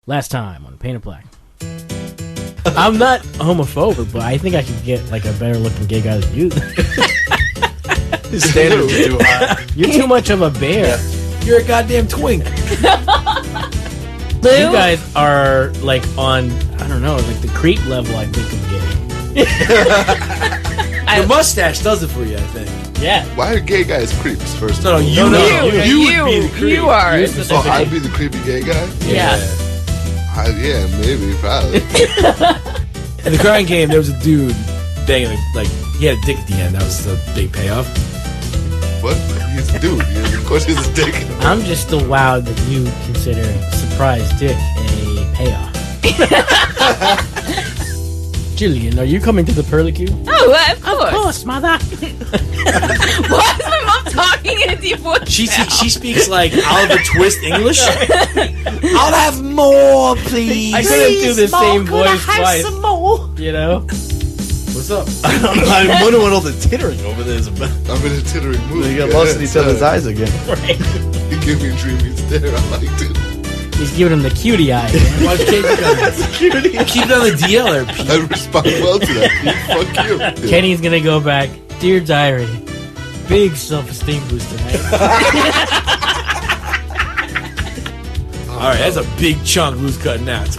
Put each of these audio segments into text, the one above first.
Last time on Painted Black. I'm not homophobic, but I think I could get like a better looking gay guy than you. His standards are too high. You're too much of a bear. You're a goddamn twink. Lou? You guys are like on, I don't know, like the creep level, I think, of gay. The mustache does it for you, I think. Yeah. Why are gay guys creeps, first of all? You would be the creep. You are. Oh, I'd be the creepy gay guy? Yeah. Yeah, maybe, probably. In the Crying Game, there was a dude banging, like, he had a dick at the end. That was the big payoff. What? He's a dude. Yeah, of course he's a dick. I'm just still wowed that you consider surprise dick a payoff. Jillian, are you coming to the Perlicue? Oh, of course. Of course, mother. Why is my mom talking in a deep voice? She speaks like Oliver Twist English. I'll have more, please. I couldn't do the same voice twice. Some more. You know? What's up? I'm wondering what all the tittering over there is about. I'm in a tittering mood. They got lost in each other's eyes again. Right. He gave me a dreamy stare. I liked it. He's giving him the cutie eye. Why can't you keep it on the DL there, Pete? I respond well to that. Fuck you. Kenny's gonna go back. Dear diary, big self-esteem booster, right? Alright, that's a big chunk Lou's cutting out.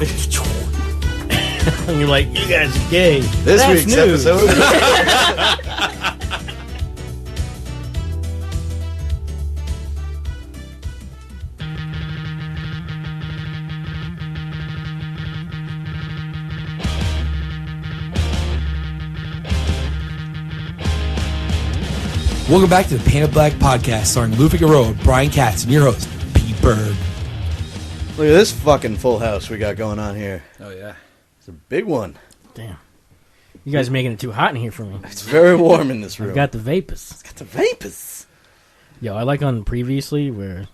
And you're like, you guys are gay. This That's week's news. episode. Welcome back to the Painted Black podcast, starring Lou Figueroa, Brian Katz, and your host, Pete Bird. Look at this fucking full house we got going on here. Oh, yeah. It's a big one. Damn. You guys are making it too hot in here for me. It's very warm in this room. I've got the vapors. Got the vapors. Yo, I like on previously where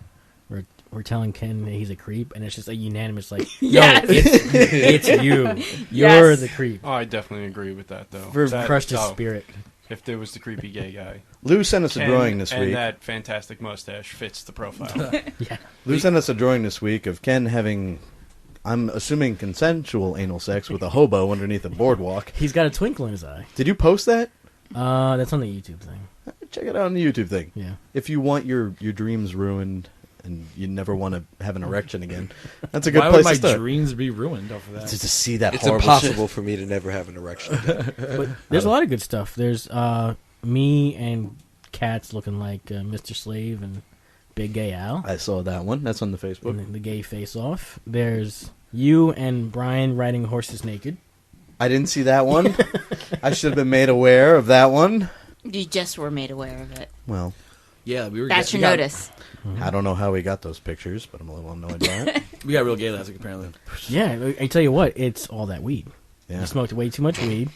we're telling Ken that he's a creep, and it's just a unanimous like, yo, Yes. it's you. You're Yes. the creep. Oh, I definitely agree with that, though. Crushed his spirit. If there was the creepy gay guy. Lou sent us a drawing this and week. that fantastic mustache fits the profile. Yeah. Lou sent us a drawing this week of Ken having, I'm assuming, consensual anal sex with a hobo underneath a boardwalk. He's got a twinkle in his eye. Did you post that? That's on the YouTube thing. Check it out on the YouTube thing. Yeah. If you want your dreams ruined and you never want to have an erection again, that's a good Why place would to my start. dreams be ruined off of that? To see that It's horrible impossible shit. for me to never have an erection again. But there's a lot of good stuff. There's me and Cats looking like Mr. Slave and Big Gay Al. I saw that one. That's on the Facebook. And the gay face-off. There's you and Brian riding horses naked. I didn't see that one. I should have been made aware of that one. You just were made aware of it. Well, Yeah, we were. That's your we got- notice. I don't know how we got those pictures, but I'm a little annoyed by it. We got real gay last week, apparently. Yeah, I tell you what, it's all that weed. Yeah. You smoked way too much weed.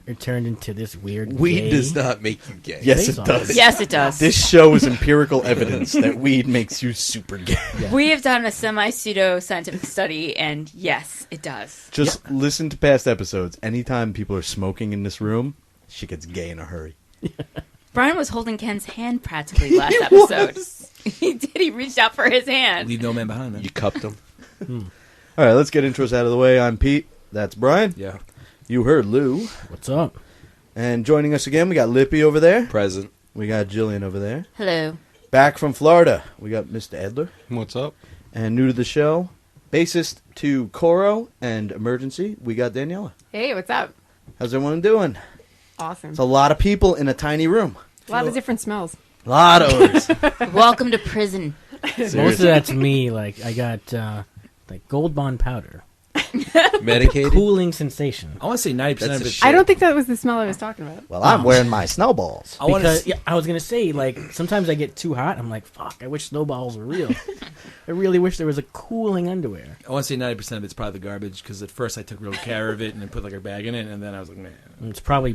It turned into this weird Weed gay does not make you gay. Yes, it face-off. does. Yes, it does. This show is empirical evidence that weed makes you super gay. We have done a semi-pseudo-scientific study, and yes, it does. Just listen to past episodes. Anytime people are smoking in this room, she gets gay in a hurry. Brian was holding Ken's hand practically last episode. He did. He reached out for his hand. Leave no man behind, man. You cupped them. All right, let's get intros out of the way. I'm Pete. That's Brian. Yeah. You heard Lou. What's up? And joining us again, we got Lippy over there. Present. We got Jillian over there. Hello. Back from Florida, we got Mr. Edler. What's up? And new to the show, bassist to Coro and Emergency, we got Daniela. Hey, what's up? How's everyone doing? Awesome. It's a lot of people in a tiny room. A lot of different smells. A lot of odors. Welcome to prison. Most of that's me. Like, I got like Gold Bond powder. Medicated. Cooling sensation. I want to say 90% That's of a it. shit. I don't think that was the smell I was talking about. Well, I'm wearing my snowballs. I want Because to. yeah, I was gonna say, like, sometimes I get too hot. I'm like, fuck. I wish snowballs were real. I really wish there was a cooling underwear. I want to say 90% of it's probably the garbage because at first I took real care of it and then put like a bag in it and then I was like, man. It's probably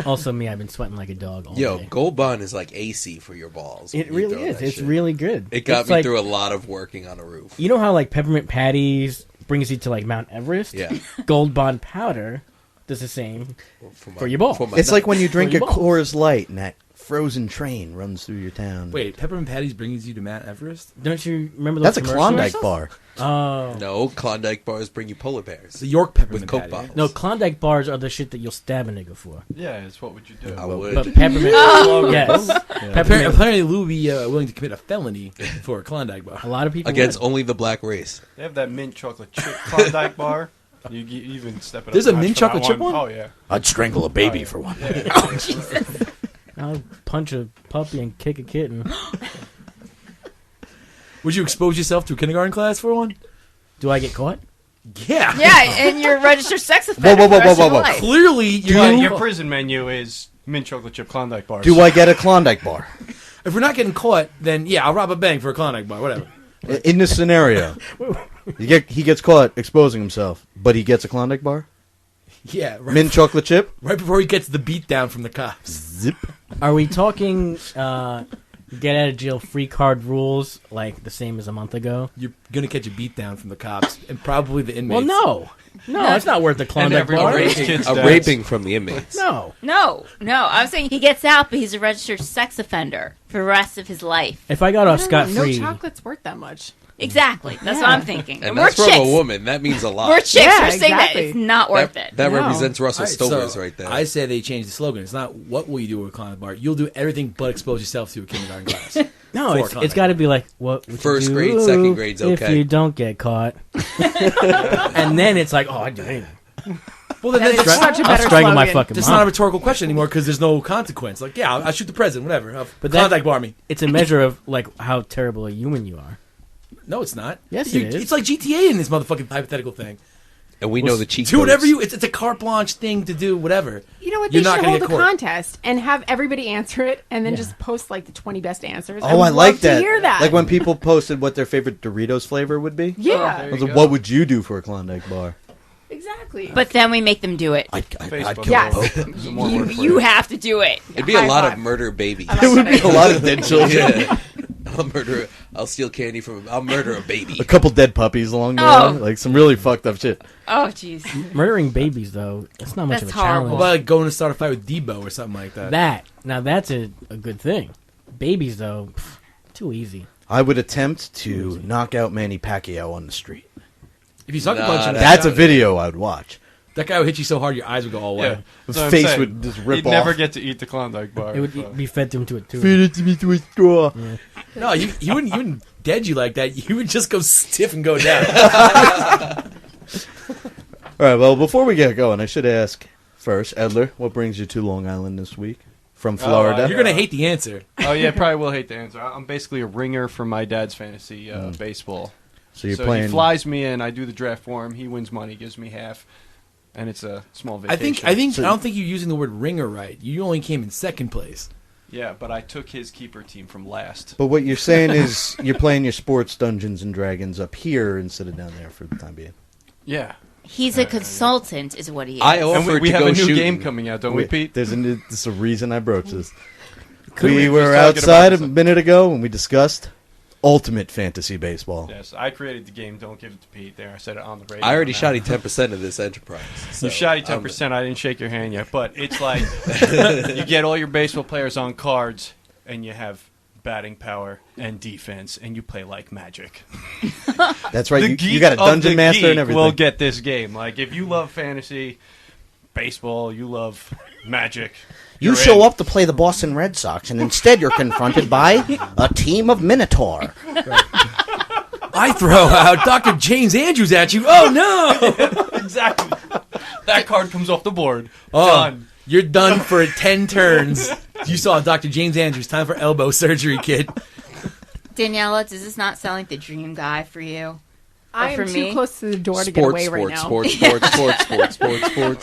also me. I've been sweating like a dog all Yo, day. Gold Bond is like AC for your balls. It when you really throw is. that It's shit. really good. It got It's me like, through a lot of working on a roof. You know how like peppermint patties brings you to like Mount Everest? Yeah. Gold Bond powder does the same For for your balls. for my It's like when you drink a your balls. Coors Light and that frozen train runs through your town. Wait, Peppermint Patty's brings you to Mount Everest? Don't you remember those That's a commercials? Klondike bar. Oh. No, Klondike bars bring you polar bears. The York Peppermint With Coke Patty. bottles. No, Klondike bars are the shit that you'll stab a nigga for. Yeah, it's what would you do? I would. But peppermint, yes. Peppermint. Apparently, Lou would be willing to commit a felony for a Klondike bar. A lot of people Against would. only the black race. They have that mint chocolate chip Klondike bar. You even step it up. There's a a notch mint for that chocolate chip one? Oh yeah. I'd strangle a baby for one. I'll punch a puppy and kick a kitten. Would you expose yourself to a kindergarten class for one? Do I get caught? Yeah. Yeah, and you're a registered sex offender. Whoa, whoa, for the rest whoa, of your whoa, whoa. life. Clearly, you're Well, getting your caught. prison menu is mint chocolate chip Klondike bars. Do I get a Klondike bar? If we're not getting caught, then yeah, I'll rob a bank for a Klondike bar, whatever. In this scenario, he gets caught exposing himself, but he gets a Klondike bar? Yeah, Mint chocolate chip? right before he gets the beat down from the cops. Zip. Are we talking get out of jail free card rules like the same as a month ago? You're gonna catch a beat down from the cops and probably the inmates. Well, no, it's not worth the Klondike everyone bar. raised kids' A dads. raping from the inmates. No. No. I'm saying he gets out, but he's a registered sex offender for the rest of his life. If I got off No, scot free, chocolate's worth that much. Exactly. That's what I'm thinking. And we're that's from chicks. a woman. That means a lot. We're chicks. Yeah, We're saying that exactly. it's not worth it. That No. represents Russell All right, Stovers so right there. I say they change the slogan. It's not what will you do with a Klondike bar. You'll do everything but expose yourself to a kindergarten class. no, For it's Klondike. got to be like what would First you grade, do second grade's if okay. you don't get caught. And then it's like, oh, I did anything. Well, then That is that's, such a I'll better strangle my slogan. fucking that's mom. not a rhetorical question anymore because there's no consequence. Like, yeah, I'll shoot the president, whatever. But that- Klondike bar me. It's a measure of like how terrible a human you are. No, it's not. Yes, it is. It's like GTA in this motherfucking hypothetical thing. and we know the cheat Do whatever codes. you. It's a carte blanche thing to do whatever. You know what? You're They not should gonna hold get a caught. contest and have everybody answer it, and then Yeah. just post like the 20 best answers. Oh, I would like love that. To hear that. Like when people posted what their favorite Doritos flavor would be. yeah, there I was you like, go. what would you do for a Klondike bar? exactly. But then we make them do it. I'd Facebook. kill Yes. a Pope. There's more You, word for you it. have to do it. It'd be a High lot five. of murder babies. I like It would that be a lot of dead children. Yeah. I'll steal candy from. I'll murder a baby. A couple dead puppies along the Oh. way. Like some really fucked up shit. Oh, jeez. Murdering babies, though, that's not much That's of a horrible. What challenge. about like going to start a fight with Debo or something like that? That's a good thing. Babies, though, too easy. I would attempt to knock out Manny Pacquiao on the street. If you suck Nah, a punch him, That's a video I'd watch. that guy would hit you so hard your eyes would go all Yeah. away. His That's what I'm face saying. would just rip He'd off. never get to eat the Klondike bar. It would so. be fed to him to it, too. Feed it to me through a straw. No, you wouldn't dead you like that. You would just go stiff and go down. All right, well, before we get going, I should ask first, Edler, what brings you to Long Island this week? From Florida? You're gonna hate the answer. Oh yeah, probably will hate the answer. I'm basically a ringer for my dad's fantasy baseball. So you're so playing... he flies me in. I do the draft for him. He wins money, gives me half, and it's a small I vacation. think So- I don't think you're using the word ringer right. You only came in second place. Yeah, but I took his keeper team from last. But what you're saying is you're playing your sports Dungeons and Dragons up here instead of down there for the time being. Yeah, He's a consultant, is what he is. I and offered we to have go a new shooting. game coming out, don't we, Pete? There's a reason I broached this. We We were were just talking outside a about this. minute ago and we discussed ultimate fantasy baseball. Yes, I created the game. Don't give it to Pete. There, I said it on the radio. I already now. shot 10% of this enterprise. So, You shot 10%. I didn't shake your hand yet, but it's like you get all your baseball players on cards, and you have batting power and defense, and you play like Magic. That's right. The You geek got a of dungeon the master geek and everything. will get this game. Like if you love fantasy baseball, you love Magic. You you're show in. up to play the Boston Red Sox, and instead you're confronted by a team of Minotaur. I throw out Dr. James Andrews at you. Oh no! Exactly. That card comes off the board. Oh, Done. you're done for 10 turns. You saw Dr. James Andrews. Time for elbow surgery, kid. Daniela, does this not sound like the dream guy for you? I for am me? too close to the door to get away right now. sports.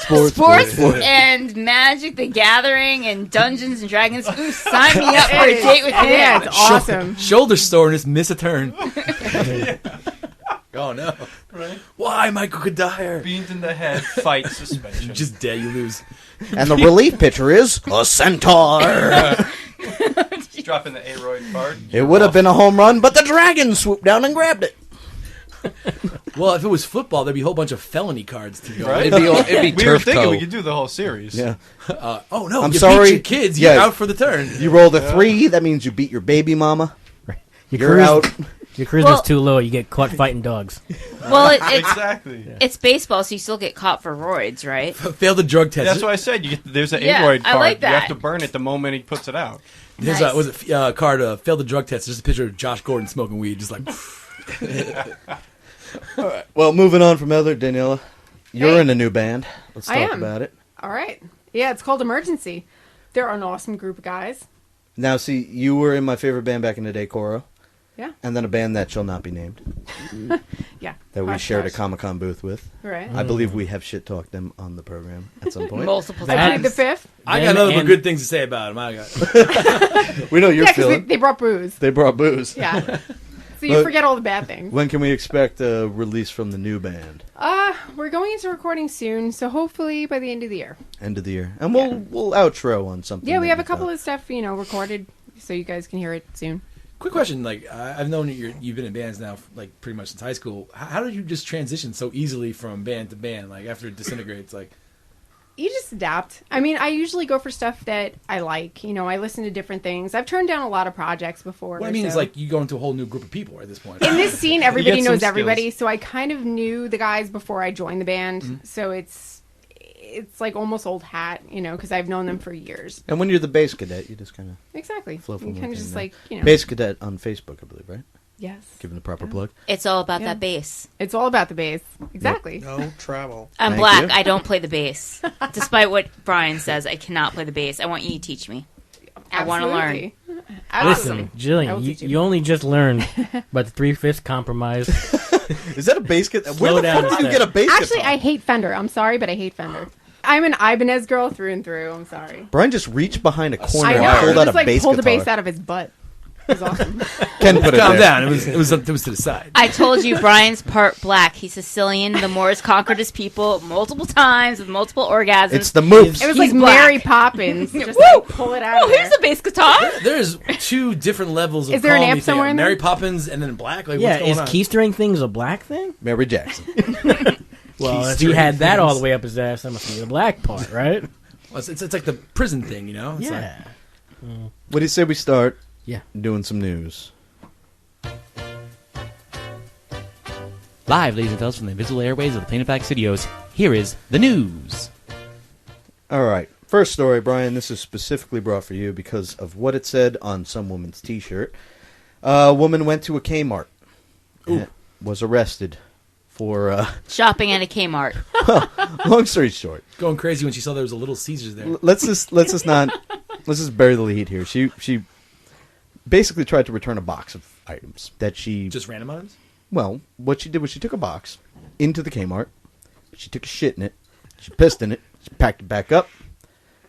Sports and Magic the Gathering and Dungeons and Dragons. Ooh, sign me up for a date with Yeah, him. it's awesome. Shoulder store and just miss a turn. Oh no! Right. Why, Michael Kadire? Beans in the head, fight suspension. Just dead, you lose. And the relief pitcher is a centaur. dropping the Aroid card. It would have been a home run, but the dragon swooped down and grabbed it. Well, if it was football, there'd be a whole bunch of felony cards to go. Right? It'd be We were turf thinking toe. we could do the whole series. Yeah. Oh no! I'm you sorry. beat your kids. You're Yeah. out for the turn. You rolled a 3, that means you beat your baby mama. You're cruise- out. Your charisma's Well- too low. You get caught fighting dogs. Well, it's Exactly. it's baseball, so you still get caught for roids, right? Fail the drug test. That's why I said there's an Yeah, Aroid I card. like You have that. to burn it the moment he puts it out. There's Nice. was a card. Fail the drug test. Just a picture of Josh Gordon smoking weed, just like. Well, moving on from Heather, Daniela, you're Hey. in a new band. Let's talk I am. about it. All right. Yeah, it's called Emergency. They're an awesome group of guys. Now, see, you were in my favorite band back in the day, Coro, Yeah. and then a band that shall not be named Yeah. that we Hush, shared a hush. Comic-Con booth with. Right. I believe we have shit-talked them on the program at some point. Multiple I times. plead the fifth. I Them got nothing but and- good things to say about him. I got. We know you're Yeah, because feeling. they brought booze. They brought booze. Yeah. So you But- forget all the bad things. When can we expect a release from the new band? We're going into recording soon, so hopefully by the end of the year. End of the year, and we'll outro on something. Yeah, we that have a you couple thought. of stuff, recorded, so you guys can hear it soon. Quick question: like I've known you've been in bands now, like pretty much since high school. How did you just transition so easily from band to band? Like after it disintegrates, like You just adapt. I mean, I usually go for stuff that I like. I listen to different things. I've turned down a lot of projects before. what I mean is so- like you go into a whole new group of people at this point. in this scene, everybody get some knows everybody, skills. so I kind of knew the guys before I joined the band. So it's like almost old hat, because I've known them for years. And when you're the bass cadet, you just kind of Exactly. flow from You kind one of thing just to like, Bass cadet on Facebook, I believe, right? Yes. Given the proper plug. It's all about Yeah. that bass. It's all about the bass. Exactly. No travel. I'm Thank black. you. I don't play the bass. Despite what Brian says, I cannot play the bass. I want you to teach me. I want to learn. Absolutely. Absolutely. Listen, I will Jillian, teach you only just learned about the 3/5 compromise. Is that a bass cadet? Slow Where the down fuck a did you step. get a bass Actually, guitar? I hate Fender. I'm sorry, but I hate Fender. I'm an Ibanez girl through and through. I'm sorry. Brian just reached behind a corner I and know. He pulled out just a bass pulled the guitar. bass out of his butt. It was awesome. Ken put it Calm there. down. It was to the side. I told you Brian's part black. He's Sicilian. The Moors conquered his people multiple times with multiple orgasms. It's the moves. It was He's like black. Mary Poppins. Just Woo! like, pull it out Oh, of there. here's a bass guitar. There's two different levels of. Is there an calling amp me somewhere thing. in there? Mary Poppins and then black. Like Yeah, what's going is on? keystring things a black thing? Mary Jackson. Well, if Keystring he had that all things. the way up his ass, that must be the black part, right? Well, it's like the prison thing, you know. It's Yeah. What do you say we start Yeah. doing some news? Live, ladies and fellas, from the invisible airways of the Plain Fact Studios, here is the news. All right. First story, Brian. This is specifically brought for you because of what it said on some woman's T-shirt. A woman went to a Kmart. and was arrested for. Shopping at a Kmart. Long story short, going crazy when she saw there was a Little Caesars there. let's just bury the lead here. She basically tried to return a box of items that she Just random items. Well, what she did was she took a box into the Kmart, she took a shit in it, she pissed in it, she packed it back up,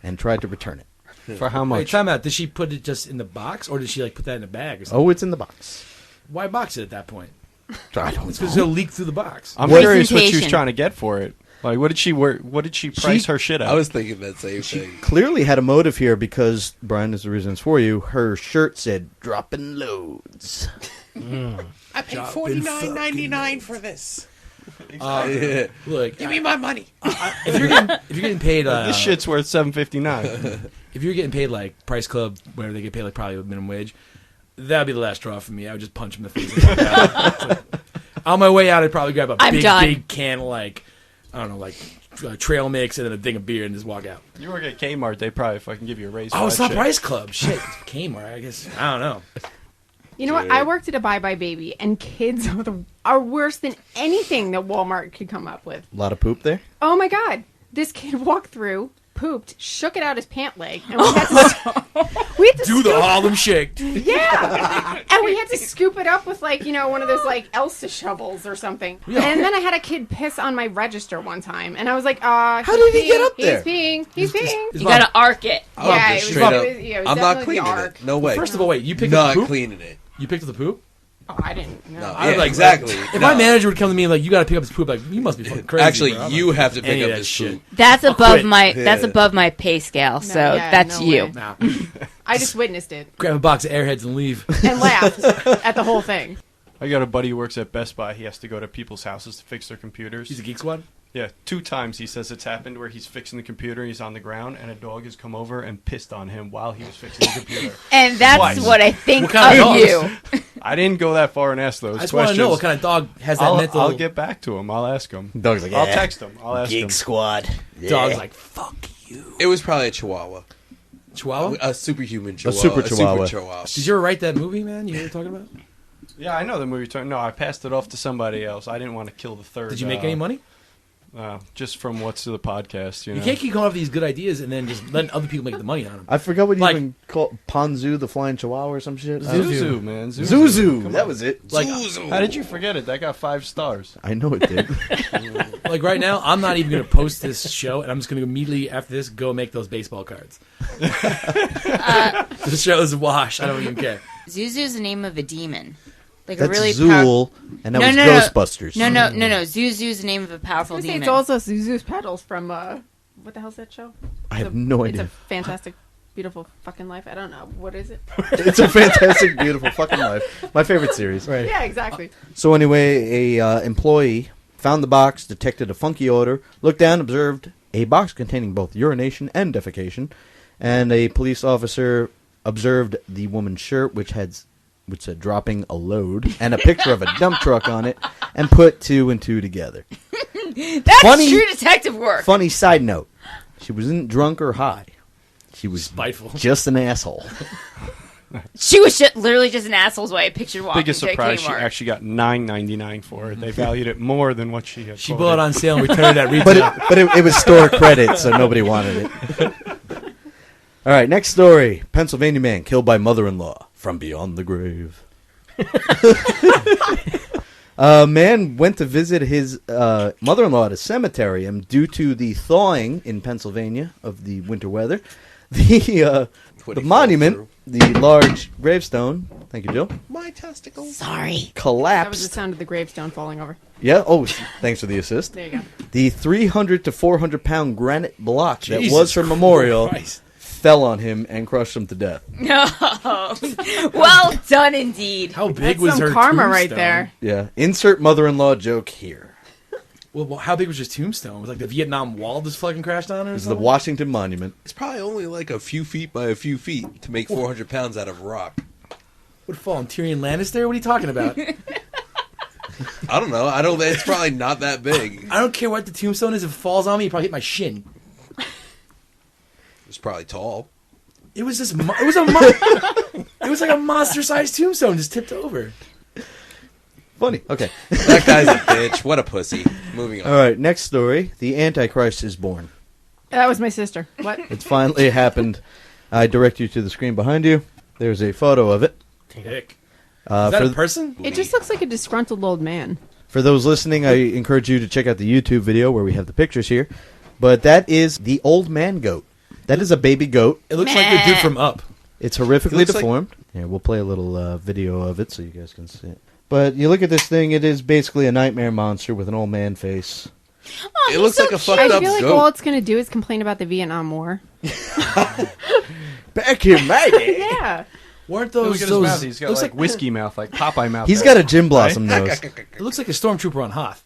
and tried to return it. For how Wait, much? time out. Did she put it just in the box, or did she like put that in a bag or something? Oh, it's in the box. Why box it at that point? I don't It's because it'll leak through the box. I'm curious what she was Presentation. trying to get for it. Like, what did she price her shit at? I was thinking that same thing. Clearly had a motive here because, Brian, is the reason it's for you, her shirt said, dropping loads. I paid $49.99 for this. Look, Give me my money. if you're getting paid, This shit's worth $7.59. if you're getting paid like Price Club, where they get paid like probably minimum wage, that'd be the last straw for me. I would just punch him in the face. And walk out. It's like, on my way out, I'd probably grab a I'm done. big can of like, I don't know, like trail mix and then a thing of beer and just walk out. You work at Kmart, they probably fucking give you a raise. Oh, for it's that not shit. Price Club. Shit, it's Kmart. I guess I don't know. You know what? I worked at a Bye Bye Baby, and kids are worse than anything that Walmart could come up with. A lot of poop there. Oh my God. This kid walked through, pooped, shook it out his pant leg, and we had to Do the scoop- Harlem Shake. Yeah. And we had to scoop it up with one of those Elsa shovels or something. And then I had a kid piss on my register one time, and I was like, how did he get up there? He's peeing. You gotta arc it. I'm Yeah, just it was- straight up. it was- yeah, it was I'm not definitely the cleaning arc. it. No way. First of all, wait, you picked up not the poop? cleaning it. You picked up the poop? Oh, I didn't know. No, I was yeah, like, exactly. If No. my manager would come to me and like, you got to pick up his poop, like you must be fucking crazy. Actually, bro. I'm you not have to doing any pick of up that this shit. poop. That's I'll above quit. my Yeah. that's above my pay scale. So yeah, that's no you. way. Nah. I just witnessed it Grab a box of Airheads and leave. and laughed at the whole thing. I got a buddy who works at Best Buy. He has to go to people's houses to fix their computers. He's a Geek Squad? Yeah, 2 times he says it's happened where he's fixing the computer, he's on the ground, and a dog has come over and pissed on him while he was fixing the computer. And that's Twice. what I think What kind of of dogs? you. I didn't go that far and ask those I just questions. want to know what kind of dog has that mental... I'll get back to him. I'll ask him. Dog's like, I'll yeah. text him. I'll ask him. Geek Squad. Yeah. Dog's like, fuck you. It was probably a Chihuahua. Chihuahua? A superhuman Chihuahua. super Chihuahua. Chihuahua. Did you ever write that movie, man? You know what I'm talking about? Yeah, I know the movie. No, I passed it off to somebody else. I didn't want to kill the third. Did you make any money? Just from what's to the podcast, you know. You can't keep coming up with these good ideas and then just letting other people make the money on them. I forgot what you Like- even called Ponzu, the flying chihuahua or some shit. Zuzu, man. Zuzu. Come That on. was it. Like, How did you forget it? That got 5 stars. I know it did. like right now, I'm not even going to post this show, and I'm just going to immediately after this go make those baseball cards. The show's wash. I don't even care. Zuzu's the name of a demon. Like That's a really Zool, and that was No. Ghostbusters. No. Zuzu's the name of a powerful I say demon. it's also Zuzu's Petals from what the hell's that show? I have no It's idea. a fantastic, beautiful fucking life. I don't know what is it. It's a fantastic, beautiful fucking life. My favorite series. Right. Yeah, exactly. So anyway, a employee found the box, detected a funky odor, looked down, observed a box containing both urination and defecation, and a police officer observed the woman's shirt, which said dropping a load, and a picture of a dump truck on it, and put 2 and 2 together. That's true detective work. Funny side note, she wasn't drunk or high. She was Spiteful. just an asshole. She was literally just an asshole's way. I pictured walking Biggest to surprise, she Kmart. actually got $9.99 for it. They valued it more than what she had. She quoted. bought it on sale and returned it at retail. But it was store credit, so nobody wanted it. All right, next story. Pennsylvania man killed by mother-in-law from beyond the grave. A man went to visit his mother-in-law at a cemetery, and due to the thawing in Pennsylvania of the winter weather, the monument, the large gravestone, thank you, Jill, My testicles. Sorry. That was the collapsed. sound of the gravestone falling over. Yeah, oh, thanks for the assist. There you go. The 300 to 400 pound granite block that Jesus was her memorial Christ. fell on him and crushed him to death. No. Well done, indeed. How big That's was some her karma right tombstone? there. Yeah. Insert mother-in-law joke here. Well, how big was his tombstone? Was it like the Vietnam Wall just fucking crashed on her? Or This is the something? Washington Monument. It's probably only like a few feet by a few feet to make 400 pounds out of rock. Would fall on Tyrion Lannister? What are you talking about? I don't know. I don't. It's probably not that big. I don't care what the tombstone is. If it falls on me, it probably hit my shin. It's probably tall. It was just. It was like a monster-sized tombstone just tipped over. Funny. Okay. That guy's a bitch. What a pussy. Moving on. All right. Next story. The Antichrist is born. That was my sister. What? It's finally happened. I direct you to the screen behind you. There's a photo of it. Dick. Is that for, a person? It just looks like a disgruntled old man. for those listening, I encourage you to check out the YouTube video where we have the pictures here. But that is the old man goat. That is a baby goat. It looks like the dude from Up. It's horrifically looks like- deformed. Yeah, we'll play a little video of it so you guys can see it. But you look at this thing, it is basically a nightmare monster with an old man face. Oh, It he's looks so like a cute. fucked I up feel like goat. all it's going to do is complain about the Vietnam War. Back in my day. Yeah. Weren't Look those? at his mouth. He's got looks like whiskey mouth, like Popeye mouth. He's got a Jim Blossom nose. It looks like a stormtrooper on Hoth.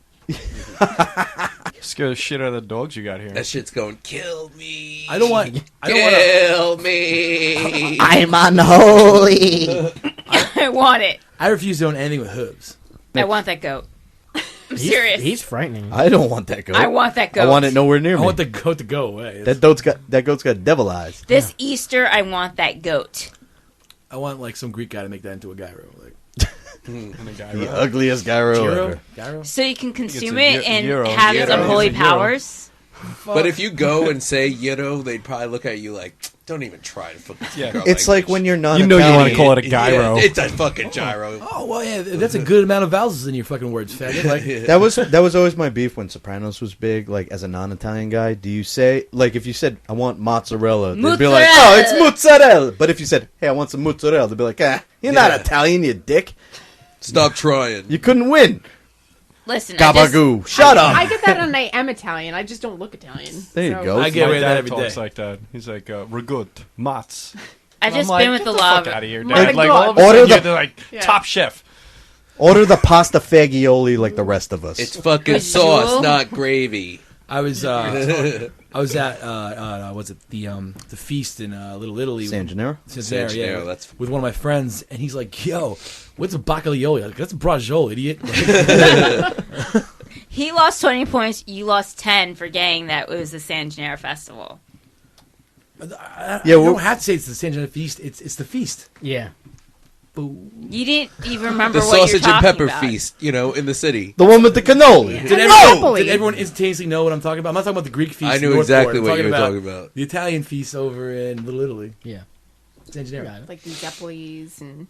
Scare the shit out of the dogs you got here. That shit's going, kill me. I don't want. Kill me. I'm unholy. I want it. I refuse to own anything with hooves. I want that goat. I'm serious. He's frightening. I don't want that goat. I want that goat. I want it nowhere near I me. want the goat to go away. That goat's got devil eyes. This Easter, I want that goat. I want like some Greek guy to make that into a gyro. Like The ugliest gyro gyro, ever. gyro. So you can consume a it and gyro. have its Gyro. unholy It's a gyro. powers. But if you go and say Yiddo, they'd probably look at you like, don't even try to fucking speak our It's like language. when you're not You know you Italian. want to call it a gyro. Yeah, it's a fucking gyro. Oh well, yeah, that's a good amount of vowels in your fucking words, faggot. Like, That was always my beef when Sopranos was big. Like as a non-Italian guy, do you say like if you said I want mozzarella, they'd be like, Mozzarella. oh, it's mozzarella. But if you said, hey, I want some mozzarella, they'd be like, you're not Yeah. Italian, you dick. Stop trying. You couldn't win. Listen, I just, Gabagoo. Shut up. I get that and I am Italian. I just don't look Italian. There you So- go. I get away My with that dad every talks day. like that. He's like, ragut, mats. I've I'm just like, been with get the the love. fuck out of here, My dude. Like God. all of a Order sudden, the- you're like Yeah. top chef. Order the pasta fagioli like the rest of us. It's fucking With sauce, jewel? not gravy. I was at what's it the feast in Little Italy. San Gennaro? San Gennaro, Gennaro, yeah, that's- with one of my friends, and he's like, "Yo, what's a baccalaioli?" I'm like, that's a braciole, idiot. He lost 20 points. You lost 10 for getting that it was the San Gennaro Festival. You don't have to say it's the San Gennaro feast. It's the feast. Yeah. You didn't even remember The what you're sausage and talking pepper about. feast, in the city. The one with the cannoli. Did everyone instantaneously know what I'm talking about? I'm not talking about the Greek feast. I in knew Northport. exactly I'm what you were talking about. The Italian feast over in Little Italy. Yeah. San Gennaro. Like the Zeppelis and...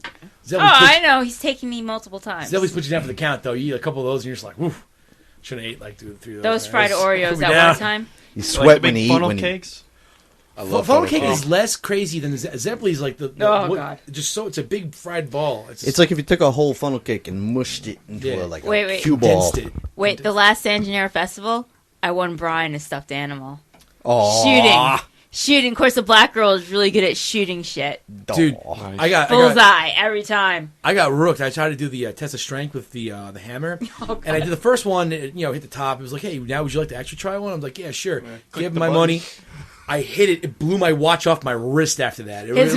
Oh, I know. He's taken me multiple times. Zellie's put you down for the count, though. You eat a couple of those, and you're just like, woof. Should have ate like 2 or 3 of those. Those fried Oreos Put me at down. one time. You Like sweat the when big you eat. funnel When you... cakes. I love Funnel cake cake. is less crazy than Zeppelin's. Like God. just so it's a big fried ball. It's like if you took a whole funnel cake and mushed it into Yeah. a Wait. cue ball. condensed it. Wait, the last San Gennaro Festival, I won Brian a stuffed animal. Aw. Shooting. Of course, the black girl is really good at shooting shit. Dude, Nice. Bullseye every time. I got rooked. I tried to do the test of strength with the hammer, Oh, and I did the first one. Hit the top. It was like, hey, now would you like to actually try one? I'm like, yeah, sure. click Give the my button. money. I hit it. It blew my watch off my wrist after that. It was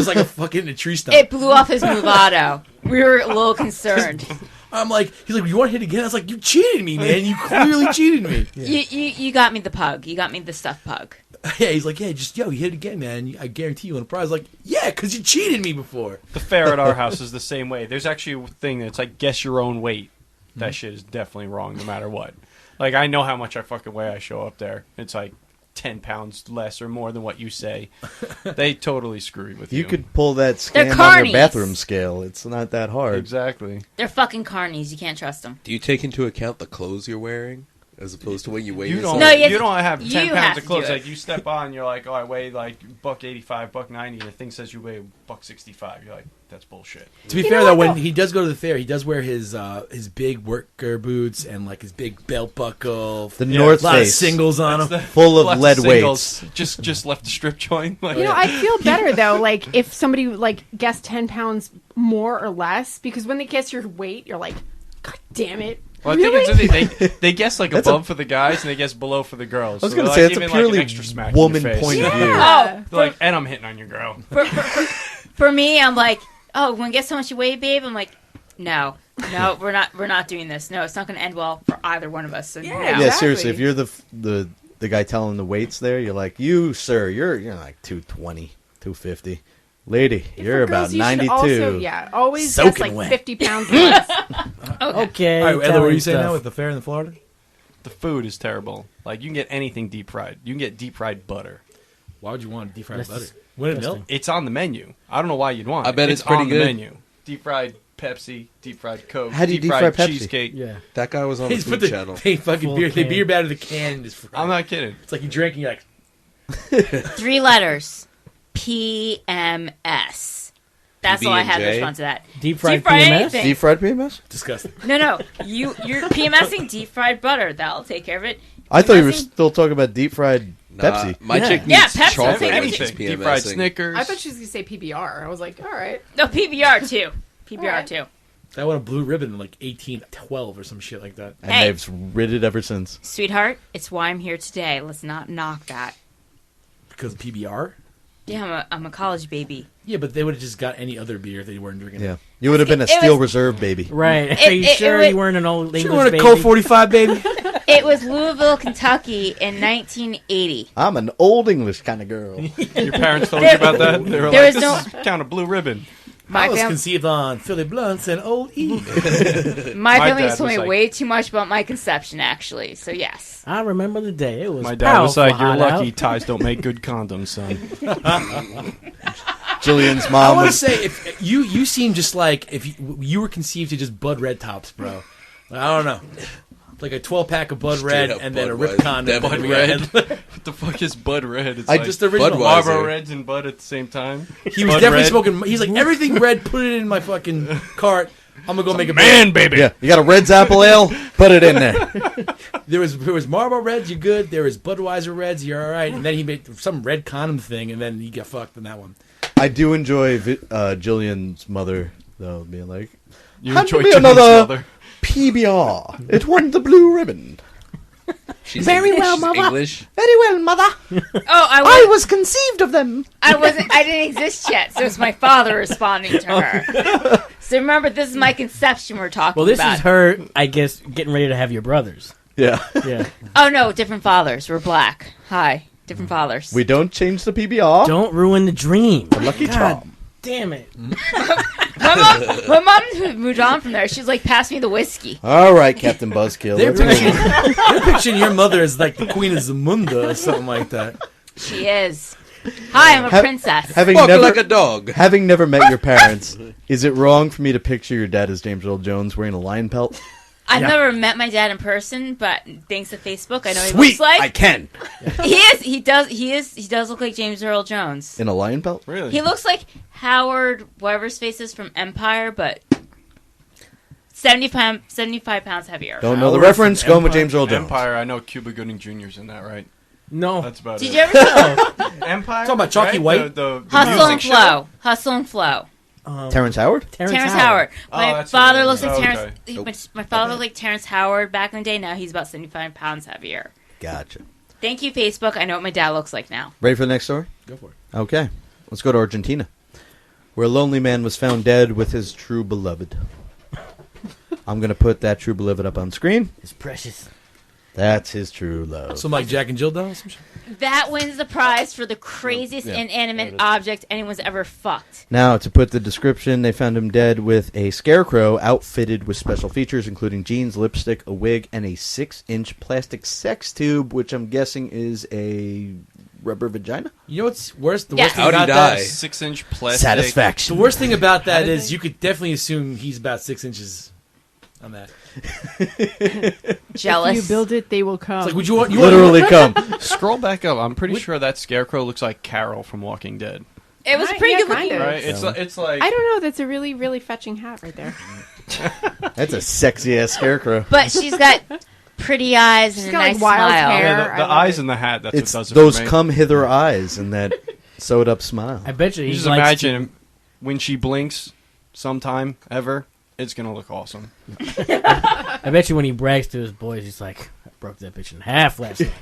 like a fucking tree stump. It blew off his mulatto. We were a little concerned. I'm like, he's like, you want to hit again? I was like, you cheated me, man. You clearly cheated me. You got me the pug. You got me the stuffed pug. Yeah, he's like, yeah, you hit it again, man. I guarantee you win a prize. Like, yeah, because you cheated me before. The fair at our house is the same way. There's actually a thing that's like guess your own weight. That shit is definitely wrong no matter what. Like, I know how much I fucking weigh. I show up there. It's like 10 pounds less or more than what you say. They totally screw with you. You could pull that They're scam on carnies. your bathroom scale. It's not that hard. Exactly. They're fucking carnies. You can't trust them. Do you take into account the clothes you're wearing as opposed to what you weigh You yourself? don't. No, you don't have you 10 have pounds to of clothes. do it. Like you step on, you're like, oh, I weigh like $1.85, $1.90, and the thing says you weigh $1.65. You're like, that's bullshit. To be You fair, know though, what, when though? he does go to the fair, he does wear his big worker boots and like his big belt buckle. The North a lot of Face. singles on him. Full of Lots lead singles. weights. Just left the strip joint. Like, I feel better though, like if somebody like guessed 10 pounds more or less, because when they guess your weight, you're like, God damn it! well, I really? think it's, they guess like That's above for the guys and they guess below for the girls. I was So going to they're say, like it's a giving, like, purely an extra smack in your woman face. point of view. Yeah. They're like, and I'm hitting on your girl. For me, I'm like, oh, want to guess how much you weigh, babe? I'm like, no, we're not doing this. No, it's not going to end well for either one of us. So no. Yeah, Exactly. seriously. If you're the guy telling the weights there, you're like, you, sir, you're like 220, 250. Lady, you're For girls, about you should 92. Also, always Soaking guess like wet. 50 pounds less. Okay. All right, Ella, what were Italian you saying stuff. now with the fair in Florida? The food is terrible. Like, you can get anything deep fried. You can get deep fried butter. Why would you want deep fried That's butter? Wouldn't it melt? It's on the menu. I don't know why you'd want it. I bet it's it's pretty on good. the menu. Deep fried Pepsi, deep fried Coke, How do you deep deep fry Pepsi? cheesecake. Yeah. That guy was on the He's food put channel. they fucking Full beer. They can. beer batter the can and just fry. I'm not kidding. It's like you drink and you're like, 3 letters. PMS. That's all I have to PB&J? respond to that. Deep fried Deep fried PMS? anything. Deep fried PMS? disgusting. No. You're PMSing deep fried butter. That'll take care of it. I thought you were PMSing? still talking about deep fried Pepsi. My Yeah. chick Yeah, needs Pepsi. chocolate. Take when anything. she's Deep fried PMSing. Snickers. I thought she was going to say PBR. I was like, all right. No, PBR too. PBR Alright. too. I won a blue ribbon in like 1812 or some shit like that. And Hey. they've rid it ever since. Sweetheart, it's why I'm here today. Let's not knock that. Because of PBR? Yeah, I'm a college baby. Yeah, but they would have just got any other beer if they weren't drinking Yeah. it. You would have been a It Steel was- Reserve baby. Right. It- Are you it sure would- you weren't an old You English want a baby? Colt 45, baby? It was Louisville, Kentucky in 1980. I'm an old English kind of girl. Your parents told you about that? They were There like, was this is kind of blue ribbon. I was fam- conceived on Philly Blunts and Old E. my family dad has told was me like- way too much about my conception, actually. So yes. I remember the day. It was My dad was like, powerful you're hot lucky out. ties don't make good condoms, son. Jillian's I mom want to was. say, if you seem just like if you were conceived to just Bud Red Tops, bro. Like, I don't know. Like a 12-pack of Bud Straight Red up and then a Budweiser. Rip Condom. Bud and Red. had- What the fuck is Bud Red? It's I like just original. Budweiser. Marlboro Reds and Bud at the same time. He was Bud definitely Red. smoking. He's like, everything red, put it in my fucking cart. I'm gonna go make a Man, baby. Yeah, you got a Red's Apple Ale? Put it in there. There was Marlboro Reds, you're good. There was Budweiser Reds, you're all right. And then he made some red condom thing, and then he got fucked in that one. I do enjoy Jillian's mother, though, being like, You Hand enjoy me Jane's another mother. PBR. It won the blue ribbon. She's Very English. well, Mother. English. Very well, mother. Oh, I was conceived of them. I didn't exist yet, so it's my father responding to her. So remember, this is my conception we're talking Well, this about. is her, I guess, getting ready to have your brothers. Yeah. Yeah. Oh no, different fathers. We're black. Hi, different fathers. We don't change the PBR. Don't ruin the dream. Lucky God charm. damn it. My mom moved on from there. She's like, pass me the whiskey. All right, Captain Buzzkill. They're let's move picturing, on. they're picturing your mother as like the Queen of Zamunda or something like that. She is. Hi, I'm a princess. Having Walking never, like a dog. having never met your parents, is it wrong for me to picture your dad as James Earl Jones wearing a lion pelt? I've never met my dad in person, but thanks to Facebook, I know he Sweet, looks like. I can. He does look like James Earl Jones. In a lion pelt? Really? He looks like Howard, whatever his face is from Empire, but 75 pounds heavier. Don't know the Howard reference. from Going with Empire- James Earl Jones. Empire, I know Cuba Gooding Jr.'s in that, right? No. That's about Did it. you ever see Empire? Talking about Chalky right? White? The Hustle music and show? Flow? Hustle and Flow. Terrence Howard? Terrence Howard. Oh, My that's father what it looks is. like Oh, Terrence. My father looked like Terrence Howard back in the day. Now he's about 75 pounds heavier. Gotcha. Thank you, Facebook. I know what my dad looks like now. Ready for the next story? Go for it. Okay. Let's go to Argentina, where a lonely man was found dead with his true beloved. I'm going to put that true beloved up on screen. It's precious. That's his true love. Some like Jack and Jill dolls? Some shit? That wins the prize for the craziest inanimate object anyone's ever fucked. Now, to put the description, they found him dead with a scarecrow outfitted with special features, including jeans, lipstick, a wig, and a 6-inch plastic sex tube, which I'm guessing is a rubber vagina? You know what's worse? The Yes. worst thing How'd he about that die? 6-inch plastic. Satisfaction. The worst thing about that did is they- you could definitely assume he's about 6 inches on that. Jealous. If you build it, they will come. It's like, would you want? You Literally come. Scroll back up. I'm pretty sure that scarecrow looks like Carol from Walking Dead. It was a Right, pretty yeah, good looking. kinda. Right? It's like I don't know. That's a really, really fetching hat right there. That's a sexy-ass scarecrow. But she's got pretty eyes and She's a got, like, nice wild smile. hair. yeah, I the love eyes it. in the hat. That's It's what does it those for me. come hither eyes and that sewed-up smile. I bet you You he just likes imagine when she blinks sometime ever, it's gonna look awesome. I bet you when he brags to his boys, he's like, I broke that bitch in half last night.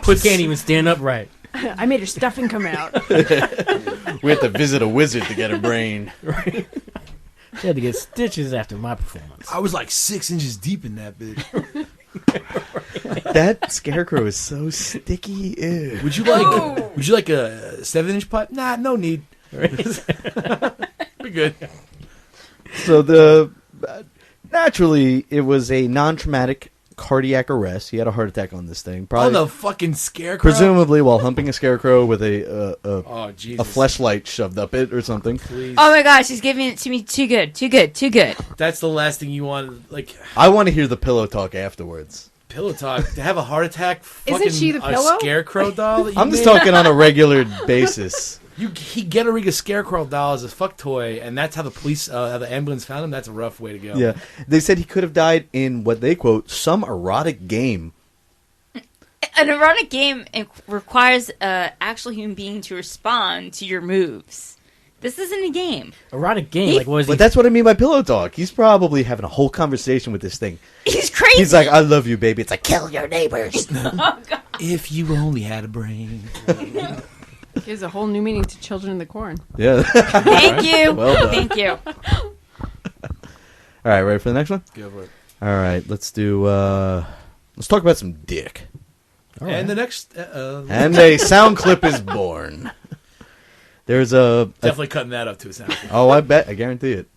He can't even stand upright. I made her stuffing come out. We had to visit a wizard to get a brain. She had to get stitches after my performance. I was like 6 inches deep in that bitch. That scarecrow is so sticky. Ew. Would you like? Would you like a 7-inch pipe? Nah, no need. We're good. So the naturally, it was a non-traumatic cardiac arrest. He had a heart attack on this thing, On probably the fucking scarecrow. presumably while humping a scarecrow with a Oh Jesus. fleshlight shoved up it or something. Please. Oh my gosh, she's giving it to me too good, too good, too good. That's the last thing you want. Like I want to hear the pillow talk afterwards. pillow talk to have a heart attack. Isn't Fucking she the a pillow? scarecrow doll? That you I'm just made? talking on a regular basis. He get a rig of scarecrow doll as a fuck toy, and that's how the police, how the ambulance found him. That's a rough way to go. Yeah, they said he could have died in what they quote some erotic game. An erotic game requires an actual human being to respond to your moves. This isn't a game. Erotic game. Like, what is he? But that's what I mean by pillow talk. He's probably having a whole conversation with this thing. He's crazy. He's like, "I love you, baby." It's like, Kill your neighbors. If you only had a brain. Gives a whole new meaning to Children in the Corn. yeah. Thank you. Well done. Thank you. All right, ready for the next one? Go for it. All right, let's talk about some dick. And the next, And a sound clip is born. There's definitely cutting that up to a sound. oh, I guarantee it.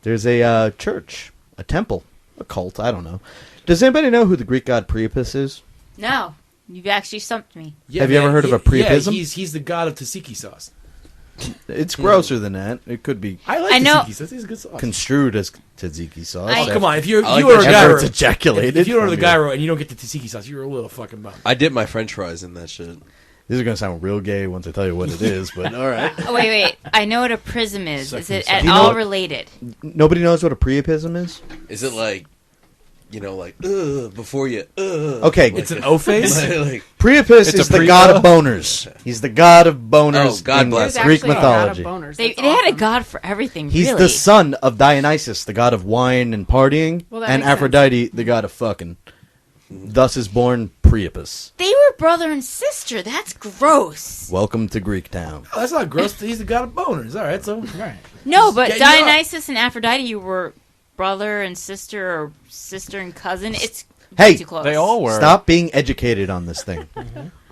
There's a church, a temple, a cult. I don't know. Does anybody know who the Greek god Priapus is? No, you've actually stumped me. Yeah, Have you ever heard of a Priapism? Yeah, he's the god of tzatziki sauce. It's grosser than that. It could be I like I know- tzatziki sauce. It's a good sauce. construed as taffi sauce. I- Oh, come on, if you're I like you order a that After gyro, it's ejaculated. if you order the from gyro and you don't get the tzatziki sauce, you're a little fucking bummed. I dip my French fries in that shit. This is going to sound real gay once I tell you what it is, but all right. Oh, wait. I know what a prism is. Is it at You know all what- related? Nobody knows what a priapism is? Is it like like, ugh, before you, ugh. Okay, It's an O face. like, Priapus It's is a the pre- god of boners. He's the god of boners Oh, God in bless There's him. Greek actually a god of mythology. boners. They That's had a awesome. god for everything. He's really. the son of Dionysus, the god of wine and partying, Well, that and makes sense. Aphrodite, the god of fucking. Thus is born Priapus. They were brother and sister. That's gross. Welcome to Greek town. Oh, that's not gross. He's the god of boners. All right, so Right. No, but Get you up. Dionysus and Aphrodite were brother and sister, or sister and cousin. It's Hey, way too close. They all were. Stop being educated on this thing.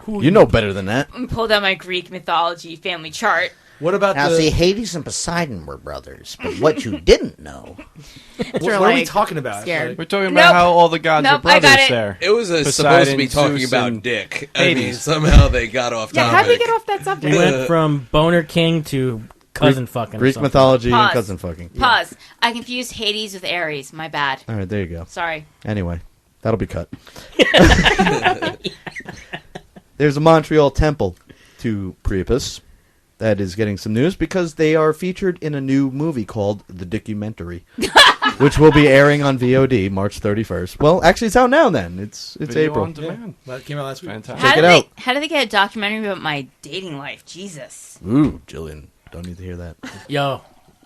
You know better than that. I pulled out my Greek mythology family chart. what about Now, the? see, Hades and Poseidon were brothers, but what you didn't know. what You're, are we like, talking about? scared. Like, We're talking about Nope. how all the gods Nope, are I got brothers it. there. It was supposed to Poseidon, be talking Zeus, about and dick. I mean, Hades. somehow they got off Yeah, topic. how did we get off that subject? We went from boner king to cousin fucking. or Greek something. mythology and Pause. cousin fucking. Pause. I confused Hades with Ares. My bad. All right, there you go. Sorry. Anyway, that'll be cut. There's a Montreal temple to Priapus that is getting some news because they are featured in a new movie called The Dickumentary, which will be airing on VOD March 31st. Well, actually, it's out now. Then it's Video April. on demand. that came out last week. Fantastic. Check it did out. How did they get a documentary about my dating life? Jesus. Ooh, Jillian, don't need to hear that. Yo,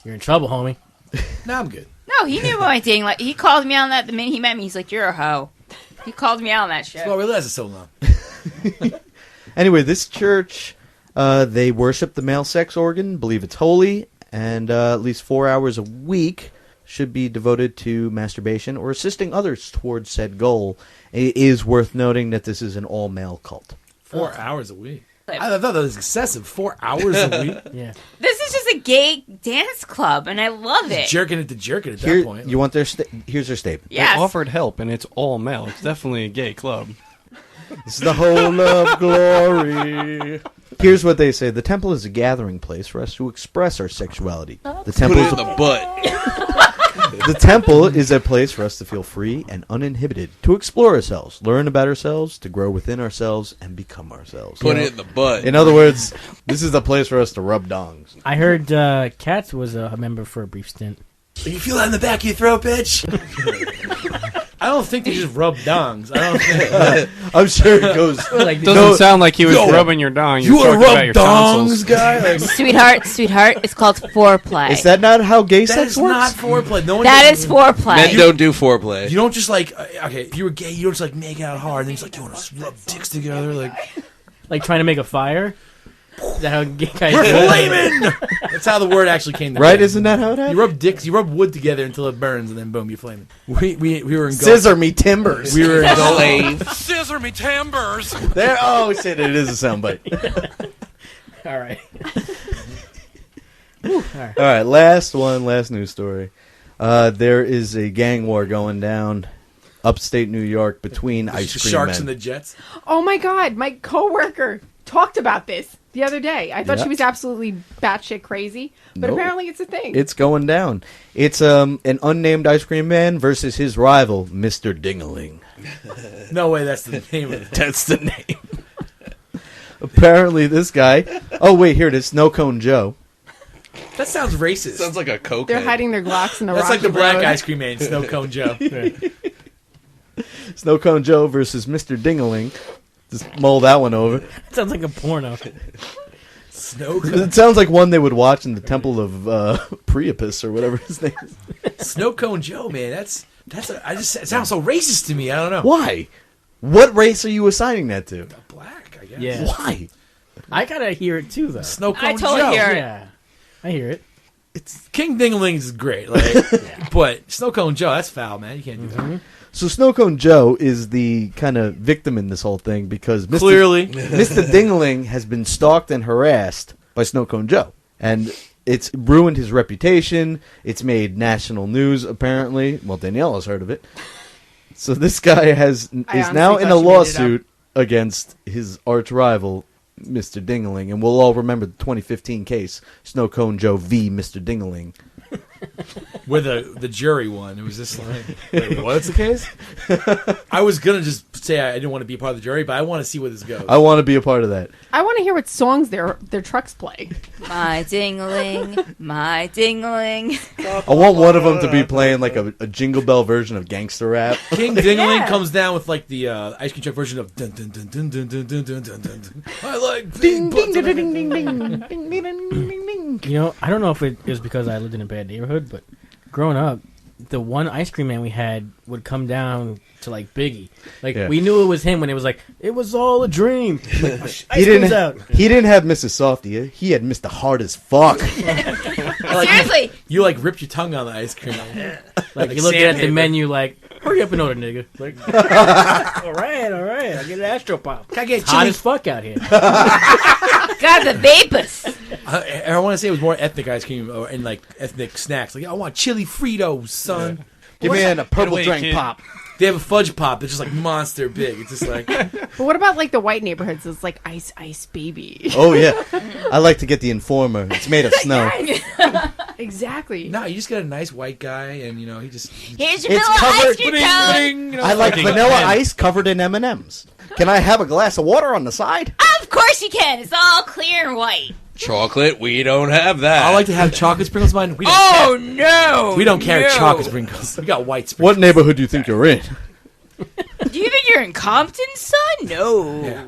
you're in trouble, homie. Nah, I'm good. No, he knew about my dating life. He called me on that the minute he met me. He's like, "You're a hoe." He called me out on that shit. Well, I realized it's so long. Anyway, this church, they worship the male sex organ, believe it's holy, and at least 4 hours a week should be devoted to masturbation or assisting others towards said goal. It is worth noting that this is an all-male cult. 4 hours a week. I thought that was excessive. 4 hours a week. Yeah. This is just a gay dance club, and I love it. Jerking it to jerking at that Here, point. you want their here's their statement. Yes. They offered help, and it's all male. It's definitely a gay club. It's the whole of glory. Here's what they say: the temple is a gathering place for us to express our sexuality. The Put temple it is in the butt. The temple is a place for us to feel free and uninhibited, to explore ourselves, learn about ourselves, to grow within ourselves, and become ourselves. Put it in the butt. In other words, this is a place for us to rub dongs. I heard Katz was a member for a brief stint. You feel that in the back of your throat, bitch? I don't think they just rub dongs. I don't think. I'm sure it goes. Like, Doesn't sound like he was rubbing your dong. You You're want talking to about rub your dongs, tonsils. guy? Like, Sweetheart, it's called foreplay. Is that not how gay that sex is works? not foreplay. No one That does- is foreplay. Men don't do foreplay. You don't just like okay. If you were gay, you don't just like make out hard. And then it's like you want to rub dicks together. Like trying to make a fire? Is that how gay guys we're do it? flaming. That's how the word actually came to Right? be. Isn't that how it You happens? rub dicks. You rub wood together until it burns, and then boom, you're flaming. We were in Scissor me timbers. We were in Slave. Scissor me timbers. There. Oh shit! It is a soundbite. All right. All right, last news story. There is a gang war going down upstate New York between ice cream sharks men. and the Jets. Oh my god, my coworker talked about this the other day. I thought Yeah. she was absolutely batshit crazy, but Nope. apparently it's a thing. It's going down. It's an unnamed ice cream man versus his rival, Mr. Dingaling. No way, that's the name of it. That's the name. Apparently, this guy. Oh wait, here it is. Snow Cone Joe. That sounds racist. Sounds like a coke. They're hiding their Glocks in the That's Rocky like the black Road. ice cream man, Snow Cone Joe. Snow Cone Joe versus Mr. Dingaling. Just mull that one over. Sounds like a porno. Snow Cone, It sounds like one they would watch in the Temple of Priapus or whatever his name is. Snow Cone Joe, man. That's it sounds so racist to me. I don't know. Why? What race are you assigning that to? Black, I guess. Yeah. Why? I gotta hear it too, though. Snow Cone I totally Joe. hear it. Yeah. I hear it. King Dingaling is great, like, but Snow Cone Joe, that's foul, man. You can't do that. So Snow Cone Joe is the kind of victim in this whole thing because Mr. Clearly, Mr. Dingaling has been stalked and harassed by Snow Cone Joe. And it's ruined his reputation. It's made national news, apparently. Well, Daniela's heard of it. So this guy is honestly now in a thought she made it up. lawsuit against his arch rival, Mr. Dingaling. And we'll all remember the 2015 case, Snow Cone Joe v. Mr. Dingaling. With the jury one. It was just like, wait, what's the case? I was going to just say I didn't want to be a part of the jury, but I want to see where this goes. I want to be a part of that. I want to hear what songs their trucks play. My ding-a-ling, my ding-a-ling. I want one of them to be playing like a Jingle Bell version of gangster rap. King Ding-a-ling comes down with like the ice cream truck version of dun dun dun dun dun dun dun dun dun dun. I like Ding, big ding, butts. ding, ding, ding, ding, ding, ding, ding, ding, ding. You know, I don't know if it is because I lived in a bad neighborhood, but growing up, the one ice cream man we had would come down to like Biggie. Like we knew it was him when it was like, it was all a dream. Like, ice cream's out. He didn't have Mrs. Softy. He had Mr. Hard as fuck. Seriously. You like ripped your tongue on the ice cream. Like you look at the menu like, hurry up and order, nigga. Like, all right, I'll get an Astro Pop. Can I get Hot chili? as fuck out here. God, the vapors. I want to say it was more ethnic ice cream and like ethnic snacks. Like I want chili Fritos, son. Give me a purple Wait, drink kid. pop. They have a fudge pop that's just like monster big. It's just like But what about like the white neighborhoods? It's like Ice Ice Baby. Oh, yeah. I like to get the Informer. It's made of snow. Exactly. no, you just got a nice white guy, and he just Here's your It's vanilla covered- ice cream cone. I like fucking vanilla pen. ice covered in M&Ms. Can I have a glass of water on the side? Of course you can. It's all clear and white. Chocolate, we don't have that. I like to have chocolate sprinkles. Mine. We don't Oh no! we don't carry no. chocolate sprinkles. We got white sprinkles. What neighborhood do you think you're in? Do you think you're in Compton, son? No. Yeah.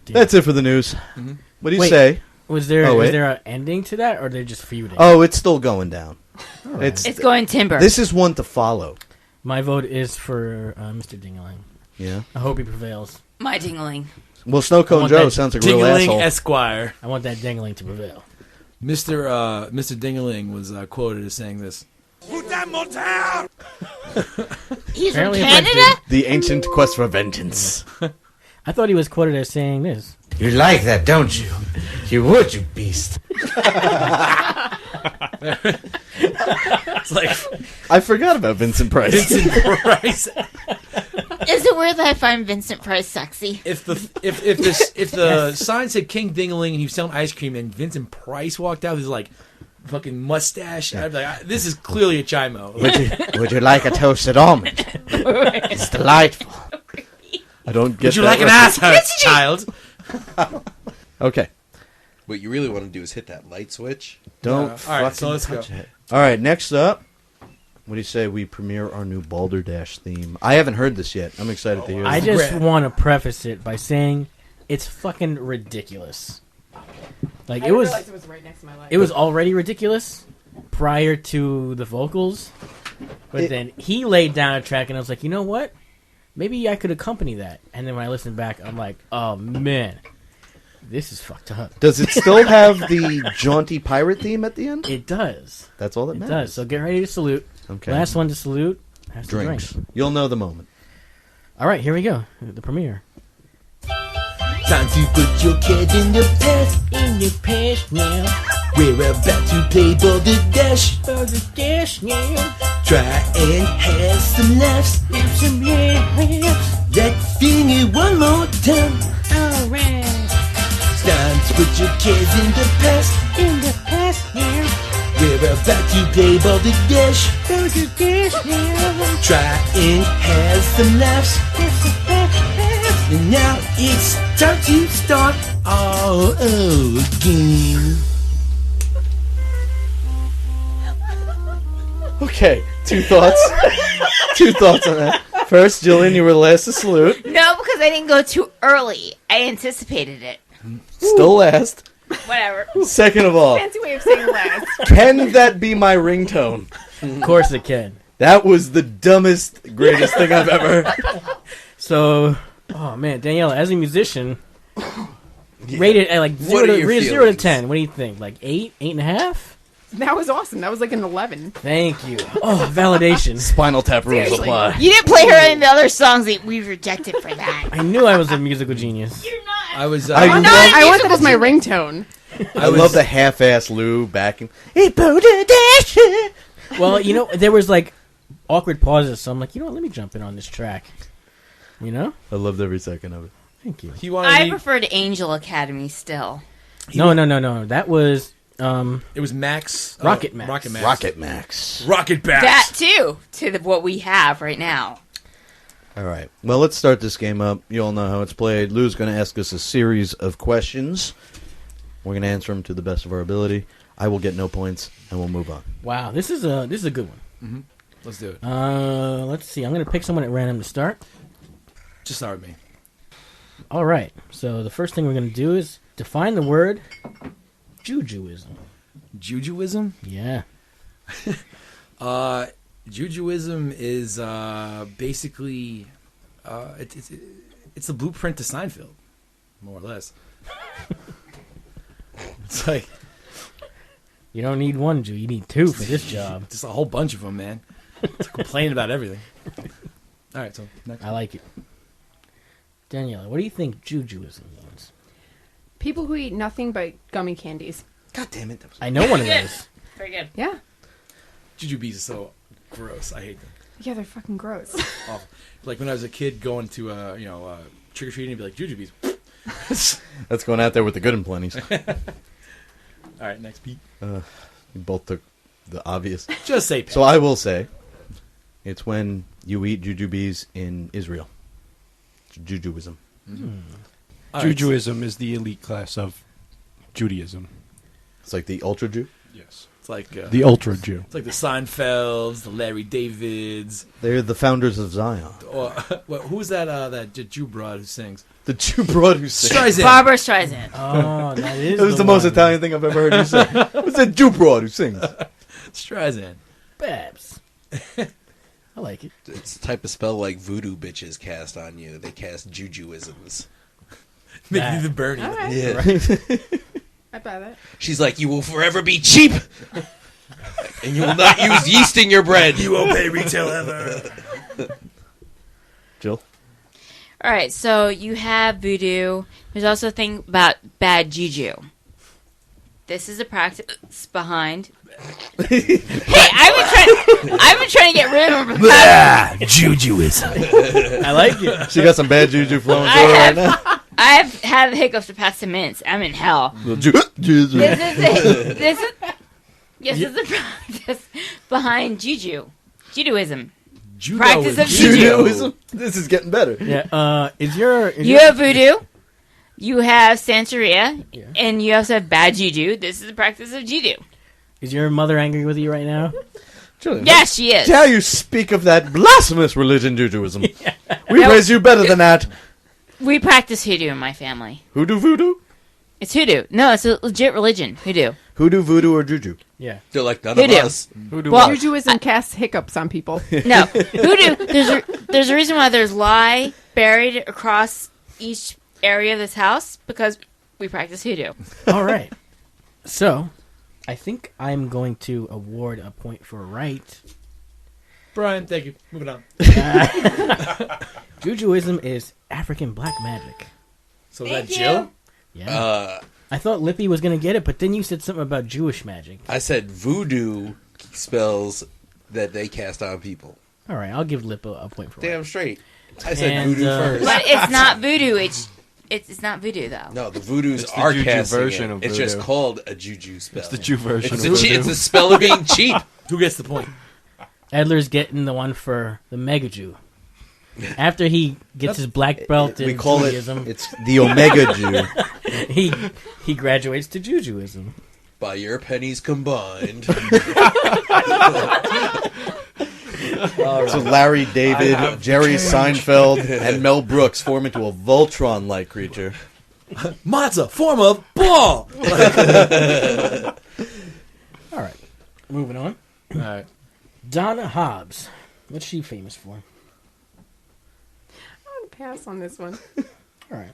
That's it for the news. What do you Wait. say? Was there Oh, wait. was there an ending to that, or they just feuding? Oh, it's still going down. It's going timber. This is one to follow. My vote is for Mr. Dingaling. Yeah. I hope he prevails. My dingling. Well, Snow I Cone want Joe that sounds like a real Dingaling asshole. Esquire. I want that Dingaling to prevail. Mr. Dingaling was quoted as saying this. He's Apparently from it's like Canada? The ancient quest for vengeance. I thought he was quoted as saying this. You like that, don't you? You would, you beast. It's like I forgot about Vincent Price. Vincent Price. Is it weird that I find Vincent Price sexy? If the sign said King Dingaling and he was selling ice cream and Vincent Price walked out with his like fucking mustache, I'd be like, this is clearly a Chimo. Would you like a toasted almond? It's delightful. I don't get Would you that like an reference. ass hurt, child? Okay. What you really want to do is hit that light switch. Don't All right, fucking so let's touch go. it. All right, next up, what do you say we premiere our new Balderdash theme? I haven't heard this yet. I'm excited to hear I it. just want to preface it by saying it's fucking ridiculous. Like I it was right next to my light. it was already ridiculous prior to the vocals, but then he laid down a track and I was like, you know what? Maybe I could accompany that. And then when I listened back, I'm like, oh man, this is fucked up. Does it still have the jaunty pirate theme at the end? It does. That's all that It matters. does. So get ready to salute. Okay. Last one to salute has to Drinks. drink. You'll know the moment. All right, here we go. The premiere. Time to put your kid in the past. In your past now, We're about to play Balderdash. for the dash now, Try and have some laughs. have some laughs. Let's sing it one more time. All right, Time to put your kids in the past. in the past now, We're about to play Balderdash. for the dash now, Try and have some laughs. have some laughs. And now it's time to start all again. Okay, two thoughts. Two thoughts on that. First, Jillian, you were last to salute. No, because I didn't go too early. I anticipated it. Still last. Whatever. Second of all, Fancy way of saying last. can that be my ringtone? Of course it can. That was the dumbest, greatest thing I've ever heard. So, oh man, Daniela, as a musician, rated at like What are your 0 to feelings? 10. What do you think? Like 8, 8.5? That was awesome. That was like an 11. Thank you. Oh, validation. Spinal Tap rules Seriously. apply. You didn't play her in the other songs that we rejected for that. I knew I was a musical genius. You're not. I was. I I, love- I want that as my ringtone. I love the half-ass Lou backing. Well, you know, there was like awkward pauses, so I'm like, you know what? Let me jump in on this track. You know? I loved every second of it. Thank you. He wanted I me. preferred Angel Academy still. No. That was It was Max. Rocket Max. Rocket Max. Rocket Max. Rocket Max. That too, what we have right now. All right. Well, let's start this game up. You all know how it's played. Lou's going to ask us a series of questions. We're going to answer them to the best of our ability. I will get no points, and we'll move on. Wow, this is a good one. Mm-hmm. Let's do it. Let's see. I'm going to pick someone at random to start. Just start with me. All right. So the first thing we're going to do is define the word Jujuism. Jujuism? Yeah. Jujuism is basically it's the blueprint to Seinfeld, more or less. It's like you don't need one Jew, you need two for this job. Just a whole bunch of them, man. To complain about everything. All right, so next. I like it. Daniela, what do you think Jujuism means? People who eat nothing but gummy candies. God damn it. I know one of those. Very good. Yeah. Jujubes are so gross. I hate them. Yeah, they're fucking gross. Awful. Like when I was a kid going to trick or treating, and be like Jujubes. That's going out there with the good and plenties. All right, next Pete. You both took the obvious. Just say. So I will say, it's when you eat jujubes in Israel. It's Jujuism. Mm-hmm. Jujuism is the elite class of Judaism. It's like the ultra Jew. Yes. It's like the ultra Jew. It's like the Seinfelds, the Larry Davids. They're the founders of Zion. Or who's that? That Jew broad who sings? The Jew broad who sings. Streisand. Barbara Streisand. Oh, that is. It was the most Italian thing I've ever heard you say. It's a Jew broad who sings. Streisand. Babs. I like it. It's the type of spell like voodoo bitches cast on you. They cast jujuisms. Make you the Bernie. All right. Yeah. I buy that. She's like, you will forever be cheap, and you will not use yeast in your bread. You won't pay retail ever. Jill? All right, so you have voodoo. There's also a thing about bad juju. This is a practice behind. Hey, I've been trying to get rid of them. Jujuism. I like it. She got some bad juju flowing through her right now. I've had hiccups the past 10 minutes. I'm in hell. This is the practice behind jujuism. Practice of Judaism. This is getting better. Yeah. You have voodoo. You have Santeria, and you also have bad juju. This is the practice of juju. Is your mother angry with you right now? Julian, Yes, she is. dare you speak of that blasphemous religion, Judaism? We raised you better than that. We practice hoodoo in my family. Hoodoo voodoo? It's hoodoo. No, it's a legit religion. Hoodoo. Hoodoo, voodoo, or juju? Yeah. They're like none Hoodoo. of us. Hoodoo. Well, Jujuism casts hiccups on people. No, hoodoo. There's a reason why there's lye buried across each area of this house because we practice hoodoo. All right. So, I think I'm going to award a point for right. Brian, thank you. Moving on. Jujuism is African black magic. So is that Jill? Yeah. I thought Lippy was going to get it, but then you said something about Jewish magic. I said voodoo spells that they cast on people. All right, I'll give Lippo a point for Damn right. straight. I said And, voodoo first. But it's not voodoo. It's not voodoo though. No, the voodoos It's the are juju casting version it. of It's just voodoo. called a juju spell. It's the Jew version It's of the, voodoo. it's the spell of being cheap. Who gets the point? Edler's getting the one for the Mega Jew. After he gets his black belt in We call Judaism, it, it's the Omega Jew. he graduates to Jujuism. By your pennies combined. So Larry David, Jerry Seinfeld, and Mel Brooks form into a Voltron-like creature. Matzah, form of ball. All right, moving on. All right. Donna Hobbs. What's she famous for? I'm going to pass on this one. All right.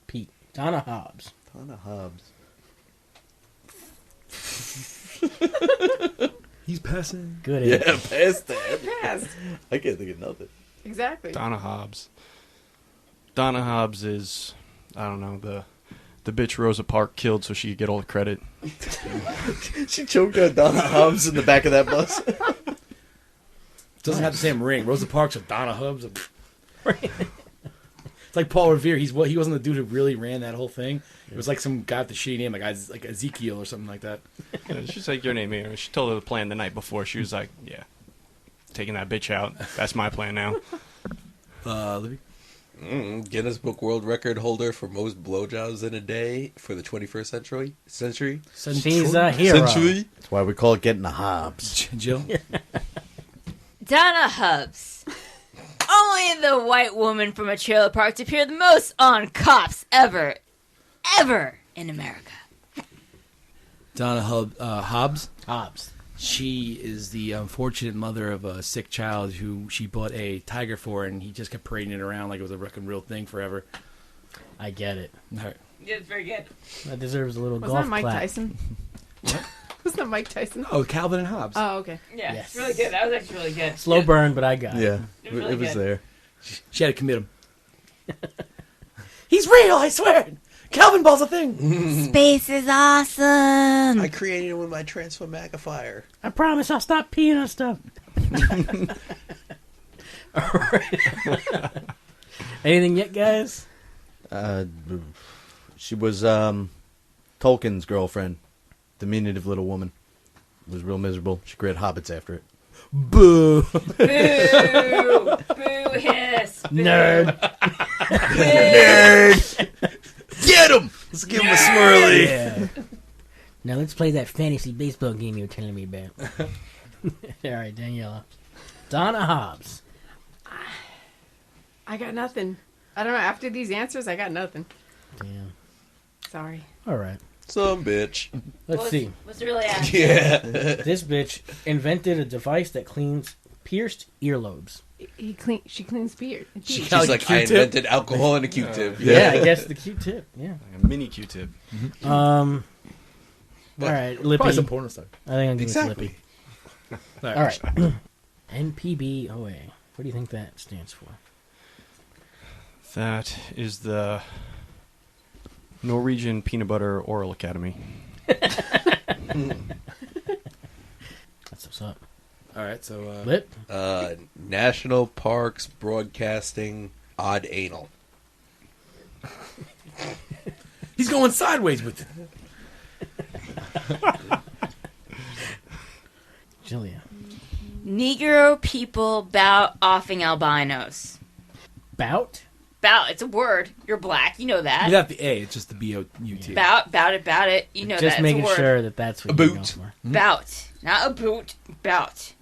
Pete. Donna Hobbs. Donna Hobbs. He's passing. Good Yeah, answer. past that. Passed. I can't think of nothing. Exactly. Donna Hobbs. Donna Hobbs is, I don't know, the bitch Rosa Parks killed so she could get all the credit. She choked out Donna Hobbs in the back of that bus. Doesn't have the same ring. Rosa Parks or Donna Hobbs. It's like Paul Revere. He wasn't the dude who really ran that whole thing. It was like some guy with the shitty name, like Ezekiel or something like that. Yeah, she's like, your name here. She told her the plan the night before. She was like, yeah, taking that bitch out. That's my plan now. Libby? Guinness Book World Record holder for most blowjobs in a day for the 21st century. She's a hero. That's why we call it getting the Hobbs. Jill? Donna Hubbs. Only the white woman from a trailer park to appear the most on Cops ever in America. Donna Hobbs? Hobbs. She is the unfortunate mother of a sick child who she bought a tiger for, and he just kept parading it around like it was a fucking real thing forever. I get it. All right. Yeah, it's very good. That deserves a little Was golf that Mike clap. Tyson? What? Was that Mike Tyson? Oh, Calvin and Hobbes. Oh, okay. Yeah, Yes. it's really good. That was actually really good. Slow burn, but I got it. Yeah, It was really it was good. there. She had to commit him. He's real, I swear. Calvin Ball's a thing. Space is awesome. I created it with my transfer magnifier. I promise I'll stop peeing on stuff. Anything yet, guys? She was Tolkien's girlfriend, diminutive little woman. Was real miserable. She created hobbits after it. Boo. Boo! Boo hiss! Boo. Nerd. Nerd! Get him! Let's give him a swirly. Yeah. Now let's play that fantasy baseball game you were telling me about. All right, Daniela. Donna Hobbs. I got nothing. I don't know. After these answers, I got nothing. Damn. Sorry. All right. Some bitch. Let's see. What's the real answer? Yeah. This bitch invented a device that cleans pierced earlobes. She cleans beard. She's like, I invented alcohol and a Q-tip. Yeah, I guess the Q-tip. Yeah. Like a mini Q-tip. All right, Lippy. Probably some porno star. I think I'm giving Exactly. it to Lippy. All right. NPBOA. What do you think that stands for? That is the Norwegian Peanut Butter Oral Academy. That's what's up. All right, so Lip. National Parks Broadcasting Odd Anal. he's going sideways with it. Jillian. Negro people bout offing albinos. Bout? Bout, it's a word. You're black, you know that. Without the A, it's just the B-O-U-T. Bout it. You know that. Just It's making a word. sure that that's what A you're going boot. for. Bout. Not a boot. Bout.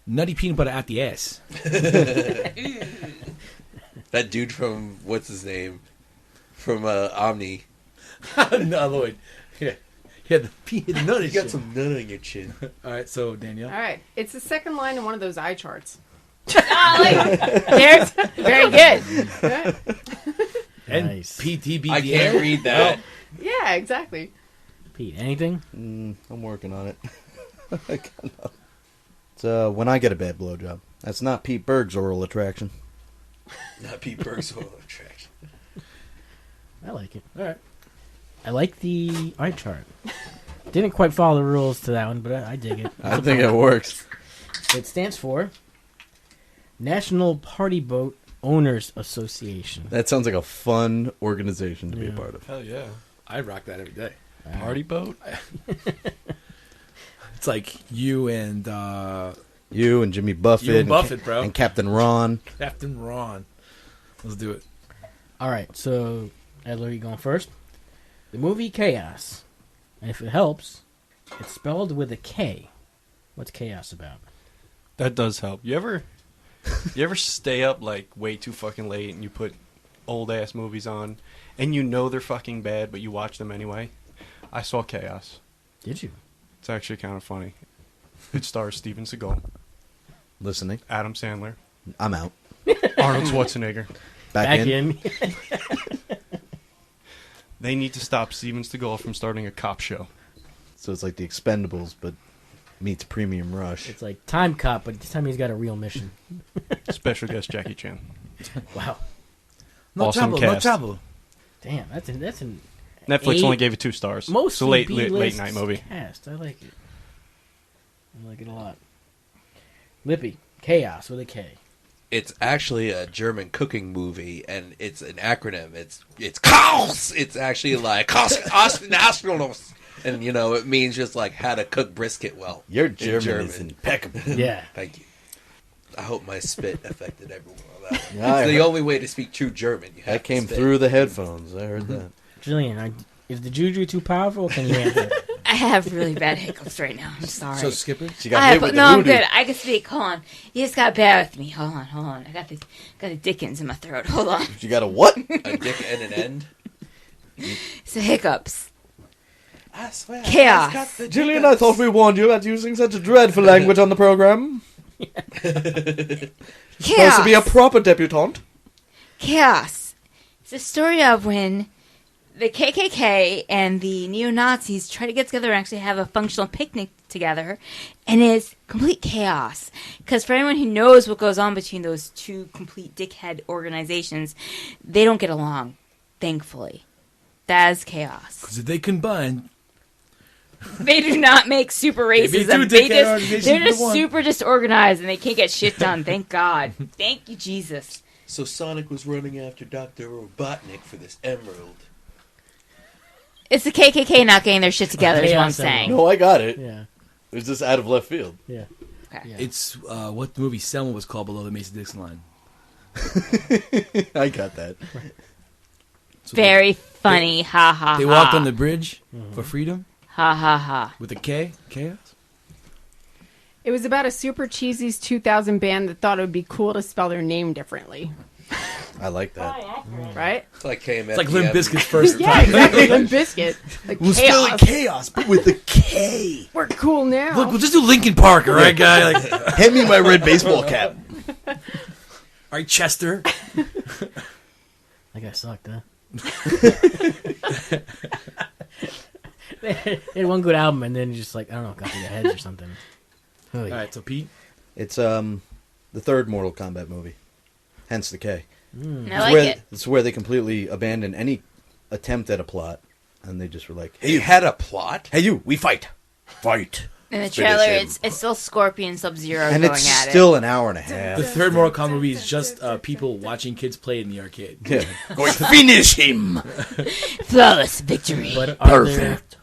Nutty peanut butter at the ass. That dude from, what's his name? From Omni. No, Lloyd. Yeah. He had the nutty You got shit. some nut on your chin. All right, so Danielle. All right. It's the second line in one of those eye charts. There's very good. Nice. PTBD. I can't read that. Yeah, exactly. Pete, anything? I'm working on it. It's when I get a bad blowjob. That's not Pete Berg's oral attraction. Not Pete Berg's oral attraction. I like it. All right. I like the eye chart. Didn't quite follow the rules to that one, but I dig it. I think it works. It stands for National Party Boat Owners Association. That sounds like a fun organization to be a Yeah. part of. Hell yeah. I rock that every day. Party boat? It's like you and You and Jimmy Buffett. You and Buffett, bro. And Captain Ron. Captain Ron. Let's do it. All right, so Adler, you going first? The movie Chaos. And if it helps, it's spelled with a K. What's Chaos about? That does help. You ever stay up like way too fucking late and you put old ass movies on and you know they're fucking bad but you watch them anyway? I saw Chaos. Did you? It's actually kind of funny. It stars Steven Seagal, Listening. Adam Sandler, I'm out. Arnold Schwarzenegger. Back in. They need to stop Steven Seagal from starting a cop show. So it's like the Expendables, but meets Premium Rush. It's like Time Cop, but this time he's got a real mission. Special guest Jackie Chan. Wow. No Awesome trouble, cast. no trouble. Damn, that's an Netflix eight- only gave it 2 stars. Most It's a late night movie. Cast. I like it. I like it a lot. Lippy, Chaos with a K. It's actually a German cooking movie, and it's an acronym. It's Chaos. It's actually like Nationals, and it means just like how to cook brisket well. Your German is impeccable. Yeah. Thank you. I hope my spit affected everyone on that one. Yeah, It's the only way to speak true German. You have That to came spit. through the headphones. I heard that. Jillian, is the juju too powerful? Can you handle it? I have really bad hiccups right now. I'm sorry. So Skipper, She got hit with the I'm voodoo. good. I can speak. Hold on. You just gotta bear with me. Hold on. I got the Dickens in my throat. Hold on. You got a what? A dick and an end. So hiccups. I swear. Chaos. Jillian, I thought we warned you about using such a dreadful language on the program. Chaos. Supposed to be a proper debutante. Chaos. It's a story of when the KKK and the neo-Nazis try to get together and actually have a functional picnic together, and it's complete chaos. Because for anyone who knows what goes on between those two complete dickhead organizations, they don't get along, thankfully. That is chaos. because if they combine, They do not make super be two racism. dickhead organizations They're into just one. super disorganized, and they can't get shit done. Thank God. Thank you, Jesus. So Sonic was running after Dr. Robotnik for this emerald. It's the KKK not getting their shit together, is what I'm Chaos saying. No, I got it. Yeah. It was just out of left field. Yeah. Okay. it's what the movie Selma was called, Below the Mason-Dixon Line. I got that. So Very funny. Ha ha They ha. walked on the bridge for freedom Ha ha ha. with a K. Chaos. It was about a super cheesy's 2000 band that thought it would be cool to spell their name differently. I like that. Right? It's like KMFDM. It's like Limp Bizkit's first Yeah, time. exactly. Limp Bizkit. Like We'll spell it chaos, but with a K. We're cool now. Look, we'll just do Linkin Park, all right, guy? Like, all Hand me my red baseball cap. right, Chester. That guy sucked, huh? They had one good album, and then just like, I don't know, got to their heads or something. Oh, All yeah. right, so Pete. It's the third Mortal Kombat movie. Hence the K. I like it. It's where they completely abandon any attempt at a plot, and they just were like, Hey, you had a plot? "Hey, you, we fight, fight." In the Finish trailer, him. it's still Scorpion Sub-Zero And going it's at still an hour and a half. The third Mortal Kombat movie is just people watching kids play in the arcade. Yeah. Going finish him. it. Flawless victory. But are Perfect.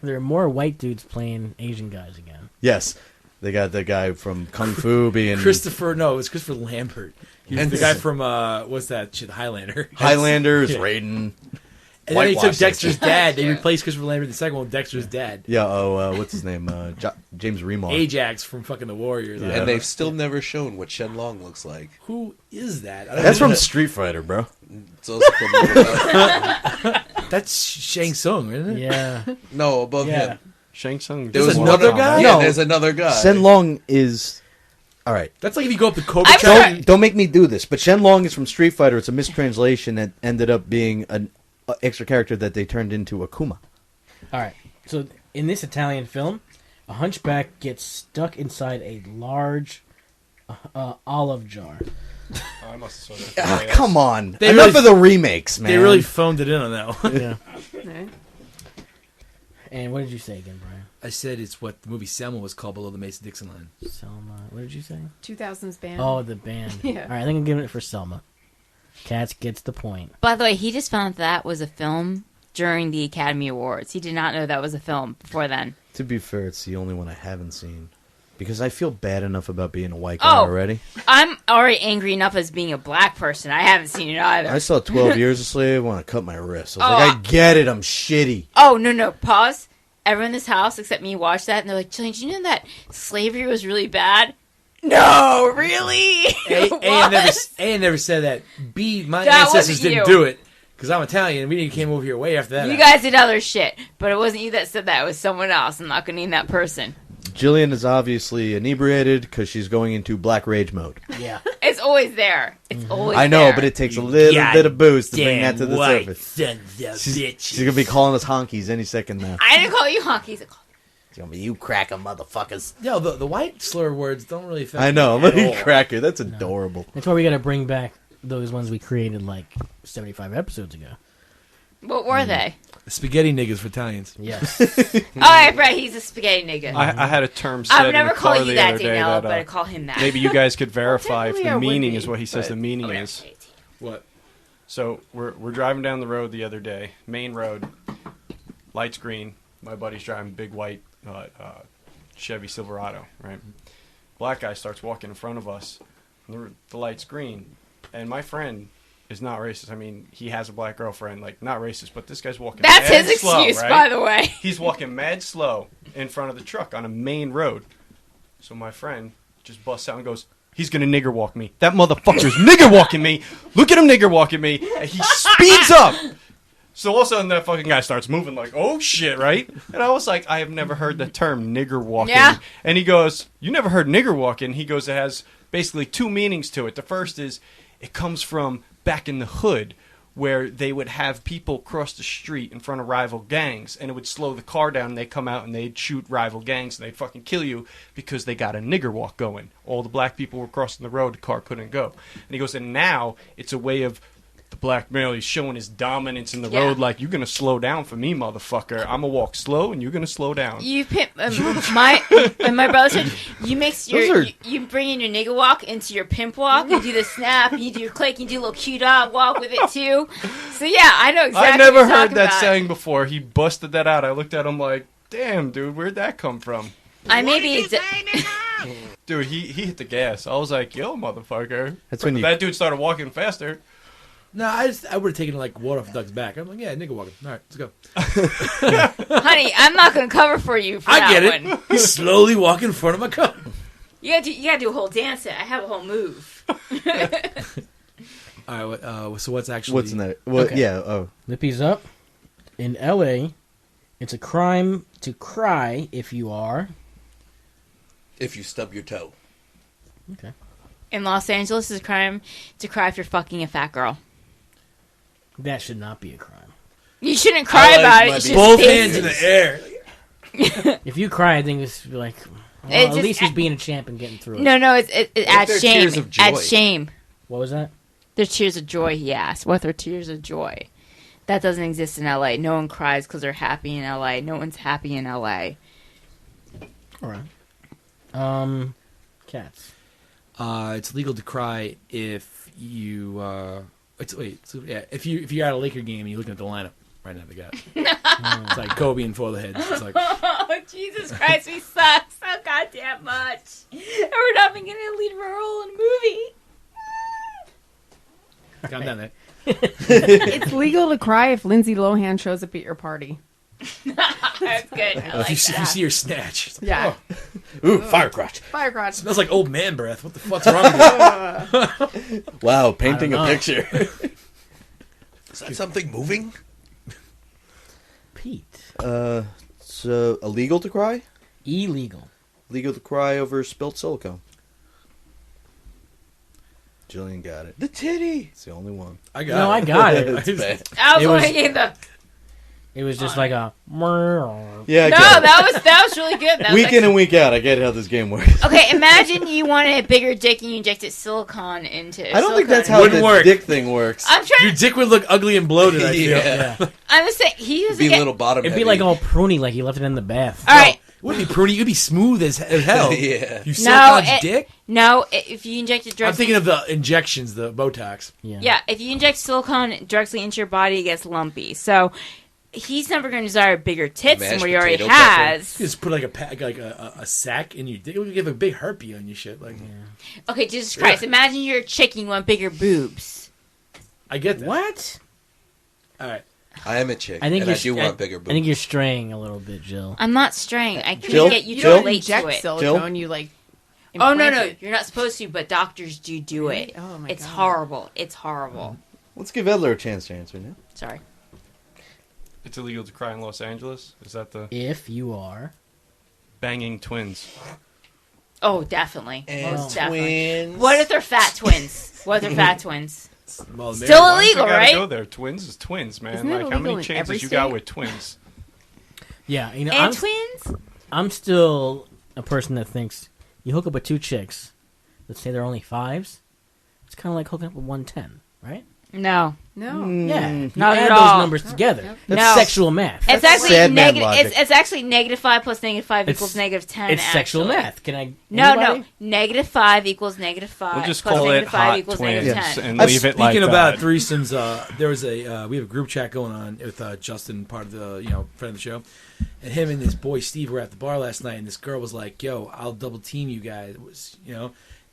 there are more white dudes playing Asian guys again? Yes, they got the guy from Kung Fu being No, it was Christopher Lambert. He was the guy from what's that shit, Highlander. Highlanders, Yeah. Raiden. And then they took Whitewashed that Dexter's shit. dad. They replaced Christopher Lambert in the second one with Dexter's dad. Yeah. What's his name? James Remar. Ajax from fucking the Warriors. Yeah. And they've still never shown what Shenlong looks like. Who is that? I don't That's know. from Street Fighter, bro. It's also from That's Shang Tsung, isn't it? Yeah. No, above Yeah. him. Shang Tsung. There was another one- guy? Yeah, No. there's another guy. Shenlong is. All right. That's like if you go up to Cobra I've Kai. heard- Don't make me do this. But Shenlong is from Street Fighter. It's a mistranslation that ended up being an extra character that they turned into Akuma. All right. So in this Italian film, a hunchback gets stuck inside a large olive jar. Oh, I must have saw that. Come on. They Enough really- of the remakes, man. They really phoned it in on that one. Yeah. Right. And what did you say again, Brian? I said it's what the movie Selma was called, Below the Mason-Dixon Line. Selma. What did you say? 2000s band. Oh, the band. Yeah. All right, I think I'm giving it for Selma. Cats gets the point. By the way, he just found that was a film during the Academy Awards. He did not know that was a film before then. To be fair, it's the only one I haven't seen. Because I feel bad enough about being a white guy Oh. already. I'm already angry enough as being a black person. I haven't seen it either. I saw 12 Years a Slave. I want to cut my wrist. I was Oh, like, I get it. I'm shitty. Oh, no. Pause. Everyone in this house except me watched that, and they're like, Jillian, do you know that slavery was really bad? No, really? A never said that. B, my That ancestors wasn't didn't you. do it. Because I'm Italian, and we came over here way after that. You guys did other shit, but it wasn't you that said that. It was someone else. I'm not going to name that person. Jillian is obviously inebriated because she's going into black rage mode. Yeah. It's always there. It's always I know, there. but it takes a little bit of boost to bring that to the White surface. sons of She's bitches. going to be calling us honkies any second now. I didn't call you honkies. I called She's going to be, you cracker motherfuckers. No, the white slur words don't really affect I know, me I'm at like, all. cracker. That's adorable. That's why we got to bring back those ones we created like 75 episodes ago. What were they? Spaghetti niggas for Italians. Yes. Right. He's a spaghetti nigga. I had a term said I would in never the call car you the that, other day Danielle, that, but I call him that. maybe you guys could verify if technically I the would meaning be, is what he says but- the meaning Whatever. is. What? So we're driving down the road the other day, main road, lights green. My buddy's driving big white Chevy Silverado, right? Black guy starts walking in front of us. The light's green, and my friend is not racist. I mean, he has a black girlfriend, like not racist, but this guy's walking. That's mad his slow, excuse, right? by the way. He's walking mad slow in front of the truck on a main road. So my friend just busts out and goes, "He's gonna nigger walk me. That motherfucker's nigger walking me. Look at him nigger walking me." And he speeds up. So all of a sudden that fucking guy starts moving like, oh shit, right? And I was like, I have never heard the term nigger walking. Yeah. And he goes, you never heard nigger walking? He goes, it has basically two meanings to it. The first is it comes from back in the hood where they would have people cross the street in front of rival gangs and it would slow the car down and they'd come out and they'd shoot rival gangs and they'd fucking kill you because they got a nigger walk going. All the black people were crossing the road, the car couldn't go. And he goes, and now it's a way of the black male, he's showing his dominance in the road, like, you're gonna slow down for me, motherfucker. I'm gonna walk slow and you're gonna slow down. You pimp, my brother said you mix your you bring in your nigga walk into your pimp walk. You do the snap, you do your click, you do a little cute dog walk with it too. So yeah, I know exactly. I never what you're heard talking that about. saying before. He busted that out. I looked at him like, damn, dude, where'd that come from? I maybe Dude, he hit the gas. I was like, yo, motherfucker. That's when you. That dude started walking faster. No, I would have taken like water off the duck's back. I'm like, yeah, nigga walking. All right, let's go. honey, I'm not gonna cover for you. For I that get it. one. He's slowly walking in front of my car. You gotta do a whole dance. I have a whole move. All right, so what's actually What's in that? What? Okay. Yeah. Oh. Lippy's up. In L.A., it's a crime to cry if you are. If you stub your toe. Okay. In Los Angeles, it's a crime to cry if you're fucking a fat girl. That should not be a crime. You shouldn't cry about it. It's just both business. hands in the air. If you cry, I think it's like, well, It at just- least he's being a champ and getting through it. No, it adds they're shame. tears of joy? Adds shame. What was that? They're tears of joy, he asked. What are tears of joy? That doesn't exist in LA. No one cries because they're happy in LA. No one's happy in LA. All right. Cats. It's legal to cry if you. If you're at a Laker game and you're looking at the lineup right now, they got. It's like Kobe and four of the heads. It's like, Oh, Jesus Christ, we suck so goddamn much. And we're not even going to lead role in a movie. calm down there. It's legal to cry if Lindsay Lohan shows up at your party. That's good. I like If you that. see her snatch, it's like, Yeah. Ooh, fire crotch. Fire crotch. smells like old man breath. What the fuck's wrong with you? Wow, painting a know. picture. Is that something moving? Pete. So illegal to cry? Illegal. Legal to cry over spilt silicone. Jillian got it. The titty. It's the only one. I No, I got it. It's bad. I was It was- like in the... It was just like a. Yeah, I No, get it. that was really good. That was Week actually- in and week out, I get how this game works. Okay, imagine you wanted a bigger dick and you injected silicone into it. I don't think that's how Wouldn't the work. dick thing works. I'm trying Your dick would look ugly and bloated. I feel. Yeah. Yeah. I'm just saying, he doesn't Be a get... little bottom It'd be heavy. like all pruny, like you left it in the bath. All right. It wouldn't be pruny. It'd be smooth as hell. Yeah. You No, silicone's dick. No, if you injected drugs... I'm thinking of the injections, the Botox. Yeah, if you inject silicone directly into your body, it gets lumpy. So he's never going to desire bigger tits than Mashed what he already potato pepper. has. You just put like a sack in your dick. You have a big herpes on your shit. Like, Okay, Jesus Christ. Yeah. Imagine you're a chick and you want bigger boobs. I get that. What? All right. I am a chick, I think and I you're. do want bigger boobs. I think you're straying a little bit, Jill. I'm not straying. I Jill? couldn't get you You to don't relate to inject it. silicone. You like. Oh, no, implant no. it. You're not supposed to, but doctors do it. Oh my It's God. horrible. It's horrible. Let's give Edler a chance to answer now. Sorry. It's illegal to cry in Los Angeles? Is that the If you are. banging twins? Oh, definitely. and Most definitely. twins. What if they're fat twins? What if they're fat twins? Well, Still Why does it illegal, gotta right? go there? Twins is twins, man. Isn't it Like, how illegal many in chances every you got state? with twins? Yeah, you know, And twins? I'm still a person that thinks you hook up with two chicks, let's say they're only fives, it's kind of like hooking up with 110, right? No. No. Yeah, you Not add at those all. numbers together. That's No. sexual math. It's actually sad man negative. logic. It's actually -5 plus -5 It's- equals -10. It's sexual actually. math. Can I? No, anybody? -5 equals -5. We'll just plus call it -5 hot equals twins -10. and leave it like Speaking that. about threesomes, there was we have a group chat going on with Justin, part of the friend of the show, and him and his boy Steve were at the bar last night, and this girl was like, "Yo, I'll double team you guys,"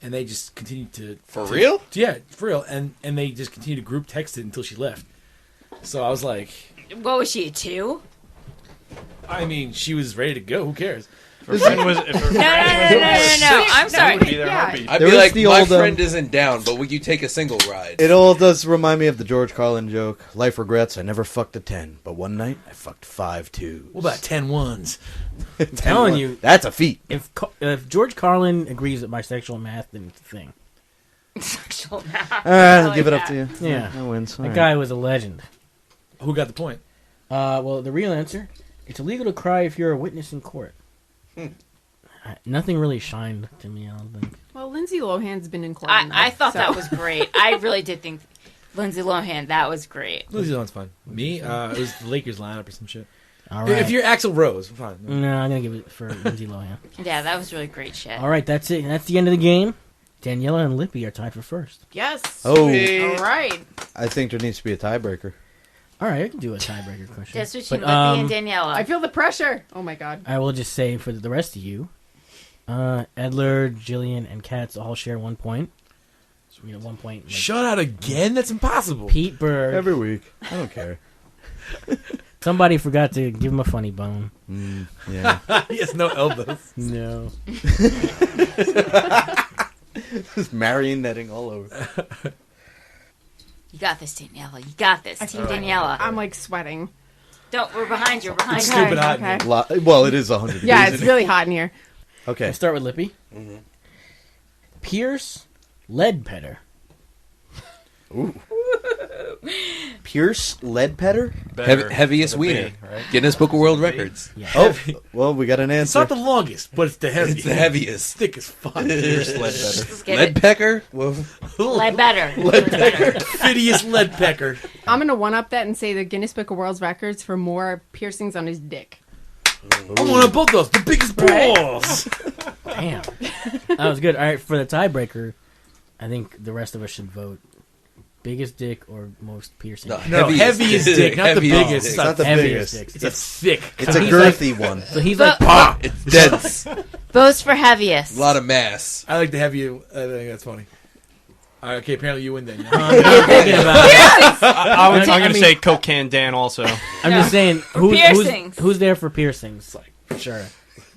and they just continued to For real? Yeah, for real, and they just continued to group text it until she left. So I was like, What was she, 2? I mean, she was ready to go. Who cares? If her friend was, if her friend No. I'm was, sorry. would be there Yeah. heartbeat. I'd There be is like, the my old, friend isn't down, but would you take a single ride? It all does remind me of the George Carlin joke. Life regrets, I never fucked a 10, but one night I fucked 5 twos. What about 10 ones? I'm telling you, That's a feat. if George Carlin agrees with my sexual math, then it's a thing. Sexual All right, I'll like give it up that. to you. Yeah. That wins. All That right. guy was a legend. Who got the point? Well, the real answer: it's illegal to cry if you're a witness in court. Nothing really shined to me. I don't think. Well, Lindsay Lohan's been in court. I thought so. that was great. I really did think Lindsay Lohan, that was great. Lindsay Lohan's fine. Me, it was the Lakers lineup or some shit. All right. If you're Axl Rose, fine. No, I'm gonna give it for Lindsay Lohan. Yeah, that was really great shit. All right, that's it. That's the end of the game. Daniela and Lippy are tied for first. Yes. Oh, All right. I think there needs to be a tiebreaker. All right, I can do a tiebreaker question. Just between But, Lippy and Daniela. I feel the pressure. Oh my god. I will just say for the rest of you, Edler, Jillian, and Katz all share 1 point. So we get 1 point. Like, Shut out again? That's impossible. Pete Berg. Every week. I don't care. Somebody forgot to give him a funny bone. Yeah. He has no elbows. No. Just marionetting all over. You got this, Daniela. You got this. Team Daniela. I'm like sweating. Don't. We're behind you. We're behind It's you. stupid hot in okay. here. Well, it is 100 Yeah, degrees. it's really hot in here. Okay. Let's start with Lippy. Pierce Ledbetter. Pierce Ledbetter? Heaviest with a wiener. B, right? Guinness Book of World Records. Yeah. Oh, well, we got an It's answer. not the longest, but it's the heaviest. It's the heaviest. Thick as fuck. Pierce Ledbetter. Let's get it. Leadpecker? Well, Ledbetter. Fittiest leadpecker. I'm gonna one up that and say the Guinness Book of World Records for more piercings on his dick. I want both those. The biggest balls. Damn. That was good. All right, for the tiebreaker, I think the rest of us should vote. Biggest dick or most piercing? No, heaviest dick, not the Heaviest biggest. dick. It's Not not the Heaviest biggest. dicks. It's a thick. It's a he's girthy one. So he's But- like, it's dense. Votes for heaviest. A lot of mass. I like the heavy. I think that's funny. All right, okay, apparently you win then. I'm thinking about it. I'm I going to mean- say Cocaine Dan also. I'm just saying, piercings. who's there for piercings? Like, for sure.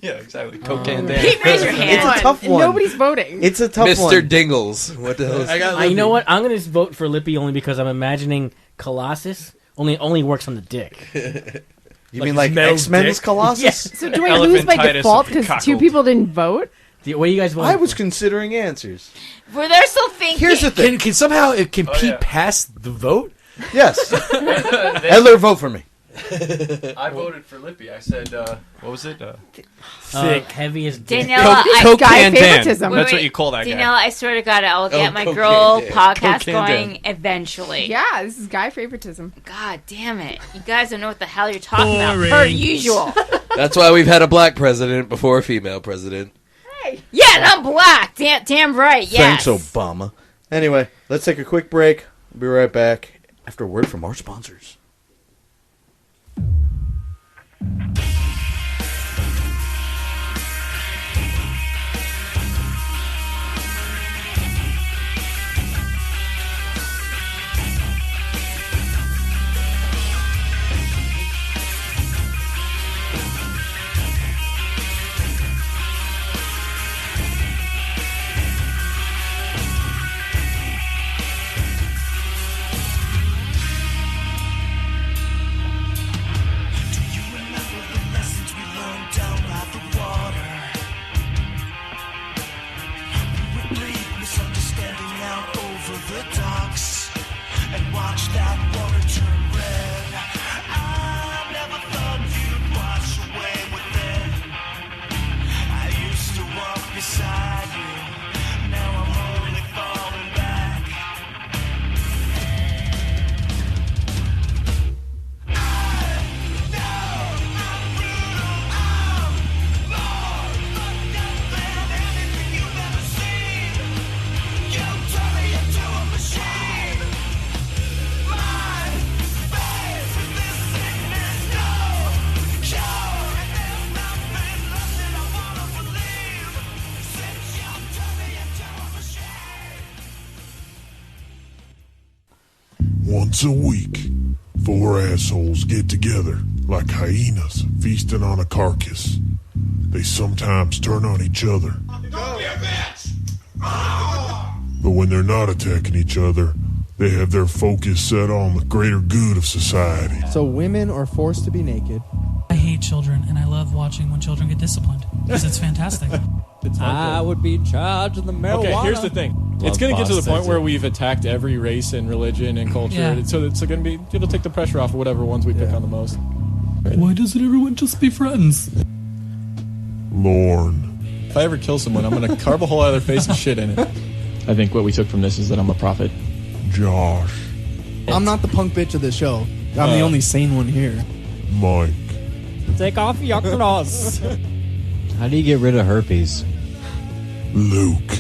Yeah, exactly. Cocaine Dan. Pete, raise your hand. It's a tough one. Nobody's voting. It's a tough Mr. one. Dingles. What the hell is I got. You know what? I'm gonna vote for Lippy only because I'm imagining Colossus only works on the dick. You Like mean like Mel's X-Men's dick? Colossus? Yes. So do I lose by Elephantitis default of because two cockled. people didn't vote? What are you guys voting I was for? considering answers. Were there still thinking? Here's the thing. Can somehow can Pete yeah. pass the vote? Yes. Edler, vote for me. I voted for Lippy. I said, what was it? Thick. Heaviest dick. Daniela, Coke guy Can Dan. favoritism. That's Wait, what you call that Daniela, guy. I swear to God, I'll get my Coke girl Can Dan. podcast Coke Can going eventually. Yeah, this is guy favoritism. God damn it. You guys don't know what the hell you're talking about. Per usual. That's why we've had a black president before a female president. Yeah, and I'm black. Damn right. Yes. Thanks, Obama. Anyway, let's take a quick break. We'll be right back after a word from our sponsors. Once a week, 4 assholes get together like hyenas feasting on a carcass. They sometimes turn on each other. Don't be a bitch! But when they're not attacking each other, they have their focus set on the greater good of society. So women are forced to be naked. I hate children, and I love watching when children get disciplined because it's fantastic. I would be in charge of the marijuana. Okay, here's the thing. It's going to get to the point where we've attacked every race and religion and culture. Yeah. So it's going to be, it'll take the pressure off of whatever ones we pick on the most. Why doesn't everyone just be friends? Lorne. If I ever kill someone, I'm going to carve a hole out of their face and shit in it. I think what we took from this is that I'm a prophet. Josh. I'm not the punk bitch of the show. I'm the only sane one here. Mike. Take off your clothes. How do you get rid of herpes? Luke.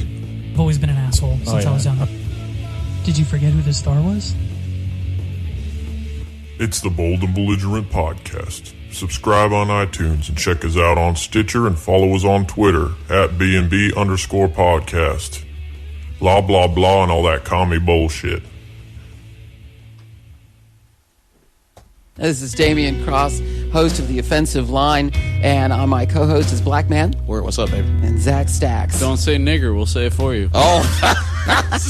I've always been an asshole since I was young. Did you forget who the star was? It's the Bold and Belligerent Podcast. Subscribe on iTunes and check us out on Stitcher and follow us on Twitter at BNB_podcast. Blah, blah, blah, and all that commie bullshit. This is Damian Cross, host of The Offensive Line, and my co-host is Black Man. What's up, baby? And Zach Stacks. Don't say nigger, we'll say it for you. Oh,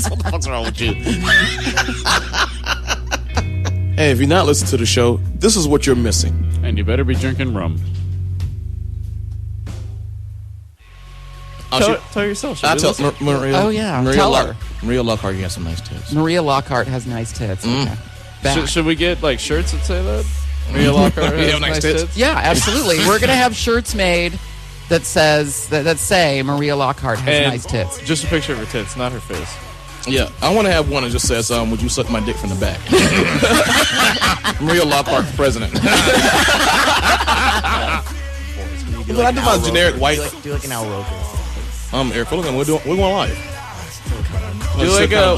what the fuck's wrong with you? Hey, if you're not listening to the show, this is what you're missing. And you better be drinking rum. Tell yourself. I'll tell Maria. Oh, yeah. Maria Tell her. Maria Lockhart, you got some nice tits. Maria Lockhart has nice tits. Okay. Should we get like shirts that say that? Maria Lockhart has nice tits? Yeah, absolutely. We're going to have shirts made that say Maria Lockhart has nice tits. Just a picture of her tits, not her face. Yeah, I want to have one that just says, would you suck my dick from the back? Maria Lockhart, president. But I do my generic white. Do like an Al Roker. I'm Eric Fullerton. We're going live. Do like a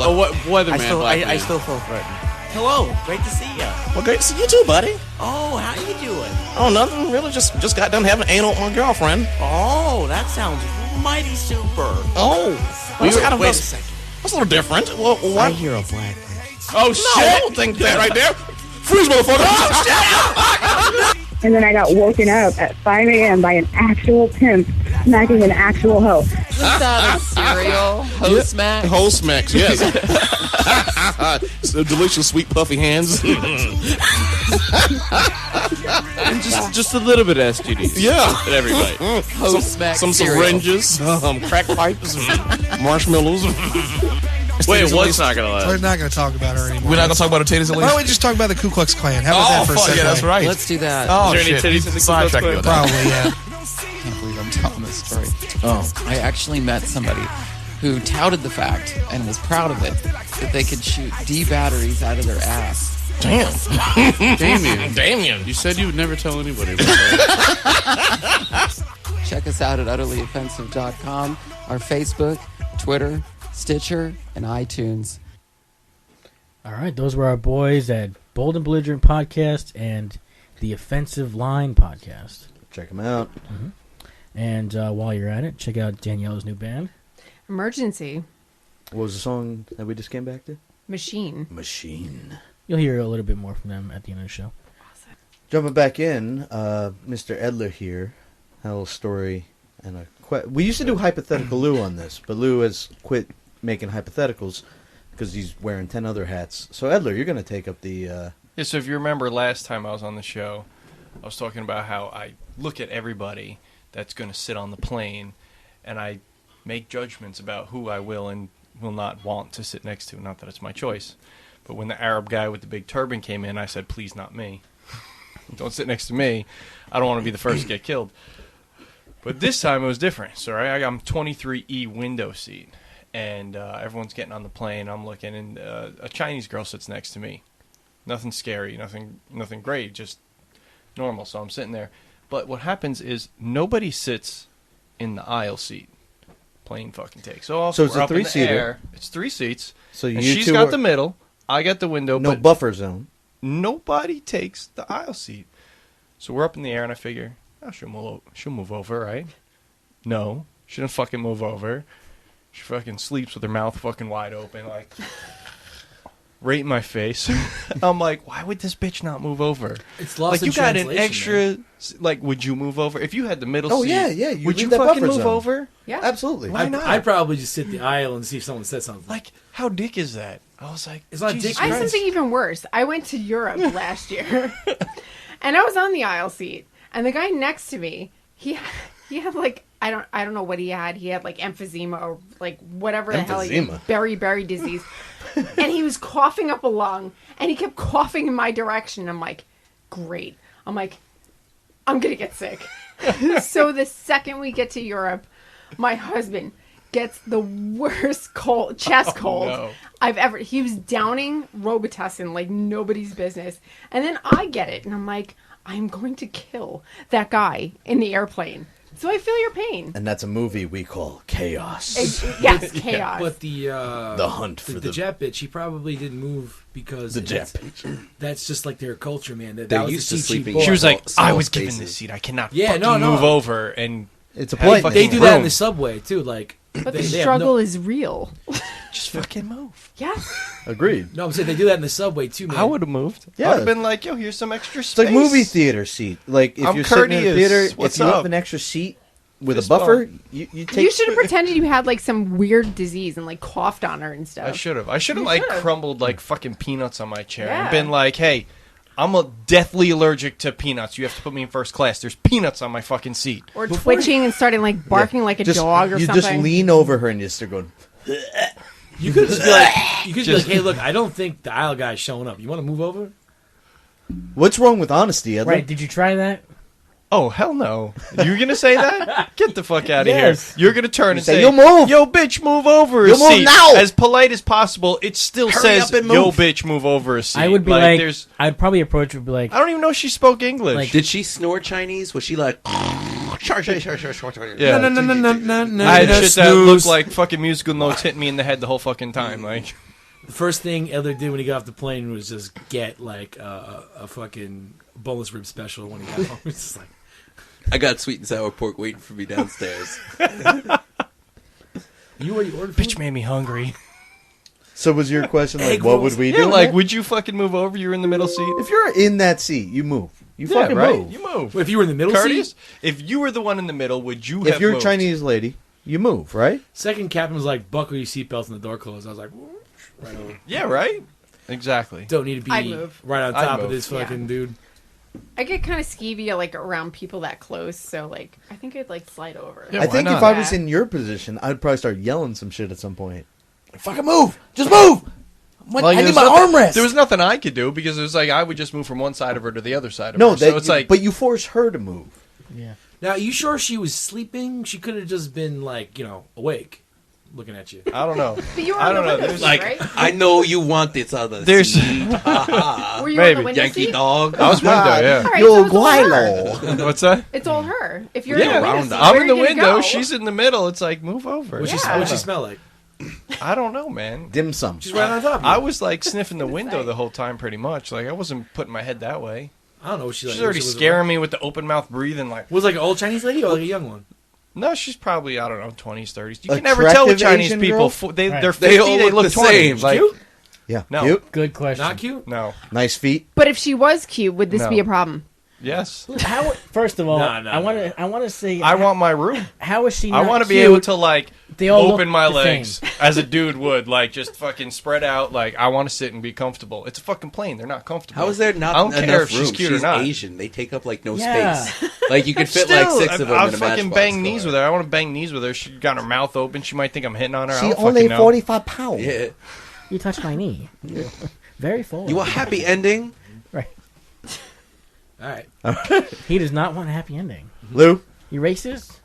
weatherman. I still feel threatened. Hello, great to see you. Well, great to see you too, buddy. Oh, how you doing? Oh, nothing really. Just got done having anal with my girlfriend. Oh, that sounds mighty super. Oh, wait a second. That's a little different. Well, what? I hear a black man. Oh shit! No, I don't think that right there. Freeze, motherfucker! Oh shit! And then I got woken up at 5 a.m. by an actual pimp smacking an actual hoe. Is that a cereal? Ho-Smacks? Ho-Smacks, yes. So delicious, sweet, puffy hands. And just a little bit of STDs. Yeah. And everybody. Ho-Smacks Some syringes, crack pipes, marshmallows. Wait, what's not going to last? We're not going to talk about her anymore. We're not going to talk about her titties at least? Why don't we just talk about the Ku Klux Klan? How about that for a second? Yeah, that's right. Let's do that. Oh, is there any titties in the Ku Klux Klan? Probably, yeah. I can't believe I'm telling this story. Oh. I actually met somebody who touted the fact and was proud of it that they could shoot D batteries out of their ass. Damn. Damien. You said you would never tell anybody about that. Check us out at utterlyoffensive.com, our Facebook, Twitter, Stitcher, and iTunes. All right, those were our boys at Bold and Belligerent Podcast and the Offensive Line Podcast. Check them out. Mm-hmm. And while you're at it, check out Danielle's new band. Emergency. What was the song that we just came back to? Machine. You'll hear a little bit more from them at the end of the show. Awesome. Jumping back in, Mr. Edler here had a little story. And we used to do Hypothetical Lou on this, but Lou has quit making hypotheticals because he's wearing 10 other hats. So, Edler, you're going to take up the... Yeah, so if you remember last time I was on the show, I was talking about how I look at everybody that's going to sit on the plane, and I make judgments about who I will and will not want to sit next to. Not that it's my choice. But when the Arab guy with the big turban came in, I said, please, not me. Don't sit next to me. I don't want to be the first to get killed. But this time it was different. So I'm 23E window seat. And everyone's getting on the plane. I'm looking, and a Chinese girl sits next to me. Nothing scary, nothing great, just normal. So I'm sitting there. But what happens is nobody sits in the aisle seat. Plane fucking takes off. So it's We're a up in the three-seater. air. It's 3 seats. So and you she's two got are- the middle. I got the window. No but buffer zone. Nobody takes the aisle seat. So we're up in the air, and I figure, oh, she'll move over, right? No, she didn't fucking move over. She fucking sleeps with her mouth fucking wide open, like. right in my face. I'm like, why would this bitch not move over? It's lost like in you got an translation, extra. Like, would you move over if you had the middle Oh, seat? yeah, yeah. You Would leave you that fucking buffer move zone. over? Yeah. Absolutely. Why not? I'd probably just sit in the aisle and see if someone said something. Like, how dick is that? I was like, it's not Jesus dick. I have Christ. something even worse. I went to Europe last year, and I was on the aisle seat, and the guy next to me, he had like I don't know what he had. He had like emphysema or like whatever the hell he had, berry disease, and he was coughing up a lung, and he kept coughing in my direction. I'm like, great. I'm like, I'm gonna get sick. So the second we get to Europe, my husband gets the worst chest cold no. I've ever. He was downing Robitussin like nobody's business, and then I get it, and I'm like, I'm going to kill that guy in the airplane. So I feel your pain. And that's a movie we call Chaos. Yes, Chaos. But the hunt for the jet bitch, she probably didn't move because The jet bitch. That's just like their culture, man. That They're was used the to cheap sleeping boy. She was like, Small I was spaces. given this seat. I cannot Yeah, fucking no. move over. And It's a have polite. They do that in room. the subway too. Like, but they the have struggle is real. Just fucking move. Yes. Agreed. No, I'm saying they do that in the subway too, man. I would have moved. Yeah. I would have been like, yo, here's some extra It's space. like movie theater seat. Like, if I'm you're sitting in a courteous. theater, What's if you up? have an extra seat with Fist a buffer, bump. you take... You should have pretended you had like some weird disease and like coughed on her and stuff. I should have. I should have You like should've. crumbled like fucking peanuts on my chair and Yeah. been like, hey, I'm deathly allergic to peanuts. You have to put me in first class. There's peanuts on my fucking seat. Or twitching and starting like barking like a dog or you something. just lean over her and you start going... You could just be like, hey, look, I don't think the aisle guy's showing up. You want to move over? What's wrong with honesty, Edler? Right? Did you try that? Oh, hell no. You're going to say that? Get the fuck out of Yes. here. You're going to turn You and say, say, "Yo, move." Yo, bitch, move over a Yo, move seat. now. As polite as possible, it still Hurry says, up and yo, move. bitch, move over a seat. I would be like, there's, I'd probably approach her and be like, I don't even know if she spoke English. Like- Did she snore Chinese? Was she like... Yeah. No. I had shit that snooze. looked like fucking musical notes hitting me in the head the whole fucking time. Like, The first thing Edler did when he got off the plane was just get like a fucking boneless rib special when he got home. It's just like, I got sweet and sour pork waiting for me downstairs. you already ordered food? bitch made me hungry. So was your question like, Egg what rolls. would we Yeah, do? like, would you fucking move over? You're in the middle seat. If you're in that seat, you move. You Yeah, fucking right? move. You move. What, if you were in the middle Courteous? seat? If you were the one in the middle, would you If have you're moved? a Chinese lady, you move, right? Second captain was like, buckle your seatbelts and the door closed. I was like, right over. Yeah, right? Exactly. Don't need to I'd be move. right on I'd top of move. this fucking dude. I get kind of skeevy like around people that close, so like I think I'd like slide over. Yeah, I why think not? if I was in your position, I'd probably start yelling some shit at some point. Fucking move! Just move! I need my armrest! There was nothing I could do because it was like I would just move from one side of her to the other side of No, her. So it's like, but you force her to move. yeah. Now, are you sure she was sleeping? She could have just been like, awake, looking at you. I don't know. But you were I on the don't know. window There's seat, Like, right? I know you want this other There's- seat. Ha-ha. Were you maybe. on the window Yankee seat? dog. I was window, yeah. All right, Yo, so it's all her. guaylo. What's that? It's all her. If you're Yeah, in the window round seat, up. I'm where in the are you gonna window. go? She's in the middle. It's like, move over. What'd Yeah. she smell like? I don't know, man. Dim sum. She's right on top of you. I was like sniffing the window the whole time, pretty much. Like I wasn't putting my head that way. I don't know what she like. She's already was scaring me with the open mouth breathing. Like, Was it like an old Chinese lady or like a young one? no, she's probably, I don't know, 20s, 30s. You can never tell with Attractive Chinese Asian people. girl? They're Right. 50, They all they look look the 20. same. Like, Cute? Yeah. No. Cute. Good question. Not cute? no. Nice feet. But if she was cute, would this No. be a problem? Yes. How? First of all, No, no, I want to say, I want my room. how is she? I Not want to be cute? able to like They all open look my the legs same. as a dude would, like just fucking spread out. Like I want to sit and be comfortable. It's a fucking plane. They're not comfortable. How is there not I don't enough care if room? she's cute or not. Asian. They take up like no Yeah. space. Like you could fit Still, like 6 of them I'll in a fucking matchbox bang knees car. with her. I want to bang knees with her. She got her mouth open. She might think I'm hitting on her. I She don't only fucking know. 45 pounds. Yeah. You touched my knee. Very full. You want happy ending? Right. All right. He does not want a happy ending. Lou? You racist?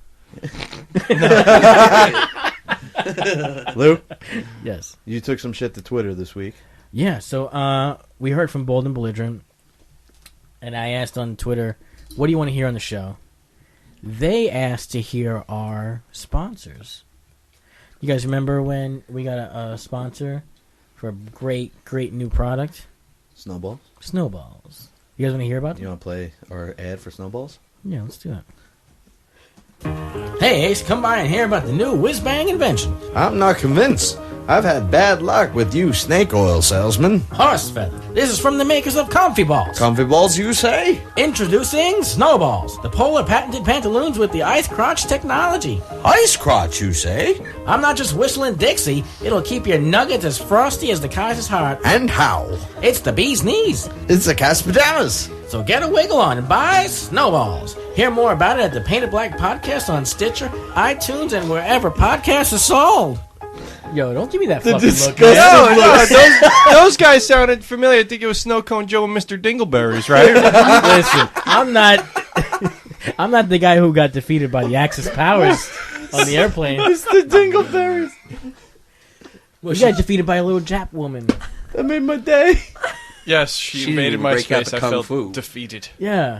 Lou? Yes. You took some shit to Twitter this week. Yeah. So we heard from Bold and Belligerent, and I asked on Twitter, "What do you want to hear on the show?" They asked to hear our sponsors. You guys remember when we got a sponsor for a great new product? Snowballs? Snowballs. You guys want to hear about You them? want to play our ad for Snowballs? Yeah, let's do it. Hey, Ace, come by and hear about the new whiz-bang invention. I'm not convinced. I've had bad luck with you snake oil salesman. Horse feather. This is from the makers of Comfy Balls. Comfy balls, you say? Introducing Snowballs, the polar patented pantaloons with the ice crotch technology. Ice crotch, you say? I'm not just whistling Dixie. It'll keep your nuggets as frosty as the Kaiser's heart. And how? It's the bee's knees. It's the cat's pajamas. So get a wiggle on and buy Snowballs. Hear more about it at the Painted Black Podcast on Stitcher, iTunes, and wherever podcasts are sold. Yo, don't give me that fucking look. No, those guys sounded familiar. I think it was Snow Cone Joe and Mr. Dingleberries, right? Listen, I'm not the guy who got defeated by the Axis powers on the airplane. Mr. Dingleberries. You got defeated by a little Jap woman. That made my day. Yes, she invaded didn't my break out space. the I kung felt fu. defeated. Yeah.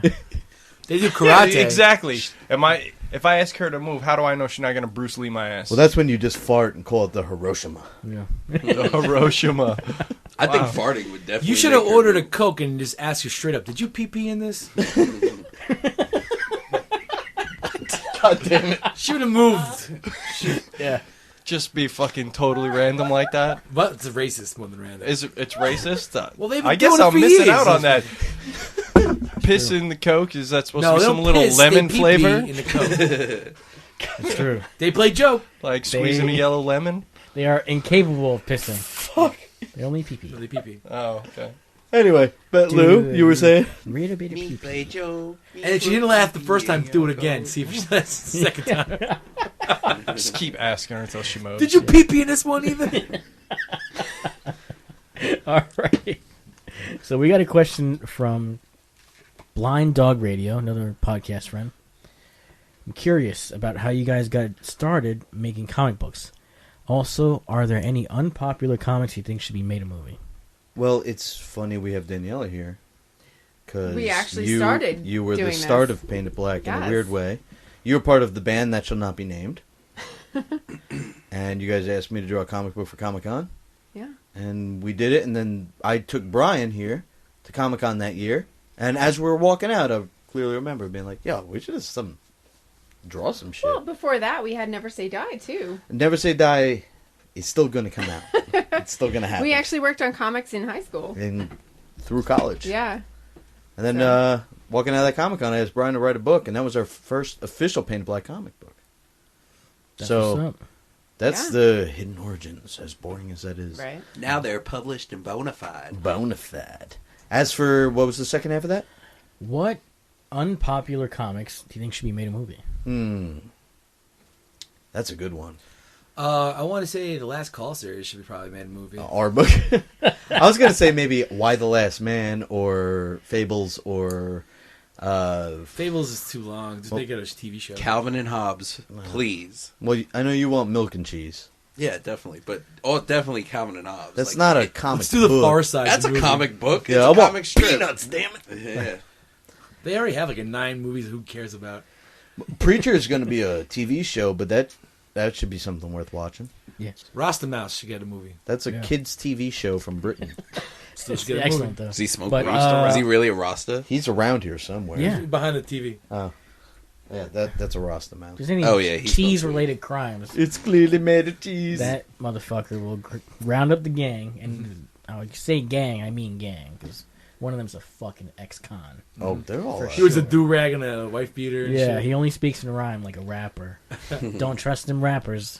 They do karate. Yeah, exactly. If I ask her to move, how do I know she's not going to Bruce Lee my ass? Well, that's when you just fart and call it the Hiroshima. Yeah. The Hiroshima. I think farting would definitely. You should have ordered a Coke and just asked her straight up, did you pee in this? God damn it. She would have moved. Yeah. Just be fucking totally random like that. But it's racist more than random. It's racist? Well, they've been I guess doing it I'm for missing years. out on that. Piss in the Coke? Is that supposed No, to be they some don't little piss, lemon they pee-pee flavor? in the Coke. That's true. They play joke. Like squeezing a yellow lemon? They are incapable of pissing. Fuck. They only pee-pee. They pee-pee. Oh, okay. Anyway, but Lou, you were saying? Read a bit of pee-pee. Play Joe. And if she didn't laugh the first time, do it again. See if she laughs the second time. Just keep asking her until she moves. Did you pee in this one either? All right. So we got a question from Blind Dog Radio, another podcast friend. I'm curious about how you guys got started making comic books. Also, are there any unpopular comics you think should be made a movie? Well, it's funny we have Daniela here. Cause We actually started You were the doing start this. of Painted Black in a Yes. weird way. You were part of the band that shall not be named. And you guys asked me to draw a comic book for Comic-Con. Yeah. And we did it, and then I took Brian here to Comic-Con that year. And as we were walking out, I clearly remember being like, yo, we should just draw some shit. Well, before that, we had Never Say Die, too. Never Say Die is still going to come out. It's still going to happen. We actually worked on comics in high school. And through college. Yeah. And then walking out of that Comic-Con, I asked Brian to write a book, and that was our first official Painted Black comic book. That's so what's up. that's the hidden origins, as boring as that is. Right. Now they're published and bona fide. Bonafide. As for, what was the second half of that? What unpopular comics do you think should be made a movie? That's a good one. I want to say the Last Call series should be probably made a movie. Our book. I was going to say maybe Why the Last Man or Fables or... Fables is too long. Just make it a TV show. Calvin and Hobbes, please. Well, I know you want Milk and Cheese. Yeah, definitely. But definitely Calvin and Hobbes. That's not a comic Let's do the book. Far Side. That's a movie. comic book. Yeah, It's I a want comic strip. peanuts, damn it. Yeah. They already have like a 9 movies. Who cares about? Preacher is going to be a TV show, but that should be something worth watching. Yes. Rasta Mouse should get a movie. That's a kids' TV show from Britain. Still should It's get a excellent, movie. though. Does he smoke But, Rasta? Is he really a Rasta? He's around here somewhere. Yeah. Behind the TV. Oh. Yeah, that's a Rasta mouse. There's any Oh, yeah, he cheese-related crimes, It's clearly made of cheese. that motherfucker will round up the gang. And I say gang, I mean gang. Because one of them's a fucking ex-con. Oh, they're all. He was a do-rag and a wife beater. And Yeah, shit. he only speaks in rhyme like a rapper. Don't trust them rappers.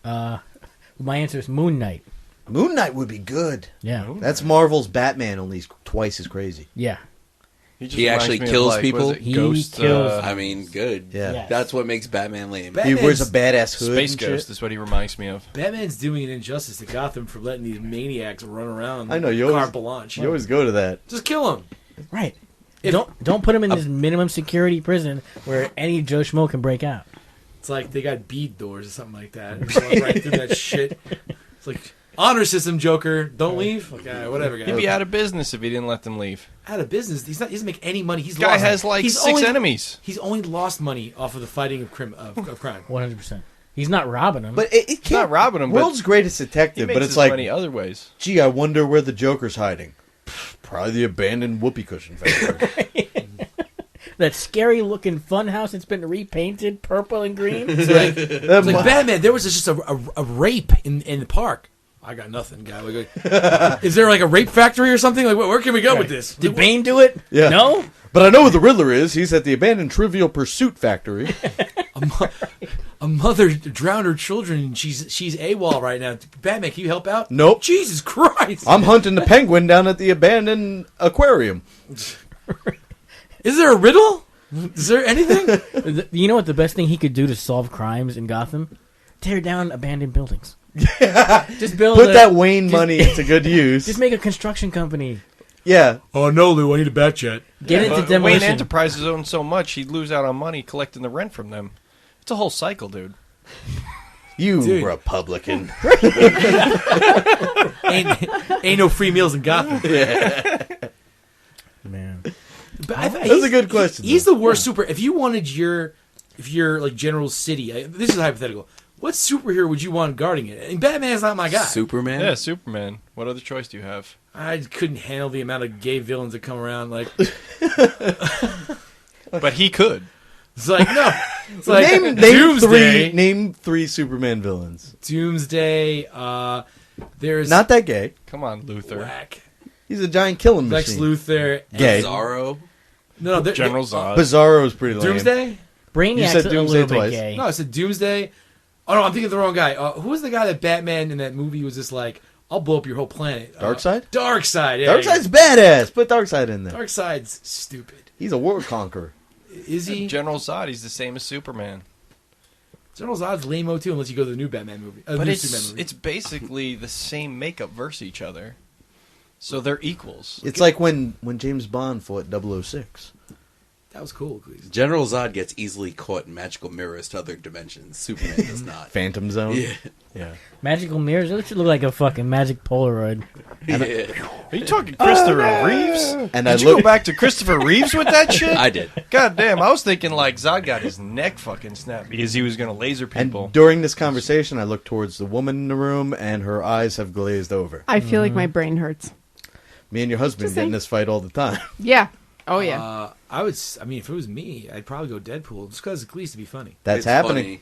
My answer is Moon Knight. Moon Knight would be good. Yeah. That's Marvel's Batman, only he's twice as crazy. Yeah. He actually kills people. He kills. I mean, good. Yeah. Yes. That's what makes Batman lame. He wears a badass hood. Space and Ghost shit. is what he reminds me of. Batman's doing an injustice to Gotham for letting these maniacs run around. I know, you always- carte blanche. You always go to that. Just kill him. Right. If- Don't put him in this minimum security prison where any Joe Schmo can break out. It's like they got bead doors or something like that. Just walk right through that shit. It's like honor system, Joker. Don't leave. Like, whatever, guys. He'd be out of business if he didn't let them leave. Out of business. He doesn't make any money. He's Guy lost. has like He's 6 enemies. He's only lost money off of the fighting of crime. 100%. He's not robbing him. But it He's can't. not robbing him, but World's greatest he detective, makes but it's his like, money other ways. gee, I wonder where the Joker's hiding. Probably the abandoned whoopee cushion factory. that scary looking funhouse that's been repainted purple and green. It's like Batman. There was just a rape in the park. I got nothing, guy. Is there like a rape factory or something? Like, where can we go with this? Did Bane do it? Yeah. No? But I know who the Riddler is. He's at the abandoned Trivial Pursuit factory. A mother drowned her children, and she's AWOL right now. Batman, can you help out? Nope. Jesus Christ! I'm hunting the penguin down at the abandoned aquarium. Is there a riddle? Is there anything? You know what the best thing he could do to solve crimes in Gotham? Tear down abandoned buildings. Just build Put that Wayne money to good use. Just make a construction company. Yeah. Oh no, Lou! I need a bat jet. Get into Wayne demolition. Enterprises own so much, he'd lose out on money collecting the rent from them. It's a whole cycle, dude. You Republican. ain't no free meals in Gotham. Yeah. Man. But That's a good question. He's the worst super. If you wanted if you're like General City, this is hypothetical. What superhero would you want guarding it? And Batman's not my guy. Superman? Yeah, Superman. What other choice do you have? I couldn't handle the amount of gay villains that come around. Like, but he could. It's like no. It's like Doomsday. Name three Superman villains. Doomsday. There's not that gay. Come on, Luthor. Whack. He's a giant killing Lex machine. Luthor. Gay. Bizarro. No, General Zod. Bizarro's pretty lame. Doomsday. Brainiac's You said a Doomsday little bit twice. gay. No, I said Doomsday. Oh no, I'm thinking of the wrong guy. Who was the guy that Batman in that movie was just like, I'll blow up your whole planet? Darkseid? Darkseid. Yeah, Darkseid's badass. Put Darkseid in there. Darkseid's stupid. He's a world conqueror. Is he? General Zod, he's the same as Superman. General Zod's lame-o too, unless you go to the new Batman movie. But new it's Superman movie. it's basically the same makeup versus each other. So they're equals. It's like when James Bond fought 006. That was cool. General Zod gets easily caught in magical mirrors to other dimensions. Superman does not. Phantom Zone? Yeah. Magical mirrors? That should look like a fucking magic Polaroid. Are you talking Christopher Reeves? And Did you go back to Christopher Reeves with that shit? I did. God damn, I was thinking like Zod got his neck fucking snapped because he was going to laser people. And during this conversation, I looked towards the woman in the room, and her eyes have glazed over. I feel like my brain hurts. Me and your husband Just get in saying. this fight all the time. Yeah. Oh yeah. I mean, if it was me, I'd probably go Deadpool just because at least to be funny. That's It's happening. funny.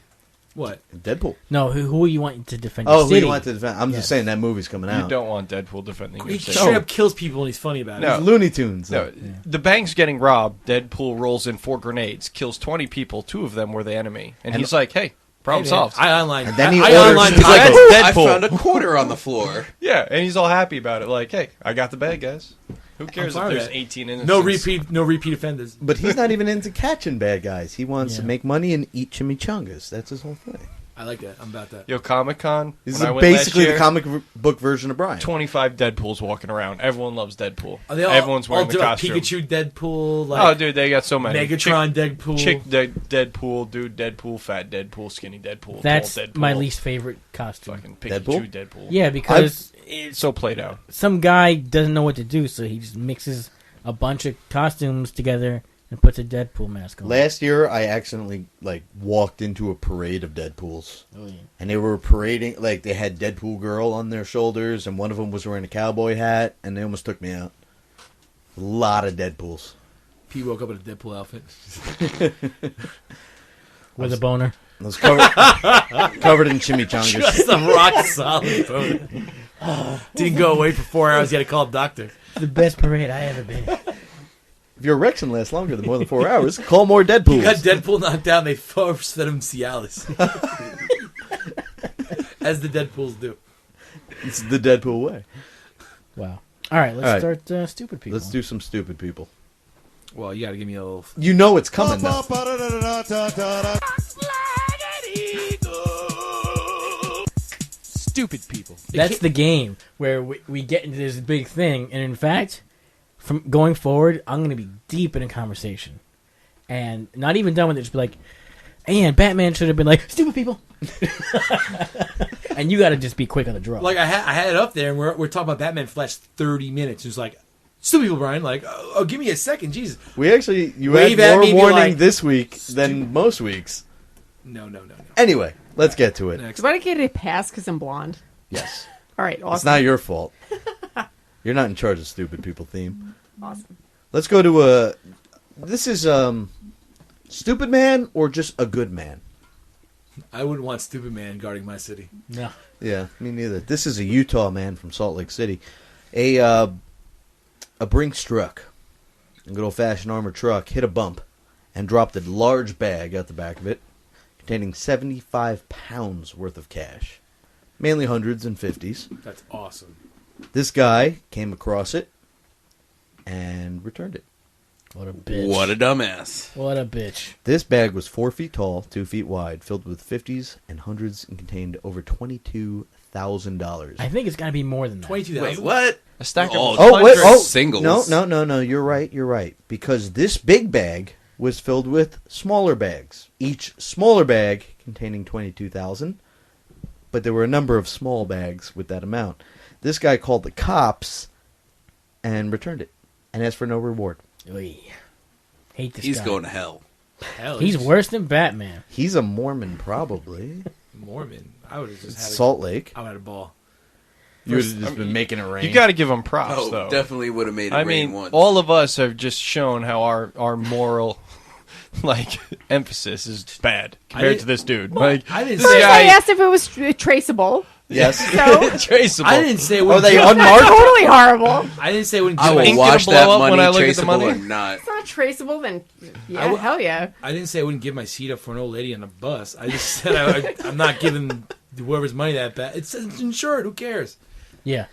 What? Deadpool. No, who you want to defend? Oh, your who city? you want to defend? I'm just saying that movie's coming You out. don't want Deadpool defending He your city. straight up kills people and he's funny about it. No. It's Looney Tunes. No, the bank's getting robbed. Deadpool rolls in 4 grenades, kills 20 people. 2 of them were the enemy, and he's like, "Hey, problem Hey, man, solved." I online. And then he I orders online. his That's Deadpool. I Deadpool. found a quarter on the floor. Yeah, and he's all happy about it. Like, "Hey, I got the bag, guys. Who cares if fine with there's that. 18 innocents?" No repeat offenders. But he's not even into catching bad guys. He wants to Yeah. make money and eat chimichangas. That's his whole thing. I like that. I'm about that. Yo, Comic Con. This is basically the comic book version of Brian. 25 Deadpools walking around. Everyone loves Deadpool. Are they all, Everyone's wearing all the like costume. Pikachu, Deadpool. Like, Oh, dude, they got so many. Megatron, Deadpool. Chick Deadpool, dude Deadpool, fat Deadpool, skinny Deadpool, That's tall Deadpool. my least favorite costume. Fucking Pikachu Deadpool. Yeah, because it's so played out. Some guy doesn't know what to do, so he just mixes a bunch of costumes together and puts a Deadpool mask on. Last year, I accidentally walked into a parade of Deadpools, and they were parading they had Deadpool girl on their shoulders, and one of them was wearing a cowboy hat, and they almost took me out. A lot of Deadpools. Pete woke up in a Deadpool outfit with a boner. I was covered in chimichangas. Just a rock solid boner. Didn't go away for 4 hours. You had to call a doctor. The best parade I ever been. If your erection lasts longer than more than 4 hours, call more Deadpools. You got Deadpool knocked down. They force fed him Cialis, as the Deadpools do. It's the Deadpool way. Wow. All right, let's start stupid people. Let's do some stupid people. Well, you got to give me a little. You know it's coming now. Stupid people. That's the game where we get into this big thing, and in fact, from going forward, I'm going to be deep in a conversation, and not even done with it. Just be like, and Batman should have been like, stupid people, and you got to just be quick on the draw. Like I had it up there, and we're talking about Batman for the last 30 minutes. It's like, stupid people, Brian. Like, oh, give me a second, Jesus. We actually, you Wave had at more me, be warning like, this week than most weeks. No. Anyway, let's get to it. Next. Do I get a pass because I'm blonde? Yes. All right, awesome. It's not your fault. You're not in charge of stupid people theme. Awesome. Let's go to This is stupid man or just a good man? I wouldn't want stupid man guarding my city. No. Yeah, me neither. This is a Utah man from Salt Lake City. A Brinks truck, a good old-fashioned armored truck, hit a bump and dropped a large bag out the back of it containing 75 pounds worth of cash, mainly hundreds and 50s. That's awesome. This guy came across it and returned it. What a bitch. What a dumbass. What a bitch. This bag was 4 feet tall, 2 feet wide, filled with 50s and hundreds, and contained over $22,000. I think it's got to be more than that. 22,000. Wait, what? A stack of singles. No, you're right. Because this big bag was filled with smaller bags. Each smaller bag containing 22,000, but there were a number of small bags with that amount. This guy called the cops and returned it and asked for no reward. Oy. Hate this He's guy. going to hell. Hell, He's worse than Batman. He's a Mormon, probably. Mormon. I would have just had Salt Lake. I would have had a ball. You would have just been making it rain. You got to give them props, Oh, though. definitely would have made it I rain mean, once. all of us have just shown how our moral, emphasis is bad compared to this dude. Like, I didn't this First, guy, I asked if it was traceable. Yes. So traceable. I didn't say it Are wouldn't they give- unmarked? that's totally horrible. I didn't say it wouldn't I give will my ink wash gonna that blow up money, when I look at the traceable money? or not. It's not traceable, then yeah, hell yeah. I didn't say I wouldn't give my seat up for an old lady on a bus. I just said I'm not giving whoever's money that bad. It's insured. Who cares? Yeah.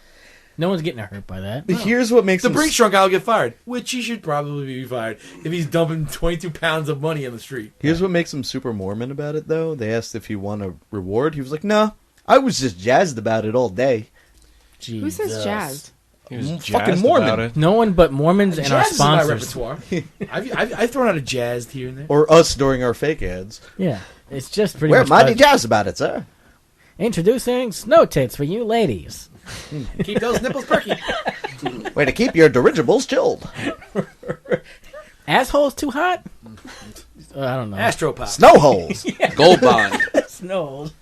No one's getting hurt by that. Here's what makes The him Brinks truck guy will get fired, which he should probably be fired if he's dumping 22 pounds of money on the street. Here's what makes him super Mormon about it, though. They asked if he won a reward. He was like, "No, I was just jazzed about it all day." Who says jazzed? He was Fucking jazzed Mormon. about it. No one but Mormons and our Jazz is in my sponsors. repertoire. I've thrown out a jazzed here and there. Or us during our fake ads. Yeah. It's just pretty We're much mighty us. jazzed about it, sir. Introducing snow tits for you ladies. Keep those nipples perky. Way to keep your dirigibles chilled. Assholes too hot? I don't know. Astropop. Snow holes. Gold bond. Snow holes.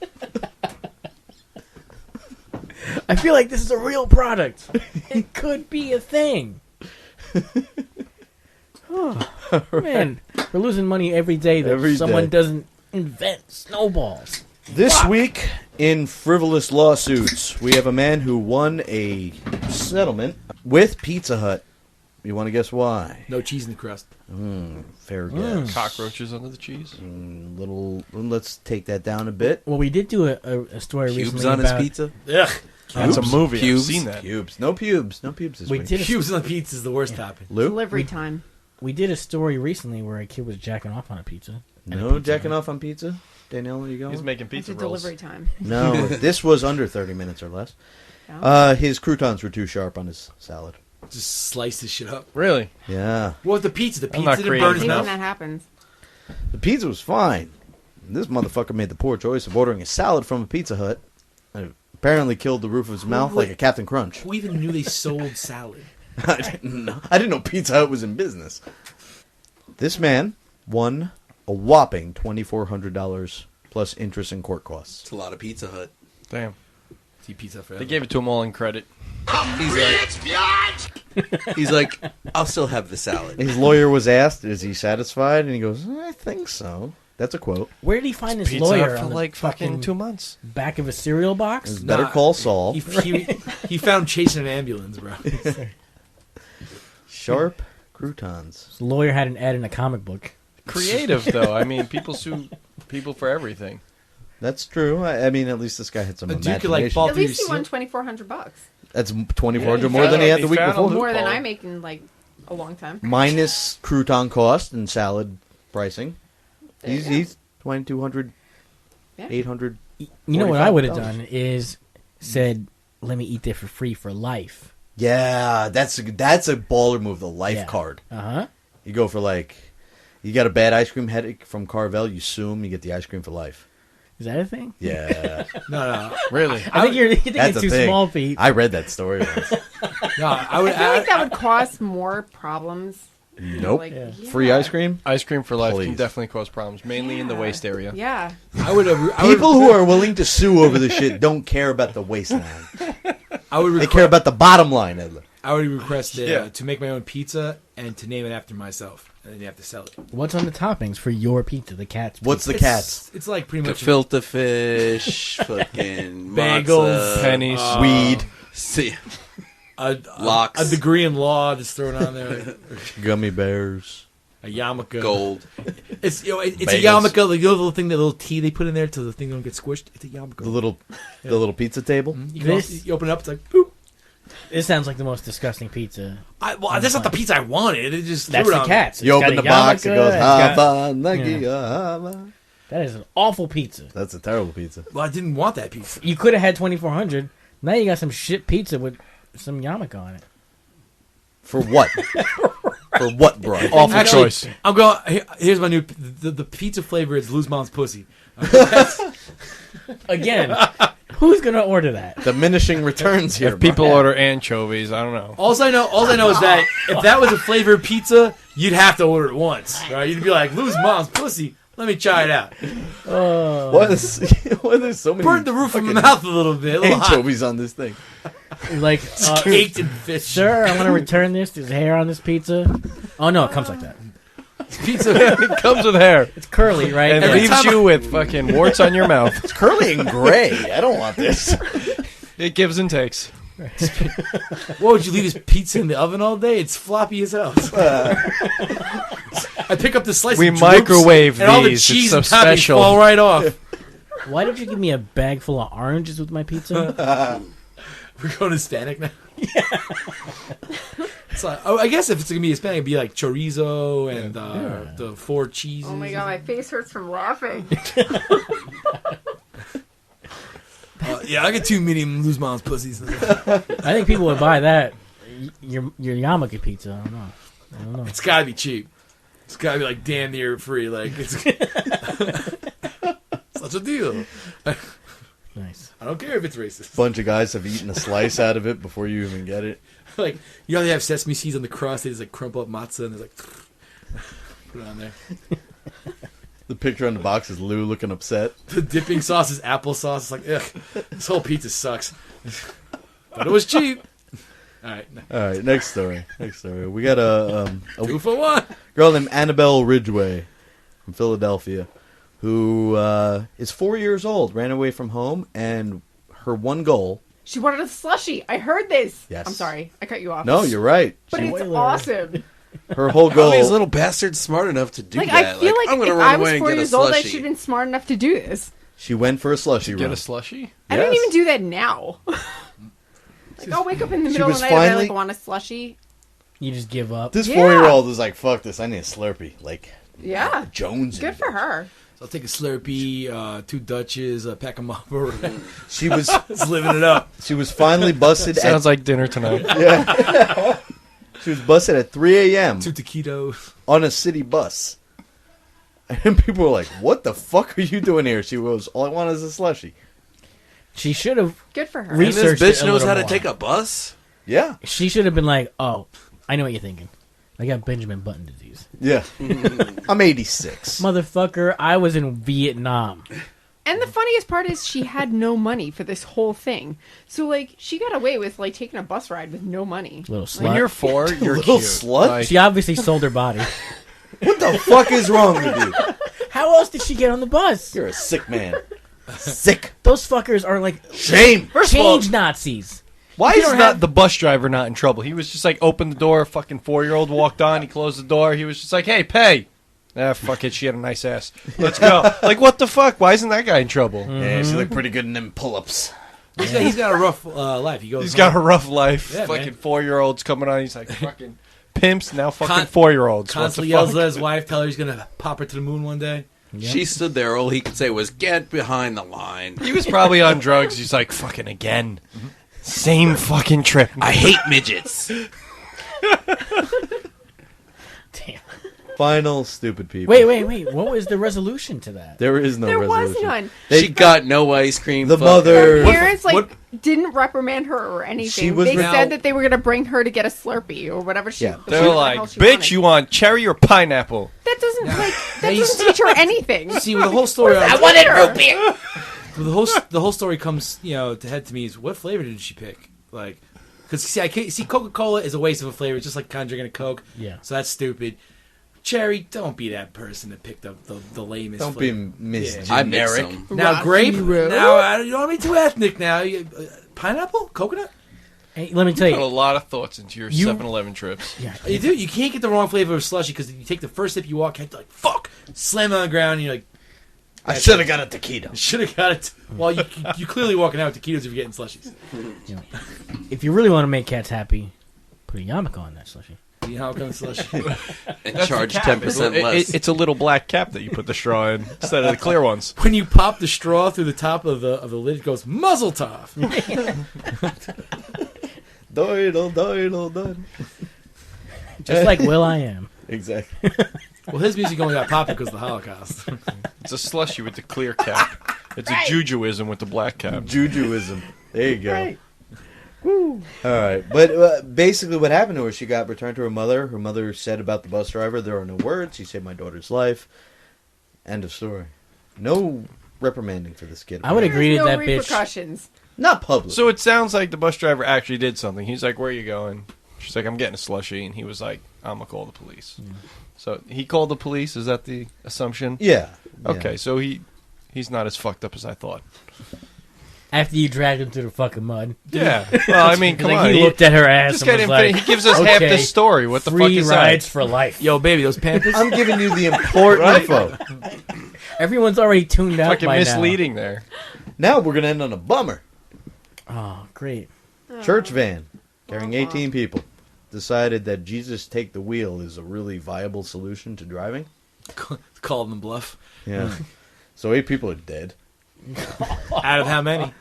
I feel like this is a real product. It could be a thing. Oh, man, we're losing money every day that Every someone day. doesn't invent snowballs. This week in frivolous lawsuits, we have a man who won a settlement with Pizza Hut. You want to guess why? No cheese in the crust. Fair guess. Cockroaches under the cheese. Let's take that down a bit. Well, we did do a story Cubes recently on his about pizza? Ugh. That's a movie. Pubes. I've seen that. Pubes. No pubes. No pubes this We week. did a, Cubes on pizza is the worst topping. Lou? Delivery time. we did a story recently where a kid was jacking off on a pizza. No jacking off on pizza? Danielle, where you going? He's making It's pizza a rolls. delivery time. No, this was under 30 minutes or less. Oh. His croutons were too sharp on his salad. Just slice this shit up. Really? Yeah. What with the pizza? The I'm not pizza didn't creative burn his I hate when mouth. that happens. The pizza was fine. This motherfucker made the poor choice of ordering a salad from a Pizza Hut. And apparently killed the roof of his mouth like a Captain Crunch. Who even knew they sold salad? I didn't know Pizza Hut was in business. This man won a whopping $2,400 plus interest and court costs. It's a lot of Pizza Hut. Damn. See pizza forever. They gave it to him all in credit. He's like, I'll still have the salad. His lawyer was asked, "Is he satisfied?" And he goes, "I think so." That's a quote. Where did he find this Pizza lawyer? Hut for On the like fucking fucking 2 months. back of a cereal box? It was Better Call Saul. He found chasing an ambulance, bro. Sharp croutons. His lawyer had an ad in a comic book. Creative, though. I mean, people sue people for everything. That's true. I mean, at least this guy had some A dude imagination. could, like, fall At least he won $2,400. That's $2,400 Yeah, more than he had he the week found a before. More than loophole. I make in like a long time. Minus crouton cost and salad pricing. There you He's 2,200, Yeah. 800. You know what I would have $45. done is said, "Let me eat there for free for life." Yeah, that's a baller move. The life Yeah. card. Uh-huh. You go for you got a bad ice cream headache from Carvel. You sue him. You get the ice cream for life. Is that a thing? Yeah, No. Really? I think you're thinking that's a too thing. small, Pete. I read that story once. No, I would. I feel like that would cause more problems. Nope. Like, Yeah. Free ice cream. Ice cream for life Please. can definitely cause problems, mainly in the Yeah. waist area. Yeah. I would. People who are willing to sue over this shit don't care about the waistline. I would. They care about the bottom line. I would request Yeah. to make my own pizza and to name it after myself, and then you have to sell it. What's on the toppings for your pizza? The cat's pizza. What's the cat's? It's like pretty much Gefilte fish, fucking bagels, matzah, pennies, weed, see, locks, a degree in law just thrown on there, gummy bears, a yarmulke, gold. It's it's Bagels. a yarmulke. Like the little thing, the little tea they put in there so the thing don't get squished. It's a yarmulke. the little pizza table. You, can also, you open it up, it's like boop. This sounds like the most disgusting pizza. That's not the pizza I wanted. It just That's threw it the on cat's. me. You It's open got the a box, it yarmulke, goes it's got- hava nagi hava. That is an awful pizza. That's a terrible pizza. Well, I didn't want that pizza. You could have had 2400. Now you got some shit pizza with some yarmulke on it. For what? For what, bro? Awful Actually, choice. I'm going. Here's my new. The pizza flavor is Lose Mom's pussy. Again, who's gonna order that? Diminishing returns here. If people order anchovies, I don't know. All I know is that if that was a flavored pizza, you'd have to order it once, right? You'd be like, "Lose Mom's pussy." Let me try it out. Why is so many? Burnt the roof of my mouth a little bit. A little hot. Anchovies on this thing. Like Caked in fish. Sir, I want to return this. There's hair on this pizza. Oh no, it comes like that. Pizza. It comes with hair. It's curly, right? And Every leaves time you with fucking warts on your mouth. It's curly and gray. I don't want this. It gives and takes. What would you leave this pizza in the oven all day? It's floppy as hell. I pick up the slice. We of droops, microwave and all the these. cheese It's so and toppings special. fall right off. Why did you give me a bag full of oranges with my pizza? We're going Hispanic now. Yeah. So I guess if it's gonna be Hispanic, it'd be like chorizo and the four cheeses. Oh my god, my face hurts from laughing. Yeah, I get 2 medium Lose Mom's pussies. I think people would buy that. Your yarmulke pizza. I don't know. It's gotta be cheap. It's gotta be like damn near free. Like it's such a deal. Nice. I don't care if it's racist. Bunch of guys have eaten a slice out of it before you even get it. Like you know, they have sesame seeds on the crust. They just like crumple up matzah and there's like put it on there. The picture on the box is Lou looking upset. The dipping sauce is applesauce. It's like, ugh, this whole pizza sucks. But it was cheap. All right. Next story. We got a 2 for 1 girl named Annabelle Ridgway from Philadelphia, who is 4 years old, ran away from home, and her one goal. She wanted a slushie. I heard this. Yes. I'm sorry. I cut you off. No, you're right. But it's awesome. Her whole How goal. are these little bastards smart enough to do Like, that? I feel like I'm gonna if run I was away and 4 get a years old, I slushie. should have been smart enough to do this. She went for a slushie Get run. a slushie? I don't even do that now. Like, I'll wake up in the She middle of was the night and I finally- like want a slushie. You just give up. This Yeah. 4-year-old was like, "Fuck this! I need a Slurpee." Like, Yeah. Jones. Good for her. So I'll take a Slurpee, 2 Dutches, a pack of Marlboro. She was just living it up. She was finally busted. Sounds like dinner tonight. Yeah. She was busted at 3 a.m. 2 taquitos on a city bus. And people were like, "What the fuck are you doing here?" She goes, "All I want is a slushie." She should have. Good for her. And this Researched bitch it a knows little how to more. take a bus? Yeah. She should have been like, "Oh, I know what you're thinking. I got Benjamin Button disease." Yeah. I'm 86. Motherfucker, I was in Vietnam. And the funniest part is she had no money for this whole thing. So, like, she got away with, like, taking a bus ride with no money. Little slut. When you're 4, you're Little cute. slut? Like, She obviously sold her body. What the fuck is wrong with you? How else did she get on the bus? You're a sick man. Sick. Those fuckers are like Shame. First of all- change Nazis. why You is don't not have- the bus driver not in trouble? He was just like, opened the door, a fucking 4-year-old walked on, he closed the door, he was just like, "Hey, pay." Ah, fuck it, she had a nice ass. Let's go. Like, what the fuck? Why isn't that guy in trouble? Yeah, she looked pretty good in them pull-ups. He's got a rough life. He's got a rough life. Yeah, fucking man. 4-year-olds coming on, he's like, fucking pimps, now fucking Con- 4-year-olds. Constantly What the yells fuck? at his wife, tell her he's gonna pop her to the moon one day. She stood there. All he could say was, "Get behind the line." He was probably on drugs. He's like, fucking again. Same fucking trip. I hate midgets. Damn. Final stupid people. Wait. What was the resolution to that? There is no There was resolution. none. She got no ice cream. The fuck mother- her. Her parents, like, what- didn't reprimand her or anything. She was They now- said that they were going to bring her to get a Slurpee or whatever she Yeah. They were whatever the like, hell she bitch, wanted. you want cherry or pineapple? That doesn't, like, that Now you doesn't teach her anything. See, with the whole story, I wanted root beer. the whole story comes, to head to me is what flavor did she pick? Like, Because see, Coca-Cola is a waste of a flavor. It's just like kind of drinking a Coke. Yeah. So that's stupid. Cherry, don't be that person that picked up the lamest. Don't flavor. be Miss Yeah. Generic. Now Rocky grape. Road. Now you don't want to be too ethnic. Now pineapple, coconut. Hey, let me tell Put a you. lot of thoughts into your 7-Eleven trips. Yeah. You do. You can't get the wrong flavor of slushy because you take the first sip, you walk, you're like fuck, slam it on the ground, and you're like, I should have got a taquito. should have got it. Well, you clearly walking out with taquitos if you're getting slushies. You know, if you really want to make cats happy, put a yarmulke on that slushy. You know how it comes slushy. And That's charge the cap. 10% less. It's a little black cap that you put the straw in instead of the clear ones. When you pop the straw through the top of the lid, it goes muzzle tough. Doidle. Just like Will I Am. Exactly. Well, his music only got popular because of the Holocaust. It's a slushy with the clear cap. It's a Jujuism with the black cap. Jujuism. There you go. Right. Woo. All right. But basically what happened to her, she got returned to her mother. Her mother said about the bus driver, there are no words. He saved my daughter's life. End of story. No reprimanding for this kid. I would agree There's with no that bitch. repercussions. Not public. So it sounds like the bus driver actually did something. He's like, "Where are you going?" She's like, "I'm getting a slushy," and he was like, "I'm gonna call the police." So he called the police. Is that the assumption? Yeah. Okay, so he's not as fucked up as I thought. After you dragged him through the fucking mud. Yeah. Well, I mean, come Like, on. He looked at her ass Just and get was him like, he gives us half the okay, story. What the fuck free is rides that? for life. Yo, baby, those Pampers. I'm giving you the important info. Everyone's already tuned out Fucking by misleading there. Now we're going to end on a bummer. now. Oh, great. Church van carrying 18 people decided that Jesus Take the Wheel is a really viable solution to driving. Called them bluff. Yeah. So 8 people are dead. Out of how many?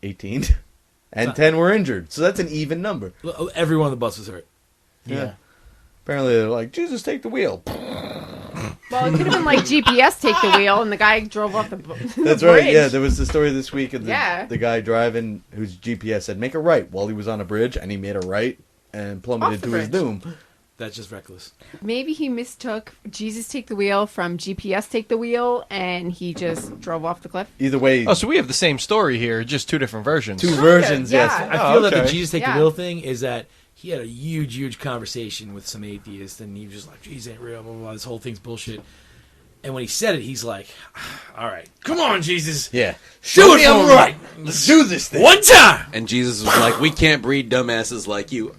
18. And 10 were injured. So that's an even number. Every one of the bus was hurt. Yeah. Apparently they're like, Jesus Take the Wheel. Well, it could have been like GPS take the wheel, and the guy drove off the That's the right. bridge. Yeah, there was the story this week of Yeah. the guy driving whose GPS said make a right while he was on a bridge, and he made a right and plummeted Off the to his bridge. doom. That's just reckless. Maybe he mistook Jesus take the wheel from GPS take the wheel, and he just drove off the cliff. Either way, Oh, so we have the same story here, just two different versions. 2 versions, yeah. yes. I feel that the okay. Jesus Take Yeah. the Wheel thing is that he had a huge conversation with some atheist, and he was just like, Jesus ain't real, blah, blah, blah, this whole thing's bullshit. And when he said it, he's like, all right, come on, Jesus. Yeah. Show me it I'm for me. right. Let's do this thing. One time. And Jesus was like, we can't breed dumbasses like you.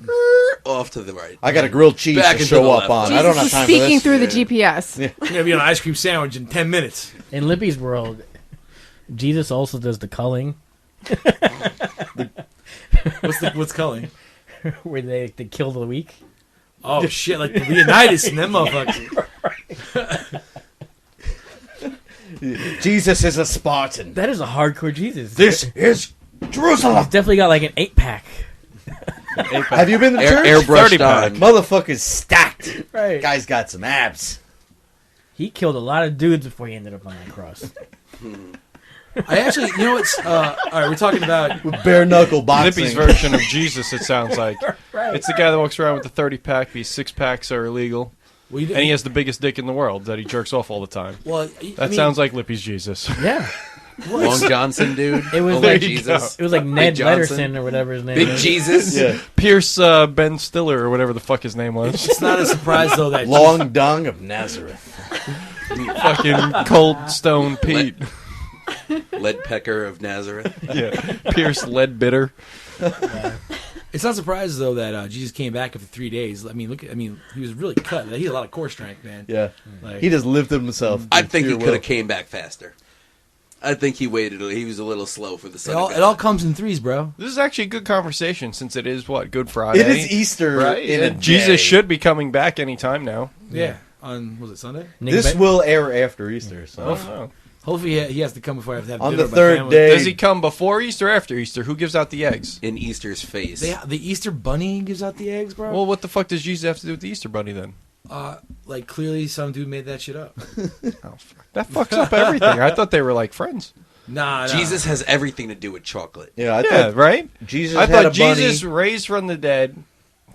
Off to the right. I got a grilled cheese Back to into show the up left. on. Jesus I don't have was time speaking for this. through the GPS. Yeah. I'm going to be on an ice cream sandwich in 10 minutes. In Lippy's world, Jesus also does the culling, What's culling? where they kill the weak. Oh, shit, like the Leonidas and them motherfuckers. Jesus is a Spartan. That is a hardcore Jesus. This is Jerusalem. He's definitely got like an 8-pack. Have you been to church? Airbrushed on. Motherfucker's stacked. Right. Guy's got some abs. He killed a lot of dudes before he ended up on that cross. I actually, you know what's, all right, we're talking about With bare knuckle boxing. Lippy's version of Jesus, it sounds like. Right. It's the guy that walks around with the 30-pack. These 6-packs are illegal. Well, you And he has the biggest dick in the world that he jerks off all the time. Well, That sounds like Lippy's Jesus. Yeah. Long Johnson, dude. It was Only like Jesus. It was like Big Ned Johnson. Letterson or whatever his name Big is. Jesus. Yeah. Pierce Ben Stiller or whatever the fuck his name was. It's not a surprise, though, that Long Dong of Nazareth. Fucking Cold Stone Pete. Leadpecker of Nazareth. Yeah. Pierce Leadbitter. It's not surprising though that Jesus came back after 3 days. I mean, he was really cut. He had a lot of core strength, man. Yeah. Like, He just lifted himself. I think he with could pure have came back faster. I think he waited. He was a little slow for the it Son all, of it God. all comes in threes, bro. This is actually a good conversation since it is, what, Good Friday? will. It is Easter Right? in a Jesus day. should be coming back any time now. Yeah. On was it Sunday? This will air after Easter. So. Oh, no. Hopefully he has to come before I have to have On dinner the with my third family. day. Does he come before Easter or after Easter? Who gives out the eggs? In Easter's face. The Easter Bunny gives out the eggs, bro. Well, what the fuck does Jesus have to do with the Easter Bunny then? Like clearly some dude made that shit up. That fucks up everything. I thought they were like friends. Nah. Jesus has everything to do with chocolate. Yeah, I Yeah, thought right? Jesus I had thought a bunny. Jesus raised from the dead,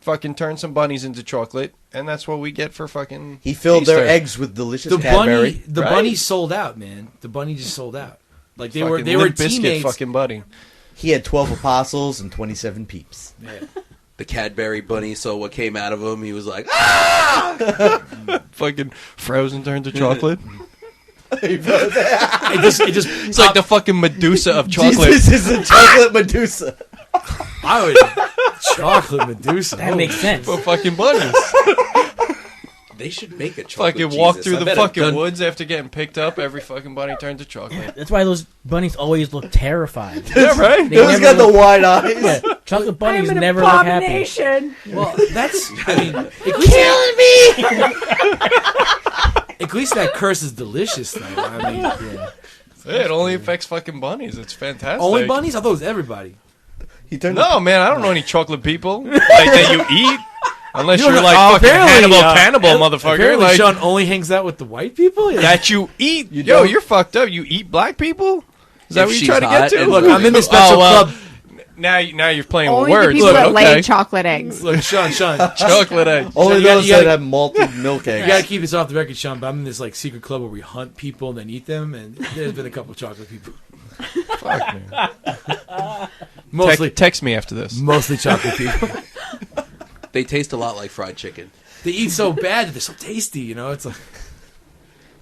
fucking turned some bunnies into chocolate, and that's what we get for fucking He filled Easter. their eggs with delicious The Cadbury. bunny, Right? bunny sold out, man. The bunny just sold out. Like they Fucking were Limp Bizkit teammates. fucking buddy. He had 12 apostles and 27 peeps. Yeah. The Cadbury bunny saw what came out of him. He was like, ah! Fucking frozen turned to chocolate. It's like the fucking Medusa of chocolate. Jesus is a chocolate Medusa. I would chocolate Medusa. That makes sense. For fucking bunnies. They should make a chocolate Fucking walk Jesus. through I the bet I've fucking done- woods after getting picked up. Every fucking bunny turned to chocolate. That's why those bunnies always look terrified. Yeah, right? They Those never got the look- wide eyes. Yeah, chocolate bunnies I'm an never look happy. abomination. Well, that's. I mean, at least that curse is delicious, though. I mean, Yeah, it only affects fucking bunnies. It's fantastic. only bunnies? I thought it was everybody. He turned No, man, I don't know any chocolate people like that you eat. Unless You you're know, like fucking apparently, cannibal motherfucker. Apparently, Like, Sean only hangs out with the white people. Yeah. that you eat. You Yo, don't- you're fucked up. You eat black people? Is that If what she's you're trying to hot get to? and- Look, I'm in this special club. Now you're playing Only with the words. people Look, that lay okay. chocolate eggs. Look, Sean. Chocolate egg. Only you gotta- those you gotta- that have malted milk eggs. You gotta keep this off the record, Sean. But I'm in this like secret club where we hunt people and then eat them, and there's been a couple of chocolate people. Fuck, man. Mostly, Text me after this. mostly chocolate people. They taste a lot like fried chicken. They eat so bad that they're so tasty. You know, it's like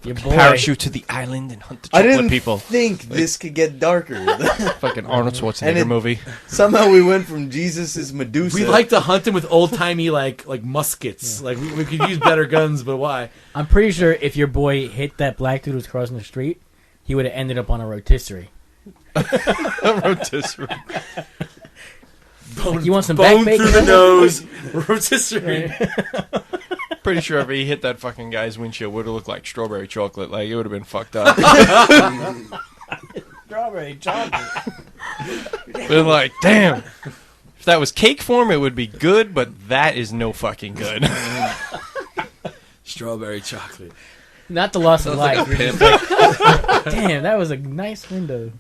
Your boy. Parachute to the island and hunt the I chocolate didn't people. think this could get darker. Fucking Arnold And Schwarzenegger it- movie. Somehow we went from Jesus is Medusa. we like to hunt them with old timey like muskets. Like we could use better guns, but why? I'm pretty sure if your boy hit that black dude who was crossing the street, he would have ended up on a rotisserie. Rotisserie. Bone, You want some bone back through bacon? the nose, rotisserie. Pretty sure if he hit that fucking guy's windshield, would have looked like strawberry chocolate. Like it would have been fucked up. Strawberry chocolate. Been like, damn. If that was cake form, it would be good, but that is no fucking good. Strawberry chocolate. Not the loss of Sounds like life. a You're just pimp. like, damn, that was a nice window.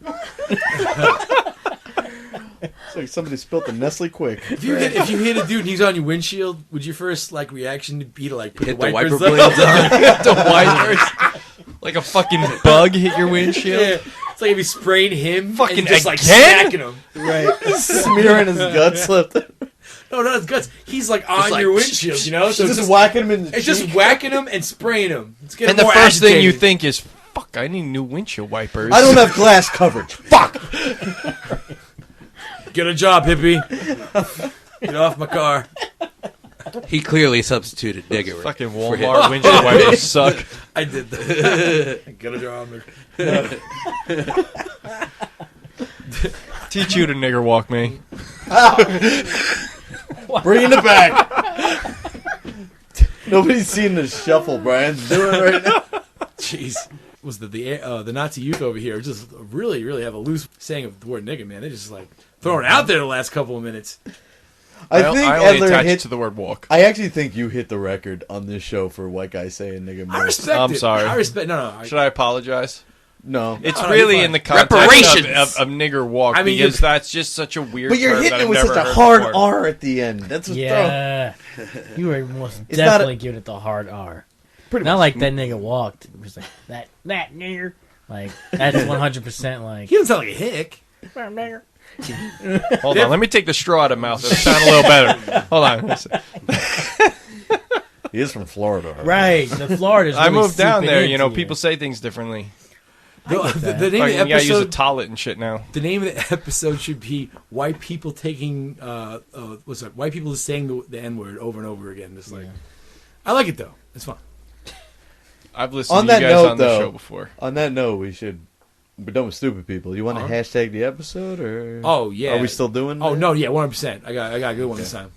It's like somebody spilt the Nestle Quick. If you hit a dude and he's on your windshield, would your first like reaction be to like put Hit the the wipers wiper up? blades on. The wipers. Like a fucking bug hit your windshield. Yeah, it's like if he's spraying him, Fucking and just like again? smacking him. Right. Smearing his guts left. No, not his guts. He's like on like, your windshield, you know. So it's Just whacking him in the it's just cheek. whacking him and spraying him. It's getting And the more first thing you agitated. think is, fuck, I need new windshield wipers. I don't have glass coverage. Fuck! Get a job, hippie. Get off my car. He clearly substituted nigger. Fucking for him. Walmart windshield wipers suck. I did that. Get a job. Teach you to nigger walk me. Bringing it back. Nobody's seen the shuffle Brian's doing right now. Jeez. Was the Nazi youth over here just really have a loose saying of the word nigga, man. They just like throwing it out there the last couple of minutes. I think I only Edler attached hit to the word walk. I actually think you hit the record on this show for white guys saying nigga I most. respect I'm it. sorry. I respect. No. Should I apologize? No. It's No, really you're in the fine. context Reparations. of nigger walk I mean, because that's just such a weird But you're term hitting that it I've with never such a heard hard before. R at the end. That's what's Yeah. You were most It's not definitely a- giving it the hard R. Pretty Not much. like that nigga walked. It was like, that nigger. Like, that's 100% like, He doesn't sound like a hick. nigger. Hold on, let me take the straw out of mouth. It'll sound a little better. Hold on. He is from Florida. Right. The Florida's I really moved down seeping there. You know, into people say things differently. The name Like, of the you gotta use a episode. toilet and shit now. The name of the episode should be "White People Taking." What's that? White people saying the N word over and over again. Just like, I like it though. It's fun. I've listened On to you that guys note, on the though, show before. on that note, we're done with stupid people. You want to Uh-huh. hashtag the episode or? Oh yeah. Are we still doing? Oh that? no, yeah, 100%. I got a good one this time.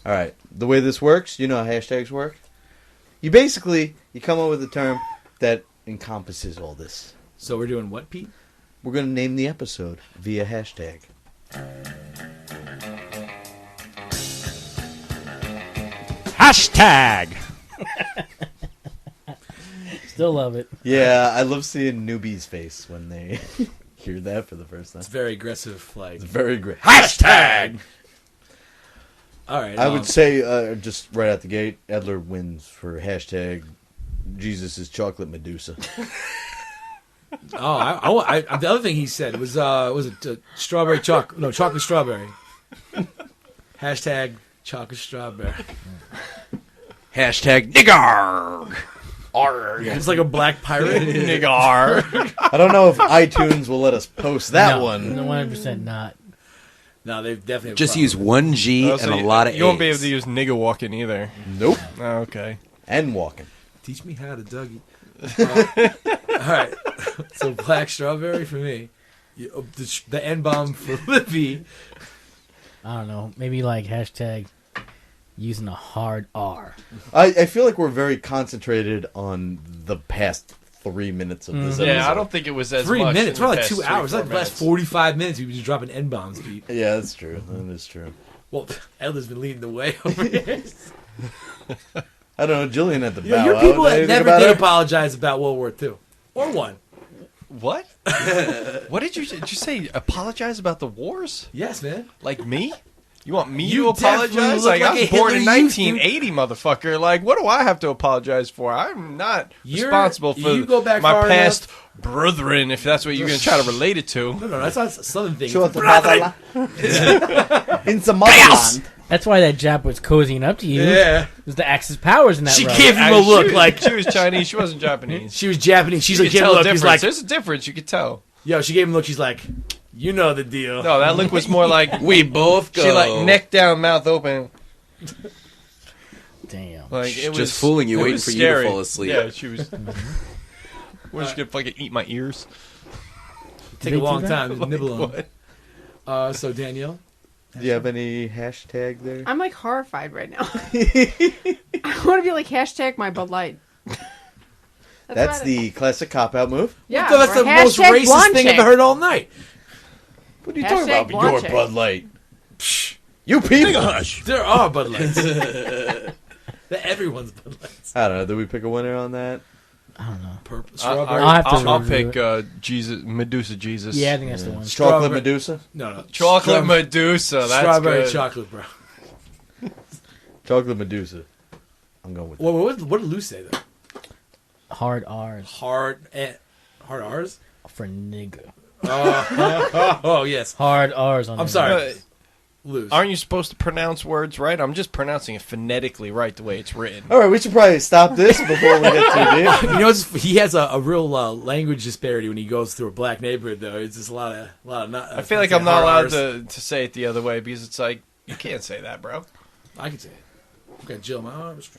All right. The way this works, you know how hashtags work. You basically come up with a term that encompasses all this. So we're doing what, Pete? We're going to name the episode via hashtag. Hashtag. Still love it. Yeah, I love seeing newbies' face when they hear that for the first time. It's very aggressive. Like It's very great. hashtag. All right. I would say, just right out the gate, Edler wins for hashtag Jesus is chocolate Medusa. The other thing he said was it strawberry chocolate? No, chocolate strawberry. Hashtag chocolate strawberry. Hashtag nigger. It's like a black pirate. Nigger. I don't know if iTunes will let us post that No, one. 100% not. No, they definitely have Just problems. use one G and a lot of You won't be able A's. to use nigga walking either. Nope. Oh, okay. And walking. Teach me how to Dougie. All right. So black strawberry for me. The N-bomb for Lippy. I don't know. Maybe like hashtag using a hard R. I feel like we're very concentrated on the past 3 minutes of this episode. Yeah, I don't think it was as 3 much minutes. in We're the like past 2 hours. Like the last 45 minutes, we've been just dropping N-bombs, Pete. Yeah, that's true. That is true. Well, Elder's been leading the way over here. I don't know. Jillian had the bow Yeah, you're out. people that Anything never about did her? apologize about World War II. Or one. What? What did you say? Apologize about the wars? Yes, man. Like me? You want me You to definitely apologize? look Like, like I was a born in Hitler Youth, dude. 1980, motherfucker. Like, what do I have to apologize for? I'm not You're- responsible for you go back my far past brethren, if that's what you're going to try to relate it to. No, that's not a southern thing. Sure, It's the brother. In the motherland. That's why that Jap was cozying up to you. Yeah. There's the Axis powers in that She row. gave him a look like She was Chinese. She wasn't Japanese. she was Japanese. She's You like, could gave him tell a a look. He's difference. like, There's a difference. You could tell. yo, she gave him a look. She's like, you know the deal. No, that look was more like We both go. she like neck down, mouth open. Damn. Like it was Just fooling you, it waiting was for you to scary. fall asleep. Yeah, she was. We're just gonna fucking eat my ears. Take a long time to Like, nibble on. what? So Danielle, Do you have any hashtag there? I'm like horrified right now. I want to be like hashtag my Bud Light. That's what the classic cop-out move. Yeah, that's the or most hashtag racist blonde thing I've chick. heard all night. What are you Hashtag talking about? blonde Your chick. Bud Light. You people. Hush. There are Bud Lights. Everyone's Bud Lights. I don't know. Did we pick a winner on that? I don't know. Purple strawberry. I'll have to I'll review pick Jesus, Medusa Jesus. Yeah, I think that's the one. Chocolate Strawberry- Medusa? No. Chocolate Medusa. That's Strawberry good. chocolate, bro. Chocolate Medusa. I'm going with that. What did Lou say though? Hard R's Hard R's. for nigga. Oh yes. Hard R's on I'm there. sorry. Lose. Aren't you supposed to pronounce words right? I'm just pronouncing it phonetically right the way it's written. All right, we should probably stop this before we get too deep. You know, he has a real language disparity when he goes through a black neighborhood. Though it's just a lot of not. I feel like I'm not allowed to say it the other way because it's like you can't say that, bro. I can say it. I've got Jill in my arms.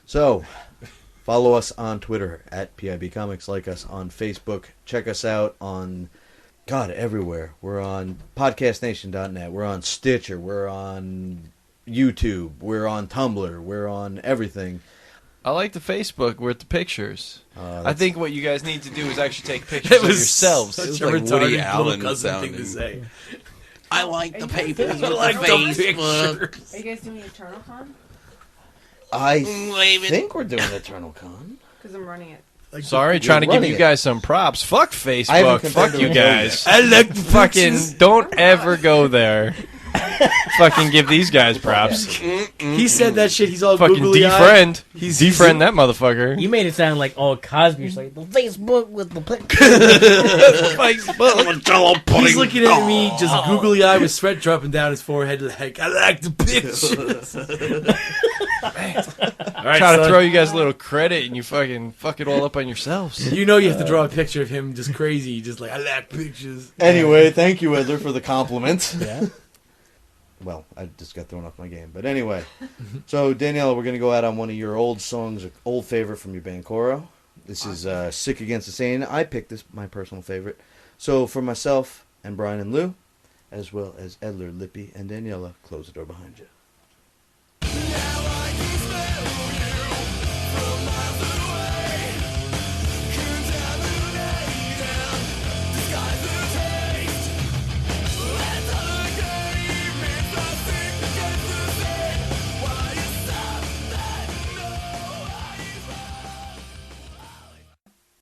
So, follow us on Twitter at PIB Comics. Like us on Facebook. Check us out on, God, everywhere. We're on podcastnation.net. We're on Stitcher. We're on YouTube. We're on Tumblr. We're on everything. I like the Facebook with the pictures. I think what you guys need to do is actually take pictures It of was yourselves. such It's a like retarded Woody little Allen cousin thing to sounding. say. I like the papers with like the the Facebook. pictures. Are you guys doing Eternal Con? I think we're doing Eternal Con. Because I'm running it. Sorry, trying to give you guys some props. Fuck Facebook. haven't Fuck compared you to guys. I like the Fucking pictures. don't ever go there. Fucking give these guys props. He said that shit. He's all Fucking googly-eyed. defriend. He's Defriend that motherfucker. You made it sound like all Cosby. It's like the Facebook with the picture. He's looking at me, just googly eyed with sweat dropping down his forehead. Like I like the pictures. All right, Try to son. throw you guys a little credit and you fucking fuck it all up on yourselves. You know you have to draw a picture of him just crazy, just like I like pictures. Anyway, thank you, Edler, for the compliment. Yeah. Well, I just got thrown off my game. But anyway, so Danielle, we're going to go out on one of your old songs, old favorite from your band Coro. This is Sick Against the Sane. I picked this, my personal favorite. So for myself and Brian and Lou, as well as Edler, Lippy, and Daniela, close the door behind you.